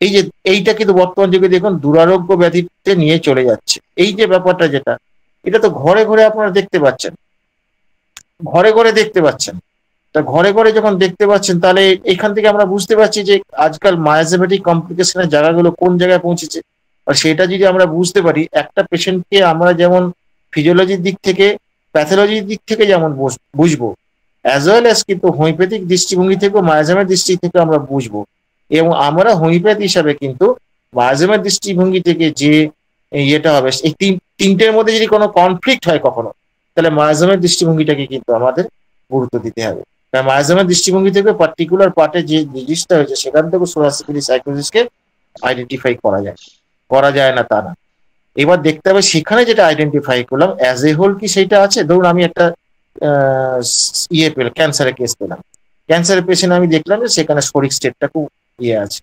এই যে এইটা কিন্তু বর্তমান যুগে দেখুন দুরারোগ্য ব্যাধিতে নিয়ে চলে যাচ্ছে। এই যে ব্যাপারটা যেটা, এটা তো ঘরে ঘরে আপনারা দেখতে পাচ্ছেন, ঘরে ঘরে দেখতে পাচ্ছেন। তা ঘরে ঘরে যখন দেখতে পাচ্ছেন, তাহলে এখান থেকে আমরা বুঝতে পারছি যে আজকাল মায়োজেমেটিক কমপ্লিকেশনের জায়গাগুলো কোন জায়গায় পৌঁছেছে। আর সেটা যদি আমরা বুঝতে পারি, একটা পেশেন্টকে আমরা যেমন ফিজিওলজির দিক থেকে, প্যাথোলজির দিক থেকে যেমন বুঝবো, অ্যাজ ওয়েল অ্যাজ কিন্তু হোমিওপ্যাথিক দৃষ্টিভঙ্গি থেকেও মায়োজেমের দৃষ্টি থেকে আমরা বুঝবো। এবং আমরা হোমিওপ্যাথি হিসাবে কিন্তু মায়োজেমের দৃষ্টিভঙ্গি থেকে যে ইয়েটা হবে, এই তিনটের মধ্যে যদি কোনো কনফ্লিক্ট হয় কখনো, তাহলে মায়োজেমের দৃষ্টিভঙ্গিটাকে কিন্তু আমাদের গুরুত্ব দিতে হবে। কারণ মায়োজেমের দৃষ্টিভঙ্গি থেকে পার্টিকুলার পার্টে যে ডিজিজটা হয়েছে, সেখান থেকে সোরাসিক্যালি সাইকোসিসকে আইডেন্টিফাই করা যায় না তা না। এবার দেখতে হবে সেখানে যেটা আইডেন্টিফাই করলাম অ্যাজ এ হোল কি সেইটা আছে। ধরুন আমি একটা ইয়ে পেলাম, ক্যান্সারের কেস পেলাম, ক্যান্সারের পেশেন্ট আমি দেখলাম যে সেখানে শরীর স্টেটটা খুব ইয়ে আছে,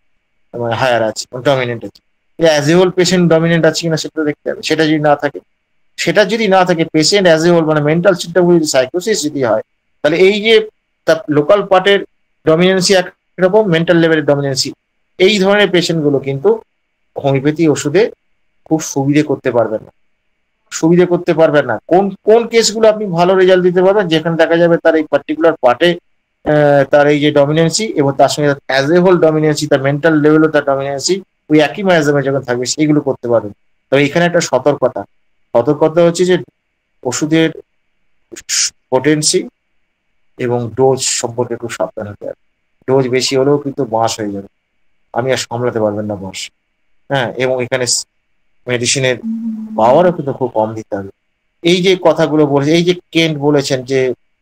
মানে হায়ার আছে, ডমিনেন্ট আছে। As a whole patient dominant আছে কিনা সেটা দেখতে হবে। সেটা যদি না থাকে পেশেন্ট অ্যাজ এ হোল মানে মেন্টাল সিমটম যদি সাইকোসিস যদি হয়, তাহলে এই যে তার লোকাল পার্টের ডমিনেন্সি একরকম, মেন্টাল লেভেলের ডমিনেন্সি, এই ধরনের পেশেন্টগুলো কিন্তু হোমিওপ্যাথি ওষুধে খুব সুবিধে করতে পারবেন না। কোন কেসগুলো আপনি ভালো রেজাল্ট দিতে পারবেন, যেখানে দেখা যাবে তার এই পার্টিকুলার পার্টে তার এই যে ডমিনেন্সি এবং তার সঙ্গে অ্যাজ এ হোল ডমিনেন্সি, তার মেন্টাল লেভেলও তার ডমিনেন্সি ওই একই মায়াজমে যখন থাকবে, সেইগুলো করতে পারবেন। তবে এখানে একটা সতর্কতা হচ্ছে যে ওষুধের পোটেন্সি এবং ডোজ সম্পর্কে একটু সাবধান হতে হবে। ডোজ বেশি হলেও কিন্তু বাঁশ হয়ে যাবে, আমি আর সামলাতে পারবেন না বাঁশ। হ্যাঁ, এবং এখানে মেডিসিনের পাওয়ারও কিন্তু খুব কম দিতে হবে। এই যে কথাগুলো বলেছে, এই যে কেন্ট বলেছেন যে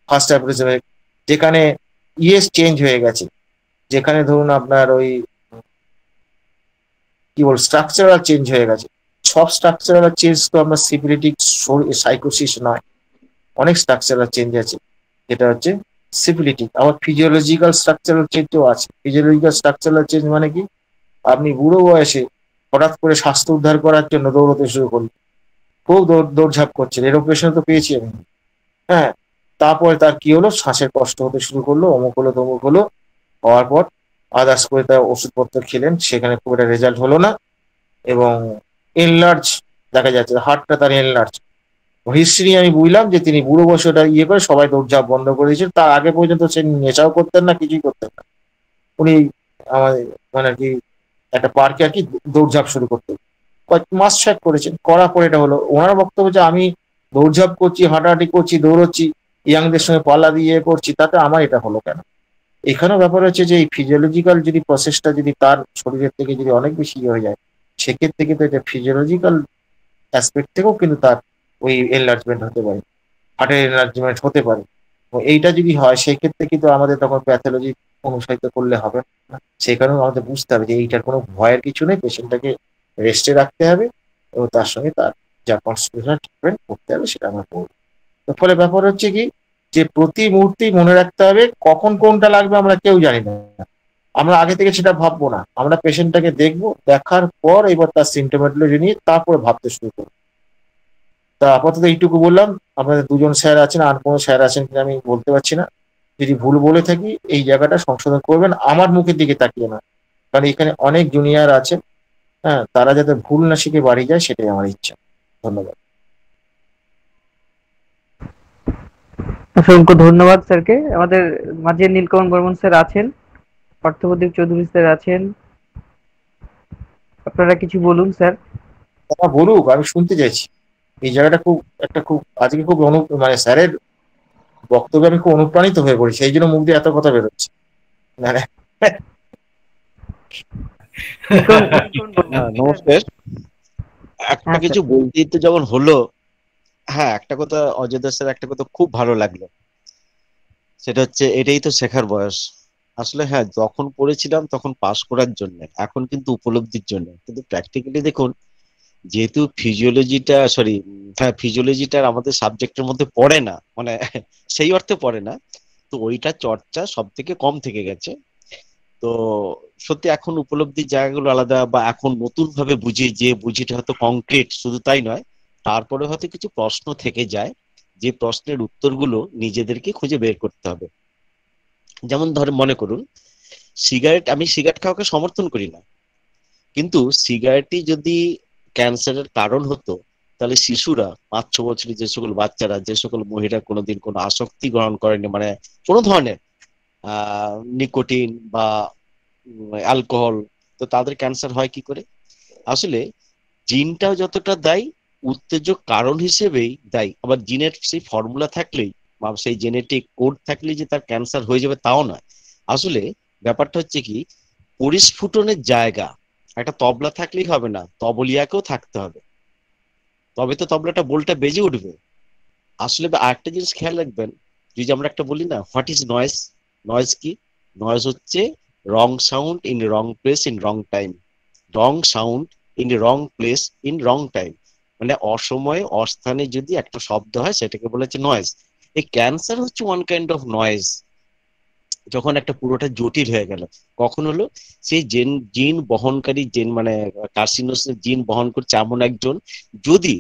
ফার্স্ট অ্যাপ্রিজমে যেখানে ইয়েস চেঞ্জ হয়ে গেছে, যেখানে ধরুন আপনার ওই কি বল স্ট্রাকচারাল চেঞ্জ হয়ে গেছে। সব স্ট্রাকচারাল চেঞ্জ তো আপনার সিফিলিটিক সাইকোসিস নয়, অনেক স্ট্রাকচারাল চেঞ্জ আছে, যেটা হচ্ছে সিফিলিটিক। আবার ফিজিওলজিক্যাল স্ট্রাকচারাল চেঞ্জও আছে। ফিজিওলজিক্যাল স্ট্রাকচারাল চেঞ্জ মানে কি, আপনি বুড়ো বয়সে হঠাৎ করে স্বাস্থ্য উদ্ধার করার জন্য দৌড়তে শুরু করলেন, খুব দৌড়ঝাঁপ করছেন, এরকম পেশেন্ট তো পেয়েছি আমি। হ্যাঁ, তারপরে তার কি হলো, শ্বাসের কষ্ট হতে শুরু করলো, অমুক হলো তমুক হলো, হওয়ার পর আদার্স করে তার ওষুধপত্র খেলেন, সেখানে খুব একটা রেজাল্ট হলো না, এবং এনলার্জ দেখা যাচ্ছে, হার্টটা তার এনলার্জ, হিস্ট্রি নিয়ে আমি বুঝলাম যে তিনি বুড়ো বয়সে ওটা ইয়ে করে সবাই দৌড়ঝাঁপ বন্ধ করে দিয়েছেন। তার আগে পর্যন্ত সে নেশাও করতেন না, কিছুই করতেন না। উনি আমাদের মানে আর কি একটা পার্কে আর কি দৌড়ঝাঁপ শুরু করতেন, কয়েক মাস ছয়েক করেছেন, করার পরে এটা হলো। ওনার বক্তব্য যে আমি দৌড়ঝাঁপ করছি, হাঁটাহাঁটি করছি, দৌড়চ্ছি, ইয়াংদের সঙ্গে পাল্লা দিয়ে করছি, তাতে আমার এটা হলো কেন? এখানেও ব্যাপার হচ্ছে যে এই ফিজিওলজিক্যাল যদি প্রসেসটা যদি তার শরীরের থেকে যদি অনেক বেশি ইয়ে হয়ে যায়, সেক্ষেত্রে কিন্তু এটা ফিজিওলজিক্যাল অ্যাসপেক্ট থেকেও কিন্তু তার ওই এনলার্জমেন্ট হতে পারে, হার্টের এনলার্জমেন্ট হতে পারে। তো এইটা যদি হয় সেই ক্ষেত্রে কিন্তু আমাদের তখন প্যাথোলজি অনুসারিত করলে হবে না। সেই কারণে আমাদের বুঝতে হবে যে এইটার কোনো ভয়ের কিছু নেই, পেশেন্টটাকে রেস্টে রাখতে হবে এবং তার সঙ্গে তার যা কনস্টিটিউশনাল ট্রিটমেন্ট করতে হবে সেটা আমরা করবো। তো ফলে ব্যাপার হচ্ছে কি যে প্রতি মুহূর্তেই মনে রাখতে হবে কখন কোনটা লাগবে আমরা কেউ জানি না। আমরা আগে থেকে সেটা ভাববো না, আমরা পেশেন্টটাকে দেখবো, দেখার পর এবার তার সিমটোমেটোলজি নিয়ে তারপরে ভাবতে শুরু করবো। তা আপাতত এইটুকু বললাম। আপনাদের দুজন স্যার আছেন, আর কোনো স্যার আছেন কিনা আমি বলতে পারছি না। যদি ভুল বলে থাকি এই জায়গাটা সংশোধন করবেন, আমার মুখের দিকে তাকিয়ে না, কারণ এখানে অনেক জুনিয়র আছেন। হ্যাঁ, তারা যাতে ভুল না শিখে বাড়ি যায় সেটাই আমার ইচ্ছা। ধন্যবাদ। অসংখ্য ধন্যবাদ স্যারকে। আমাদের মাঝে নীলকমল বর্মন স্যার আছেন, পার্থপ্রদীপ চৌধুরী স্যার আছেন, আপনারা কিছু বলুন স্যার। তারা বলুক, আমি শুনতে চাইছি। এই জায়গাটা খুব আজকে খুব মানে স্যারের বক্তব্যে আমি খুব অনুপ্রাণিত হয়ে পড়ি, সেই জন্য মুখ দিয়ে এত কথা বেরোচ্ছে। মানে নমস্কার। একটা কিছু বলতেই তো যেমন হলো, হ্যাঁ একটা কথা অজয় দাসের একটা কথা খুব ভালো লাগলো, সেটা হচ্ছে এটাই তো শেখার বয়স। আসলে হ্যাঁ, যখন পড়েছিলাম তখন পাস করার জন্য, এখন কিন্তু উপলব্ধির জন্য। কিন্তু প্র্যাকটিক্যালি দেখুন, যেহেতু ফিজিওলজিটা আমাদের সাবজেক্টের মধ্যে পড়ে না, মানে সেই অর্থে পড়ে না, তো ওইটা চর্চা সব থেকে কম থেকে গেছে। তো সত্যি এখন উপলব্ধির জায়গাগুলো আলাদা, বা এখন নতুন ভাবে বুঝি, যে বুঝিটা হয়তো কংক্রিট, শুধু তাই নয়, তারপরে হয়তো কিছু প্রশ্ন থেকে যায়, যে প্রশ্নের উত্তরগুলো নিজেদেরকে খুঁজে বের করতে হবে। যেমন ধরে মনে করুন, আমি সিগারেট খাওয়াকে সমর্থন করি না, কিন্তু সিগারেটই যদি ক্যান্সারের কারণ হতো, তাহলে শিশুরা 5-6 বছরের যে সকল বাচ্চারা, যে সকল মহিলা কোনোদিন কোনো আসক্তি গ্রহণ করেনি, মানে কোনো ধরনের নিকোটিন বা অ্যালকোহল, তো তাদের ক্যান্সার হয় কি করে? আসলে জিনটাও যতটা দায়ী, উত্তেজক কারণ হিসেবেই দায়ী। আবার জিনের সেই ফর্মুলা থাকলেই বা সেই জেনেটিক কোড থাকলেই যে তার ক্যান্সার হয়ে যাবে তাও নয়। আসলে ব্যাপারটা হচ্ছে কি, পরিস্ফুটনের জায়গা, একটা তবলা থাকলেই হবে না, তবলিয়াকেও থাকতে হবে, তবে তো তবলাটা বোলটা বেজে উঠবে। আসলে আরেকটা জিনিস খেয়াল রাখবেন, যদি আমরা একটা বলি না, হোয়াট ইজ নয়েজ? নয়েজ কি? নয়েজ হচ্ছে wrong sound in wrong place in wrong time. Wrong sound in wrong place in wrong time, মানে অসময়ে অস্থানে যদি একটা শব্দ হয় সেটাকে বলেছে নয়েজ। এই ক্যান্সার হচ্ছে ওয়ান কাইন্ড অফ নয়েজ। যখন একটা পুরোটা জটিল হয়ে গেল, কখন হলো? সেই জিন বহনকারী মানে কার্সিনোসিস জিন বহন করছে এমন একজন যদি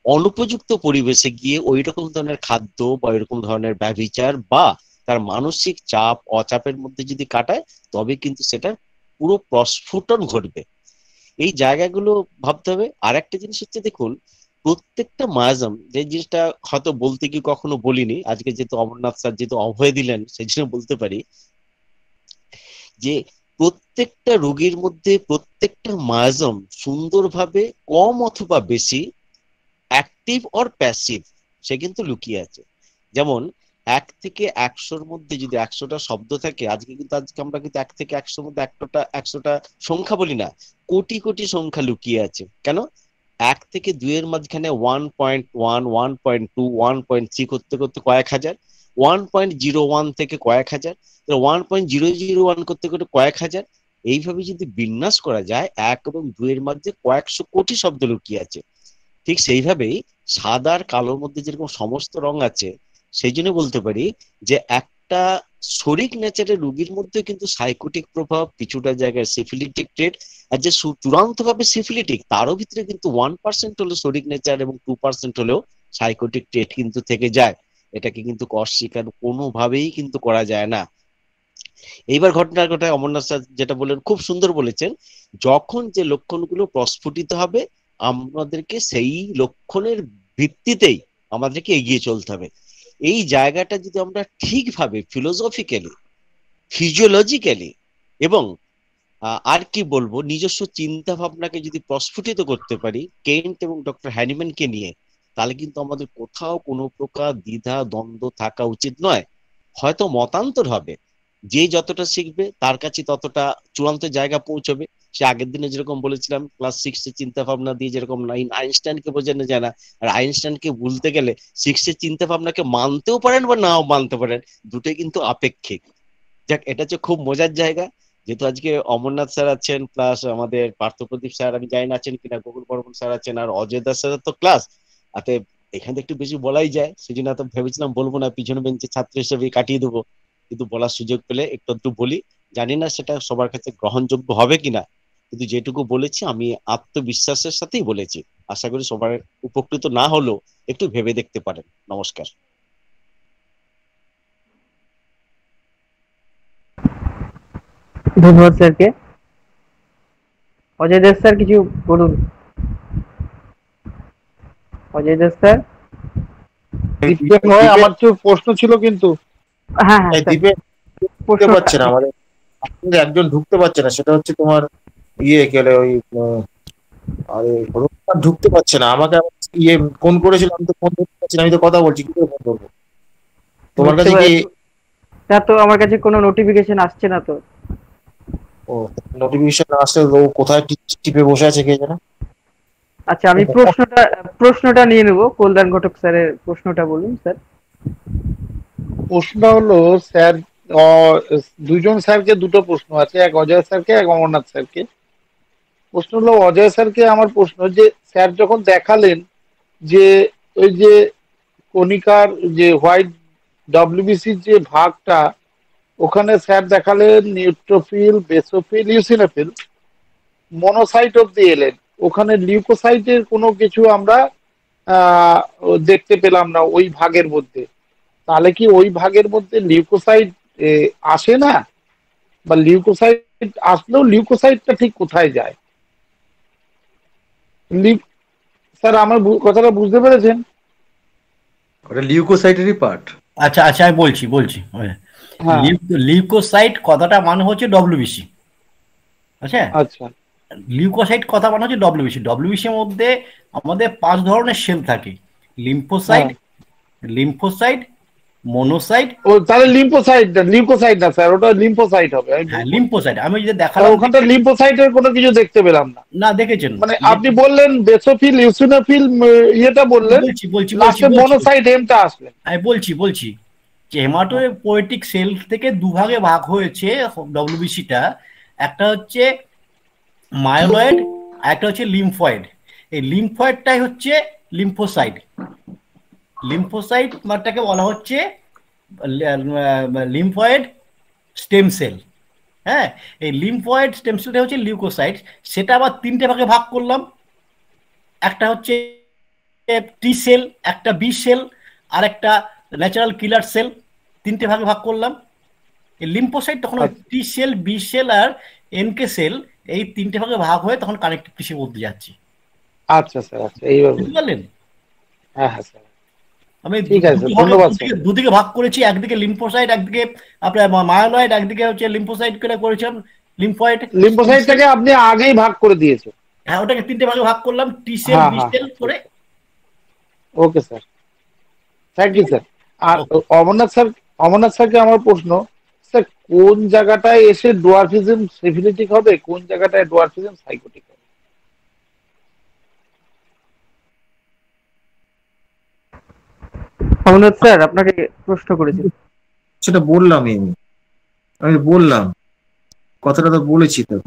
অনুপযুক্ত পরিবেশে গিয়ে ওই রকম ধরনের খাদ্য বা ওইরকম ধরনের ব্যভিচার বা তার মানসিক চাপ অচাপের মধ্যে যদি কাটায়, তবে কিন্তু সেটা পুরো প্রস্ফুটন ঘটবে। এই জায়গাগুলো ভাবতে হবে। আর একটা জিনিস হচ্ছে, দেখুন প্রত্যেকটা মায়াজম, যে জিনিসটা হয়তো বলতে কি কখনো বলিনি, আজকে যেহেতু অমরনাথ স্যার যেহেতু অভয় দিলেন সেই জন্য বলতে পারি, যে প্রত্যেকটা রোগীর মধ্যে প্রত্যেকটা মায়াজম সুন্দরভাবে কম অথবা বেশি অ্যাক্টিভ অর প্যাসিভ সে কিন্তু লুকিয়ে আছে। যেমন 1 থেকে 100-র মধ্যে যদি 100টা শব্দ থাকে, আজকে আমরা কিন্তু 1 থেকে 100-র মধ্যে 100টা সংখ্যা বলি না, কোটি কোটি সংখ্যা লুকিয়ে আছে। কেন? 1 থেকে 2-এর মাঝখানে 1.1, 1.2, 1.3 করতে করতে কয়েক হাজার, 1.01 থেকে কয়েক হাজার, 1.001 করতে করতে কয়েক হাজার, এইভাবে যদি বিন্যাস করা যায়, 1 এবং 2-এর মধ্যে কয়েকশো কোটি শব্দ লুকিয়ে আছে। ঠিক সেইভাবেই সাদা আর কালোর মধ্যে যেরকম সমস্ত রং আছে, সেই জন্য বলতে পারি যে একটা শরিক নেচারের রোগীর মধ্যে কিন্তু সাইকোটিক প্রভাব, কিছুটা জায়গায় সিফিলিটিক ট্রেড, আর যে চূড়ান্ত ভাবে সিফিলিটিক তারও ভিতরে কিন্তু 1% হলো শরিক নেচার এবং 2% হলেও সাইকোটিক ট্রেড কিন্তু থেকে যায়। এটাকে কিন্তু অস্বীকার কোনোভাবেই কিন্তু করা যায় না। এইবার ঘটনার কথা অমরনাথ স্যার যেটা বললেন খুব সুন্দর বলেছেন, যখন যে লক্ষণগুলো প্রস্ফুটিত হবে আমাদেরকে সেই লক্ষণের ভিত্তিতেই আমাদেরকে এগিয়ে চলতে হবে। এই জায়গাটা যদি আমরা ঠিকভাবে ফিলোসফিক্যালি, ফিজিওলজিক্যালি এবং আর কি বলবো, নিজস্ব চিন্তা ভাবনাকে যদি প্রস্ফুটিত করতে পারি কেন্ট এবং ডক্টর হ্যানিম্যানকে নিয়ে, তাহলে কিন্তু আমাদের কোথাও কোনো প্রকার দ্বিধা দ্বন্দ্ব থাকা উচিত নয়। হয়তো মতান্তর হবে, যে যতটা শিখবে তার কাছে ততটা চূড়ান্ত জায়গা পৌঁছবে। সে আগের দিনে যেরকম বলেছিলাম, ক্লাস 6 এর চিন্তা ভাবনা দিয়ে যেরকম আইনস্টাইনকে বোঝানো যায় না, আর আইনস্টাইনকে ভুলতে গেলে 6 এর চিন্তা ভাবনাকে মানতেও পারেন বা নাও মানতে পারেন, দুটোই কিন্তু আপেক্ষিক। যাক, এটা হচ্ছে খুব মজার জায়গা। যেহেতু আজকে অমরনাথ স্যার আছেন, প্লাস আমাদের পার্থপ্রদীপ স্যার, আমি জানি না আছেন কিনা, গোকুল বর্মন স্যার আছেন, আর অজয় দাস স্যারের তো ক্লাস, তাতে এখানে একটু বেশি বলাই যায়, সেই জন্য তো ভেবেছিলাম বলবো না, পিছনে বেঞ্চের ছাত্র হিসেবে কাটিয়ে দেবো, কিন্তু বলার সুযোগ পেলে একটু একটু বলি। জানি না সেটা সবার কাছে গ্রহণযোগ্য হবে কিনা, কিন্তু যেটুকু বলেছি আমি আত্মবিশ্বাসের সাথেই বলেছি। আশা করি সবার উপকৃত না হলেও একটু ভেবে দেখতে পারেন। নমস্কার। ধন্যবাদ স্যারকে। অজয় দাস স্যার কিছু বলুন। অজয় দাস স্যার। আমার তো প্রশ্ন ছিল, কিন্তু হ্যাঁ হ্যাঁ দ্বীপে ঢুকতে পারছে না, আমাদের একজন ঢুকতে পারছে না, সেটা হচ্ছে তোমার গেলে ওই আরে ঢুকতে পারছে না। আমাকে ফোন করেছিল, আমি তো ফোন করতে পারছি না, আমি তো কথা বলছি, কি করে ফোন করবো তোমার কাছে? কি স্যার তো আমার কাছে কোনো নোটিফিকেশন আসছে না তো। ও, নোটিফিকেশন না আসলে ও কোথায় টিপে বসে আছে কে জানে। আচ্ছা, আমি প্রশ্নটা নিয়ে নেব। কল্যাণ ঘটক স্যারের প্রশ্নটা বলুন স্যার। প্রশ্নটা হলো স্যার, দুজন স্যারকে দুটো প্রশ্ন আছে, এক অজয় স্যারকে, এক অমরনাথ স্যারকে। প্রশ্ন হলো অজয় স্যারকে আমার প্রশ্ন, যে স্যার যখন দেখালেন যে ওই যে কণিকার যে হোয়াইট ডব্লিউবিসির যে ভাগটা, ওখানে স্যার দেখালেন নিউট্রোফিল, বেসোফিল, ইউসিনোফিল, মনোসাইট অব্দি এলেন। ওখানে লিউকোসাইটের কোনো কিছু আমরা দেখতে পেলাম না ওই ভাগের মধ্যে। তাহলে কি ওই ভাগের মধ্যে লিউকোসাইট আসে না, বা লিউকোসাইট আসলেও লিউকোসাইটটা ঠিক কোথায় যায়? স্যার আমার কথাটা বুঝতে পেরেছেন? ওটা লিউকোসাইটেরই পার্ট। আচ্ছা আচ্ছা, আমি বলছি লিউকোসাইট কথাটা মানে হচ্ছে ডব্লিউবিসি। আচ্ছা আচ্ছা, লিউকোসাইট কথা মানে হচ্ছে ডব্লিউবিসি। ডব্লিউবিসির মধ্যে আমাদের 5 ধরনের সেল থাকে: লিম্ফোসাইট, মনোসাইট। ও তাহলে লিম্ফোসাইট না স্যার, ওটা লিম্ফোসাইট হবে। হ্যাঁ, লিম্ফোসাইট। আমি যদি দেখালাম, ওখানটা লিম্ফোসাইটের কোনো কিছু দেখতে পেলাম না। না, দেখেছেন মানে আপনি বললেন বেসোফিল, ইউসিনোফিল, ইয়েটা বললেন, লাস্টে মনোসাইট এমটা আসলেন। আমি বলছি যে হেমাটোপোয়েটিক সেল থেকে দুভাগে ভাগ হয়েছে ডব্লিউবিসিটা। একটা হচ্ছে মায়োলয়েড, একটা হচ্ছে লিম্ফয়েড। এই লিম্ফয়েডটাই হচ্ছে লিম্ফোসাইট। লিম্ফোসাইটটাকে বলা হচ্ছে লিম্ফয়েড স্টেম সেল। হ্যাঁ, এই লিম্ফয়েড স্টেম সেলটা হচ্ছে লিউকোসাইট। সেটা আবার 3টে ভাগে ভাগ করলাম। একটা হচ্ছে টি সেল, একটা বি সেল, আর একটা ন্যাচারাল কিলার সেল। 3টে ভাগে ভাগ করলাম। এই লিম্ফোসাইট তখন টি সেল, বি সেল আর এনকে সেল, এই 3টে ভাগে ভাগ হয়ে তখন কানেকটিভ টিস্যুর মধ্যে যাচ্ছে। আচ্ছা স্যার, আচ্ছা, এইভাবে বুঝতে পারলেন? হ্যাঁ হ্যাঁ স্যার, আমি ঠিক আছে, ধন্যবাদ স্যার। দুদিকে ভাগ করেছি, একদিকে লিম্ফোসাইট, একদিকে আপনার মায়োলয়েড, একদিকে হচ্ছে লিম্ফোসাইট করে করেছিলাম। লিম্ফোসাইটটাকে আপনি আগেই ভাগ করে দিয়েছেন। হ্যাঁ, ওটাকে 3টে ভাগে ভাগ করলাম, টি সেল, বি সেল করে। Okay sir, thank you sir. আর অমরনাথ স্যারকে আমার প্রশ্ন, স্যার কোন জায়গাটায় এসে ডোয়ার্ফিজম সিফিলিটিক হবে, কোন জায়গাটায় ডোয়ার্ফিজম সাইকোটিক হবে? অমরনাথ স্যার আপনাকে প্রশ্ন করেছেন। সেটা বললাম, আমি বললাম, কথাটা তো বলেছি তো,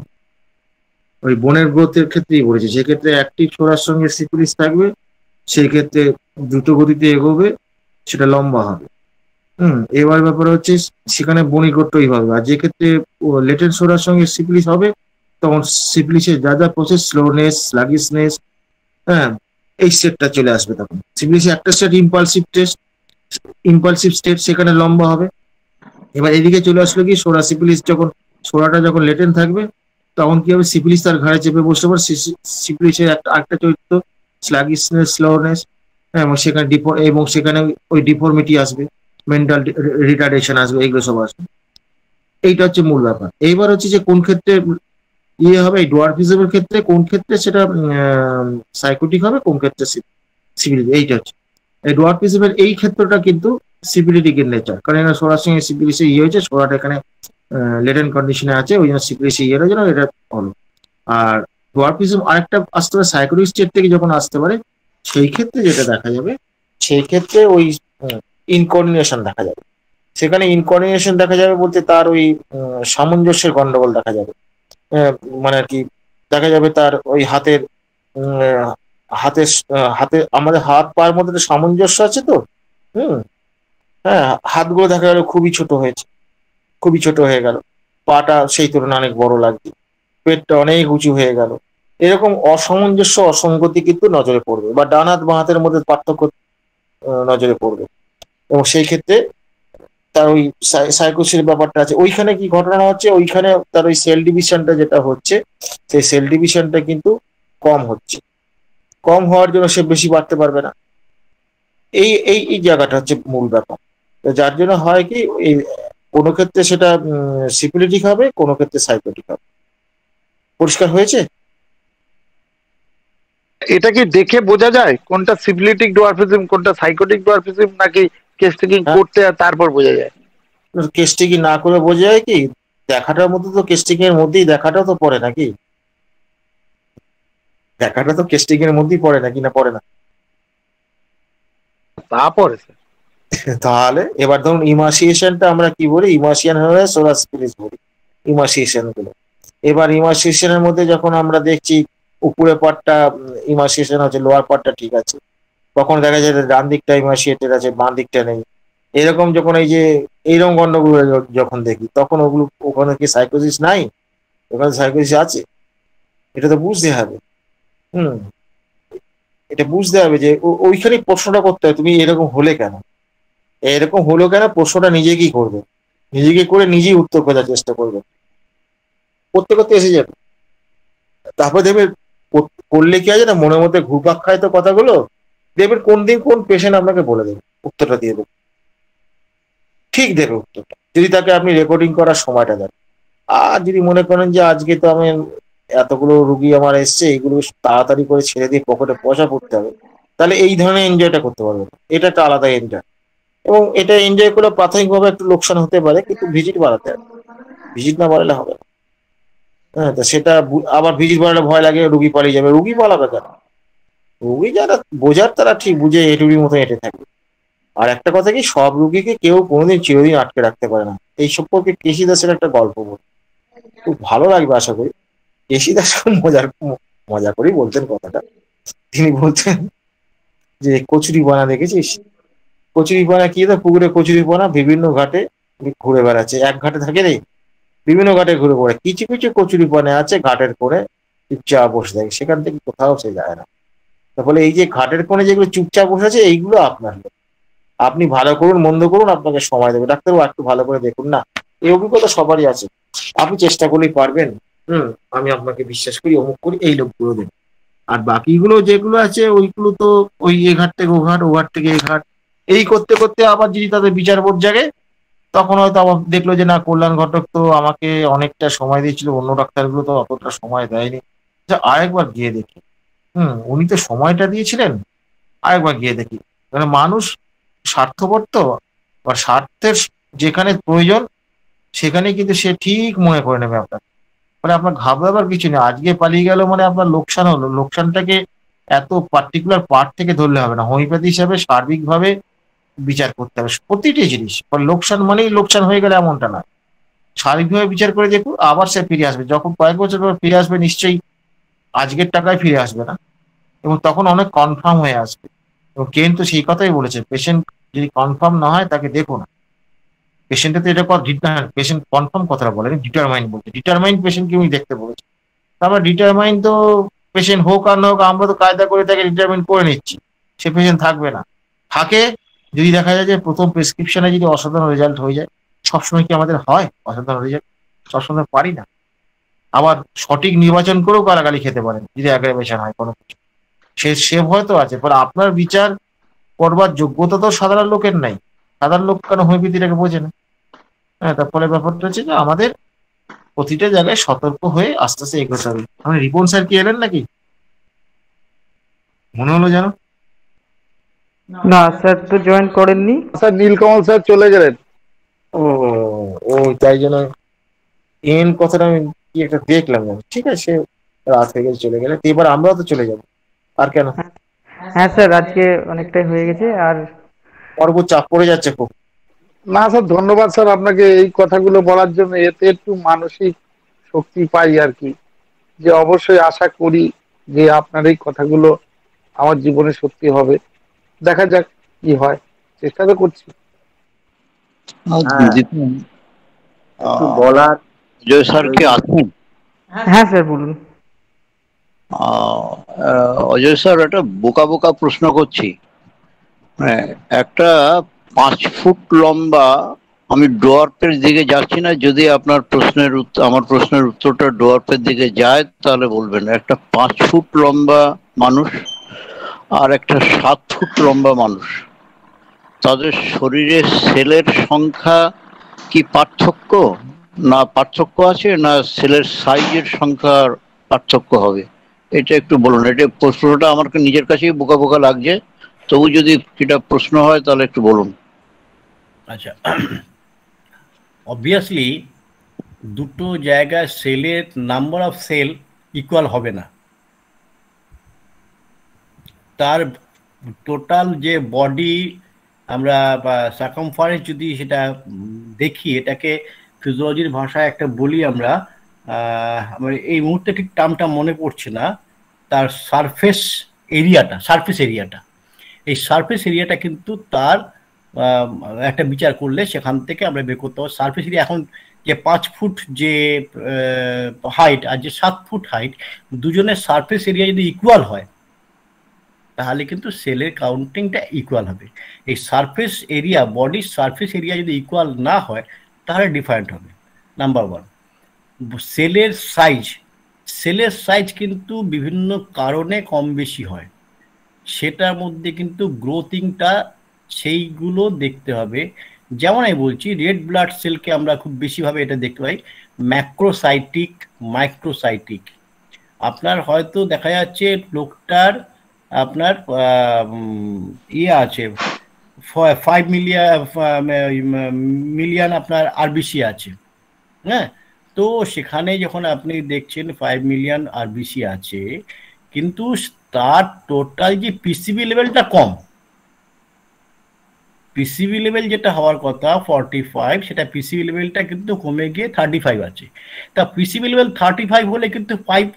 ওই বোনের গ্রোথের ক্ষেত্রেই বলেছি। সেক্ষেত্রে অ্যাক্টিভ ছোড়ার সঙ্গে সিফিলিস থাকবে, সেই ক্ষেত্রে দ্রুত গতিতে এগোবে, সেটা লম্বা হবে। এবার ব্যাপার হচ্ছে সেখানে বনিকট্টই হবে। আর যে ক্ষেত্রে লেটেন্ট সোরার সঙ্গে সিফিলিস হবে, তখন সিফিলিসের যা যা প্রসেস, স্লোনেস, স্লাগিসনেস, হ্যাঁ, এই স্টেটটা চলে আসবে। তখন সিফিলিসে একটা স্টেট ইম্পালসিভ স্টেট, সেখানে লম্বা হবে। এবার এদিকে চলে আসলো কি, সোরা সিফিলিস, যখন সোরাটা যখন লেটেন্ট থাকবে, তখন কি হবে, সিফিলিস তার ঘাড়ে চেপে বসতে পারে। সিফিলিসের একটা চরিত্র স্লাগিসনেস, স্লোনেস, এবং সেখানে সেখানে ওই ডিফর্মিটি আসবে, মেন্টাল রিটার্ডেশন আসবে, এগুলো সব আসবে। এইটা হচ্ছে মূল ব্যাপার। এইবার হচ্ছে যে কোন ক্ষেত্রে হবে, এই ডোয়ার্ফিজমের ক্ষেত্রে কোন ক্ষেত্রে সেটা সাইকোটিক হবে, কোন ক্ষেত্রে সিভিলিটি, এইটা হচ্ছে এই ডোয়ার্ফিজমের এই ক্ষেত্রটা কিন্তু সিভিলিটিক ইন নেচার, কারণ এখানে সোরার সঙ্গে সিপিলিসি হয়েছে, সোরাটা এখানে লেটেন্ট কন্ডিশনে আছে, ওই জন্য সিপিলিসি ইয়ের জন্য এটা হলো। আর ডোয়ার্ফিজম আরেকটা আসতে পারে সাইকোটিক স্টেট থেকে যখন আসতে পারে, সেই ক্ষেত্রে যেটা দেখা যাবে, সেই ক্ষেত্রে ওই ইনকোঅর্ডিনেশন দেখা যাবে। সেখানে ইনকোঅর্ডিনেশন দেখা যাবে বলতে তার ওই সামঞ্জস্যের গন্ডগোল দেখা যাবে, মানে আর কি দেখা যাবে তার ওই হাতের হাতে আমাদের হাত পায়ের মধ্যে সামঞ্জস্য আছে তো, হ্যাঁ, হাতগুলো দেখা গেল খুবই ছোট হয়েছে, খুবই ছোট হয়ে গেল, পাটা সেই তুলনায় অনেক বড় লাগছে, পেটটা অনেক উঁচু হয়ে গেল, এরকম অসামঞ্জস্য অসঙ্গতি কিন্তু নজরে পড়বে, বা ডান হাত বাঁ হাতের মধ্যে পার্থক্য নজরে পড়বে। এবং সেই ক্ষেত্রে তার ওই সাইকোসিসের ব্যাপারটা আছে। ওইখানে কি ঘটনা হচ্ছে, ওইখানে তার ওই সেল ডিভিশনটা যেটা হচ্ছে, সেই সেল ডিভিশনটা কিন্তু কম হচ্ছে, কম হওয়ার জন্য সে বেশি বাড়তে পারবে না। এই এই এই জায়গাটা হচ্ছে মূল ব্যাপার। যার জন্য হয় কি, এই কোনো ক্ষেত্রে সেটা সিপিলিটিক হবে, কোনো ক্ষেত্রে সাইকোটিক হবে। পরিষ্কার হয়েছে? এটা কি দেখে বোঝা যায় কোনটা সিফিলিটিক ডোয়ার্ফিজম কোনটা সাইকোটিক ডোয়ার্ফিজম, নাকি কেস টেকিং করতে আর তারপর বোঝা যায়? কেস টেকিং না করে বোঝা যায় কি, দেখাটার মধ্যে তো কেস টেকিং এর মধ্যেই দেখাটাও তো পড়ে নাকি, দেখাটা তো কেস টেকিং এর মধ্যেই পড়ে নাকি, না পড়ে না? তারপরে তাহলে এবার ধরুন ইমাসিয়েশনটা আমরা কি বলি, ইমাসিয়ান হয়ে সোলার স্পিরিট বলি ইমাসিয়েশন গুলো। এবার ইমাসিয়েশনের মধ্যে যখন আমরা দেখছি উপরের পার্টটা ইমাসিয়েশন হচ্ছে, লোয়ার পার্টটা ঠিক আছে, তখন দেখা যায় ডান দিকটা ইমাসিয়েটেড আছে, বাঁ দিকটা নেই। এরকম যখন এই যে এইরকম গন্ডগুলো যখন দেখি, তখন ওগুলো ওখানে কি সাইকোসিস নাই? ওখানে সাইকোসিস আছে, এটা তো বুঝতে হবে। এটা বুঝতে হবে যে ওইখানে প্রশ্নটা করতে হবে, তুমি এরকম হলে কেন, এরকম হলো কেন, প্রশ্নটা নিজেকেই করবে, নিজেকে করে নিজেই উত্তর খোঁজার চেষ্টা করবে, করতে করতে এসে যাবে। তারপর দেখবে করলে কি আছে না, মনের মধ্যে ঘুরপাক খায় তো কথাগুলো, দেখবেন কোন দিন কোন পেশেন্ট আপনাকে বলে দেবে, উত্তরটা দিয়ে দেবে, ঠিক দেবে উত্তরটা, যদি তাকে আপনি রেকর্ডিং করার সময়টা দেন। আর যদি মনে করেন যে আজকে তো আমি এতগুলো রুগী আমার এসছে, এইগুলো তাড়াতাড়ি করে ছেড়ে দিয়ে পকেটে পয়সা পড়তে হবে, তাহলে এই ধরনের এনজয়টা করতে পারবে না। এটা একটা আলাদা এনজয়, এবং এটা এনজয় করে প্রাথমিকভাবে একটু লোকসান হতে পারে, কিন্তু ভিজিট বাড়াতে হবে, ভিজিট না বাড়ালে হবে না। হ্যাঁ, তা সেটা আবার ভিজিট বাড়ালে ভয় লাগে রুগী পালিয়ে যাবে, রুগী পালাবে কেন? রুগী যারা বোঝার তারা ঠিক বুঝে এটুরির মতো হেঁটে থাকবে। আর একটা কথা কি, সব রুগীকে কেউ কোনোদিন চিরদিন আটকে রাখতে পারে না। এই সম্পর্কে কেশি দাসের একটা গল্প বল, খুব ভালো লাগবে আশা করি। কেশি দাস মজা করেই বলতেন কথাটা। তিনি বলতেন যে কচুরি পানা দেখেছিস, কচুরি পানা কি, তো পুকুরে কচুরি পানা বিভিন্ন ঘাটে ঘুরে বেড়াচ্ছে, এক ঘাটে থাকে রে, বিভিন্ন ঘাটে ঘুরে পড়ে, কিছু কিছু কচুরি পানা আছে ঘাটের কোণে চুপচাপ বসে থাকে, সেখান থেকে কোথাও সে যায় না। তাহলে এই যে ঘাটের কোণে যেগুলো চুপচাপ বসে আছে, এইগুলো আপনার লোক। আপনি ভালো করুন মন্দ করুন, আপনাকে সময় দেবে। ডাক্তারবাবু একটু ভালো করে দেখুন না, এই অভিজ্ঞতা সবারই আছে, আপনি চেষ্টা করলেই পারবেন। আমি আপনাকে বিশ্বাস করি, অমুক করি, এই লোকগুলো দেন। আর বাকিগুলো যেগুলো আছে, ওইগুলো তো ওই এ ঘাট থেকে ও ঘাট, ও ঘাট থেকে এ ঘাট, এই করতে করতে আবার যদি তাদের বিচারবোধ জাগে, তখন হয়তো আবার দেখলো যে না, কল্যাণ ঘটক তো আমাকে অনেকটা সময় দিয়েছিল, অন্য ডাক্তারগুলো তো অতটা সময় দেয়নি, আরেকবার গিয়ে দেখি। উনি তো সময়টা দিয়েছিলেন, আরেকবার গিয়ে দেখি। মানে মানুষ স্বার্থপর তো, বা স্বার্থের যেখানে প্রয়োজন সেখানে কিন্তু সে ঠিক মনে করে নেবে আপনার। মানে আপনার ঘাবড়াবার কিছু নেই, আজকে পালিয়ে গেল মানে আপনার লোকসান হলো, লোকসানটাকে এত পার্টিকুলার পার্ট থেকে ধরলে হবে না, হোমিওপ্যাথি হিসাবে সার্বিকভাবে বিচার করতে হবে প্রতিটি জিনিস। লোকসান মানেই লোকসান হয়ে গেলে এমনটা না, সার্বিকভাবে বিচার করে দেখুন, আবার সে ফিরে আসবে। যখন কয়েক বছর পর ফিরে আসবে, নিশ্চয়ই আজকের টাকায় ফিরে আসবে না, এবং তখন অনেক কনফার্ম হয়ে আসবে। এবং কেন তো সেই কথাই বলেছে, পেশেন্ট যদি কনফার্ম না হয় তাকে দেখো না। পেশেন্টের তো এটা পেশেন্ট কনফার্ম কথাটা বলে, ডিটারমাইন্ড বলছে, ডিটারমাইন্ড পেশেন্টকে উনি দেখতে বলেছে। তারপর ডিটারমাইন্ড তো পেশেন্ট হোক আর না হোক, আমরা তো কায়দা করে তাকে ডিটারমাইন্ড করে নিচ্ছি, সে পেশেন্ট থাকবে না। থাকে যদি দেখা যায় যে প্রথম প্রেসক্রিপশনে যদি অসাধারণ রেজাল্ট হয়ে যায়, সবসময় কি আমাদের হয় অসাধারণ রেজাল্ট? সবসময় পারি না। আবার সঠিক নির্বাচন করেও গালাগালি খেতে পারেন যদি অ্যাগ্রাভেশন হয় কোনো কিছু, সে ভয় তো আছে। পরে আপনার বিচার করবার যোগ্যতা তো সাধারণ লোকের নাই। সাধারণ লোক কেন হোমিওপ্যাথিটাকে বোঝে না। হ্যাঁ, তার ফলে ব্যাপারটা হচ্ছে যে আমাদের প্রতিটা জায়গায় সতর্ক হয়ে আস্তে আস্তে এগোতে হবে। আমি রিপন স্যার কি এলেন নাকি মনে হলো যেন? না স্যার তো জয়েন করেননি। স্যার নীলকমল স্যার চলে গেলেন। ও ও তাই জন্য এন কথাটা আমি কি একটা দেখলাম যেন। ঠিক আছে, সে রাত হয়ে গেছে, চলে গেলে। এবার আমরাও তো চলে যাবো, আর কেন? হ্যাঁ স্যার, আজকে অনেকটাই হয়ে গেছে, আর পর্ব চাপ পড়ে যাচ্ছে খুব। না স্যার, ধন্যবাদ স্যার আপনাকে এই কথাগুলো বলার জন্য। এতে একটু মানসিক শক্তি পাই আর কি, যে অবশ্যই আশা করি যে আপনার এই কথাগুলো আমার জীবনে সত্যি হবে। দেখা যাক কি হয়, চেষ্টা তো করছি। হ্যাঁ, একটু বলার অজয় স্যার কি আছেন? হ্যাঁ স্যার বলুন। অজয় স্যার, একটা বোকা বোকা প্রশ্ন করছি। একটা 5 ফুট লম্বা, আমি ডোয়ার্পের দিকে যাচ্ছি না, যদি আপনার আমার প্রশ্নের উত্তরটা ডোয়ার্পের দিকে যায় তাহলে বলবেন। একটা 5 ফুট লম্বা মানুষ আর একটা 7 ফুট লম্বা মানুষ, তাদের শরীরের সেলের সংখ্যা কি পার্থক্য আছে, না সেলের সাইজের সংখ্যার পার্থক্য হবে? এটা একটু বলুন। এটা প্রশ্নটা আমার নিজের কাছেই বোকা বোকা লাগছে, তবু যদি এটা প্রশ্ন হয় তাহলে একটু বলুন। আচ্ছা, অবভিয়াসলি দুটো জায়গায় সেলের নাম্বার অফ সেল ইকুয়াল হবে না। তার টোটাল যে বডি আমরা সার্কামফারেন্স যদি সেটা দেখি, এটাকে ফিজিওলজির ভাষায় একটা বলি আমরা, আমার এই মুহূর্তে ঠিক টার্মটা মনে পড়ছে না, তার সারফেস এরিয়াটা এই সারফেস এরিয়াটা কিন্তু তার একটা বিচার করলে সেখান থেকে আমরা বের করতে পারবো সারফেস এরিয়া। এখন যে 5 ফুট যে হাইট আর যে 7 ফুট হাইট, দুজনের সারফেস এরিয়া যদি ইকুয়াল হয় তাহলে কিন্তু সেলের কাউন্টিংটা ইকুয়াল হবে। এই সারফেস এরিয়া, বডির সারফেস এরিয়া যদি ইকুয়াল না হয় তাহলে ডিফারেন্ট হবে। নাম্বার 1, সেলের সাইজ কিন্তু বিভিন্ন কারণে কম বেশি হয়, সেটার মধ্যে কিন্তু গ্রোথিংটা সেইগুলো দেখতে হবে। যেমন আমি বলছি, রেড ব্লাড সেলকে আমরা খুব বেশিভাবে এটা দেখতে পাই ম্যাক্রোসাইটিক, মাইক্রোসাইটিক। আপনার হয়তো দেখা যাচ্ছে লোকটার আপনার আছে 5 মিলিয়ন আপনার আরবিসি আছে। হ্যাঁ, তো সেখানে যখন আপনি দেখছেন 5 মিলিয়ন আরবিসি আছে, কিন্তু তার টোটাল যে পিসিবি লেভেলটা কম, পিসিবি লেভেল যেটা হওয়ার কথা 45, সেটা পিসিবি লেভেলটা কিন্তু কমে গিয়ে 35 আছে। তা পিসিবি লেভেল 35 হলে কিন্তু 5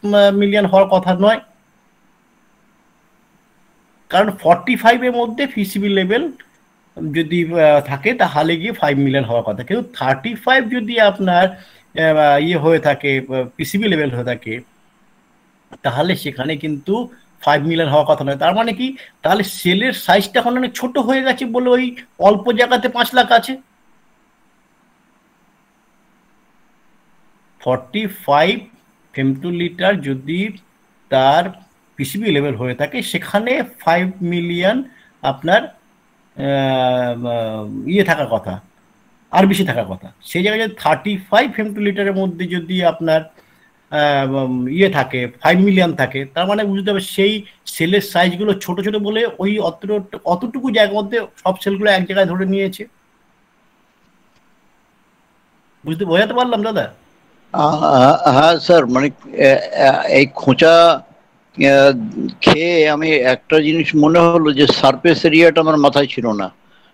মিলিয়ন হওয়ার কথা নয়, কারণ 45-এর মধ্যে পিসিবি লেভেল যদি থাকে তাহলে গিয়ে 5 মিলিয়ন হওয়ার কথা। কিন্তু 35 যদি আপনার ইয়ে হয়ে থাকে, পিসিবি লেভেল হয়ে থাকে, তাহলে সেখানে কিন্তু 5 মিলিয়ন হওয়ার কথা নয়। তার মানে কি, তাহলে সেলের সাইজটা এখন অনেক ছোট হয়ে গেছে বলে ওই অল্প জায়গাতে 5 লাখ আছে। 45 ফেমটোলিটার যদি তার পিসিবি লেভেল হয়ে থাকে, সেখানে 5 মিলিয়ন আপনার ইয়ে থাকার কথা, আর বেশি থাকার কথা। সেই জায়গায় যদি 35 ফেমটোলিটারের মধ্যে যদি আপনার ইয়ে থাকে 5 মিলিয়ন থাকে, তার মানে বুঝতে হবে সেই সেলের সাইজগুলো ছোট ছোট বলে ওই অতটুকু জায়গার মধ্যে সব সেলগুলো এক জায়গায় ধরে নিয়েছে। বোঝাতে পারলাম দাদা? হ্যাঁ স্যার, মানে এই খোঁচা খেয়ে আমি একটা জিনিস মনে হলো যে সারফেস এরিয়াটা আমার মাথায় ছিল না।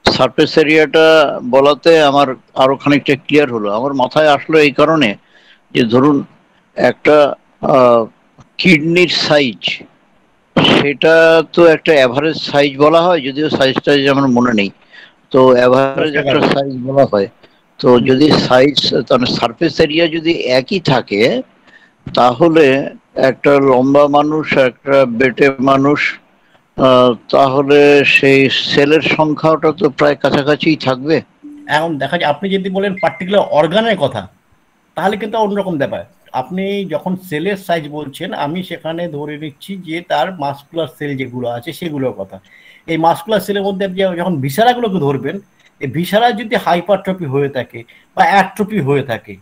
সারফেস এরিয়াটা বলাতে আমার আরো খানিকটা ক্লিয়ার হলো। আমার মাথায় আসলো এই কারণে যে ধরুন একটা কিডনির সাইজ, সেটা তো একটা অ্যাভারেজ সাইজ বলা হয়, যদিও সাইজটা আমার মনে নেই, তো অ্যাভারেজ একটা সাইজ বলা হয়। তো যদি সাইজ, তাহলে সারফেস এরিয়া যদি একই থাকে, তাহলে একটা লম্বা মানুষ, একটা বেটে মানুষ, তাহলে সেই সেলের সংখ্যাটা তো প্রায় কাছাকাছিই থাকবে। এখন দেখা যায়, আপনি যদি বলেন পার্টিকুলার অর্গানের কথা, তাহলে কিন্তু অন্যরকম ব্যাপার। আপনি যখন সেলের সাইজ বলছেন, আমি সেখানে ধরে নিচ্ছি যে তার মাসকুলার সেল যেগুলো আছে সেগুলোর কথা। এই মাসকুলার সেলের মধ্যে আপনি যখন ভিসারাগুলোকে ধরবেন, এই ভিসারা যদি হাইপারট্রফি হয়ে থাকে বা অ্যাট্রফি হয়ে থাকে,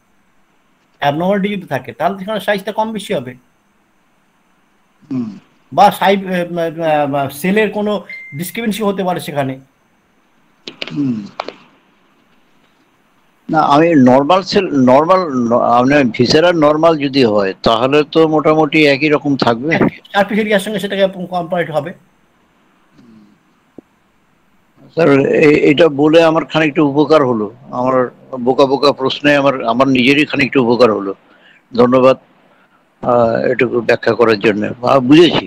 অ্যাবনর্মালিটি যদি থাকে, তাহলে সেখানে সাইজটা কম বেশি হবে, বা সেলের কোনো ডিসক্রিমিনেন্সি হতে পারে সেখানে। না, আমি নর্মাল আপনার ভিসেরার নর্মাল যদি হয় তাহলে তো মোটামুটি একই রকম থাকবে। সারফেস এরিয়ার সঙ্গে সেটাকে কম্পারেট হবে। স্যার এটা বলে আমার খানিকটা উপকার হলো, আমার বোকা বোকা প্রশ্নে আমার নিজেরই খানিকটা উপকার হলো। ধন্যবাদ এটুকু ব্যাখ্যা করার জন্য, বুঝেছি।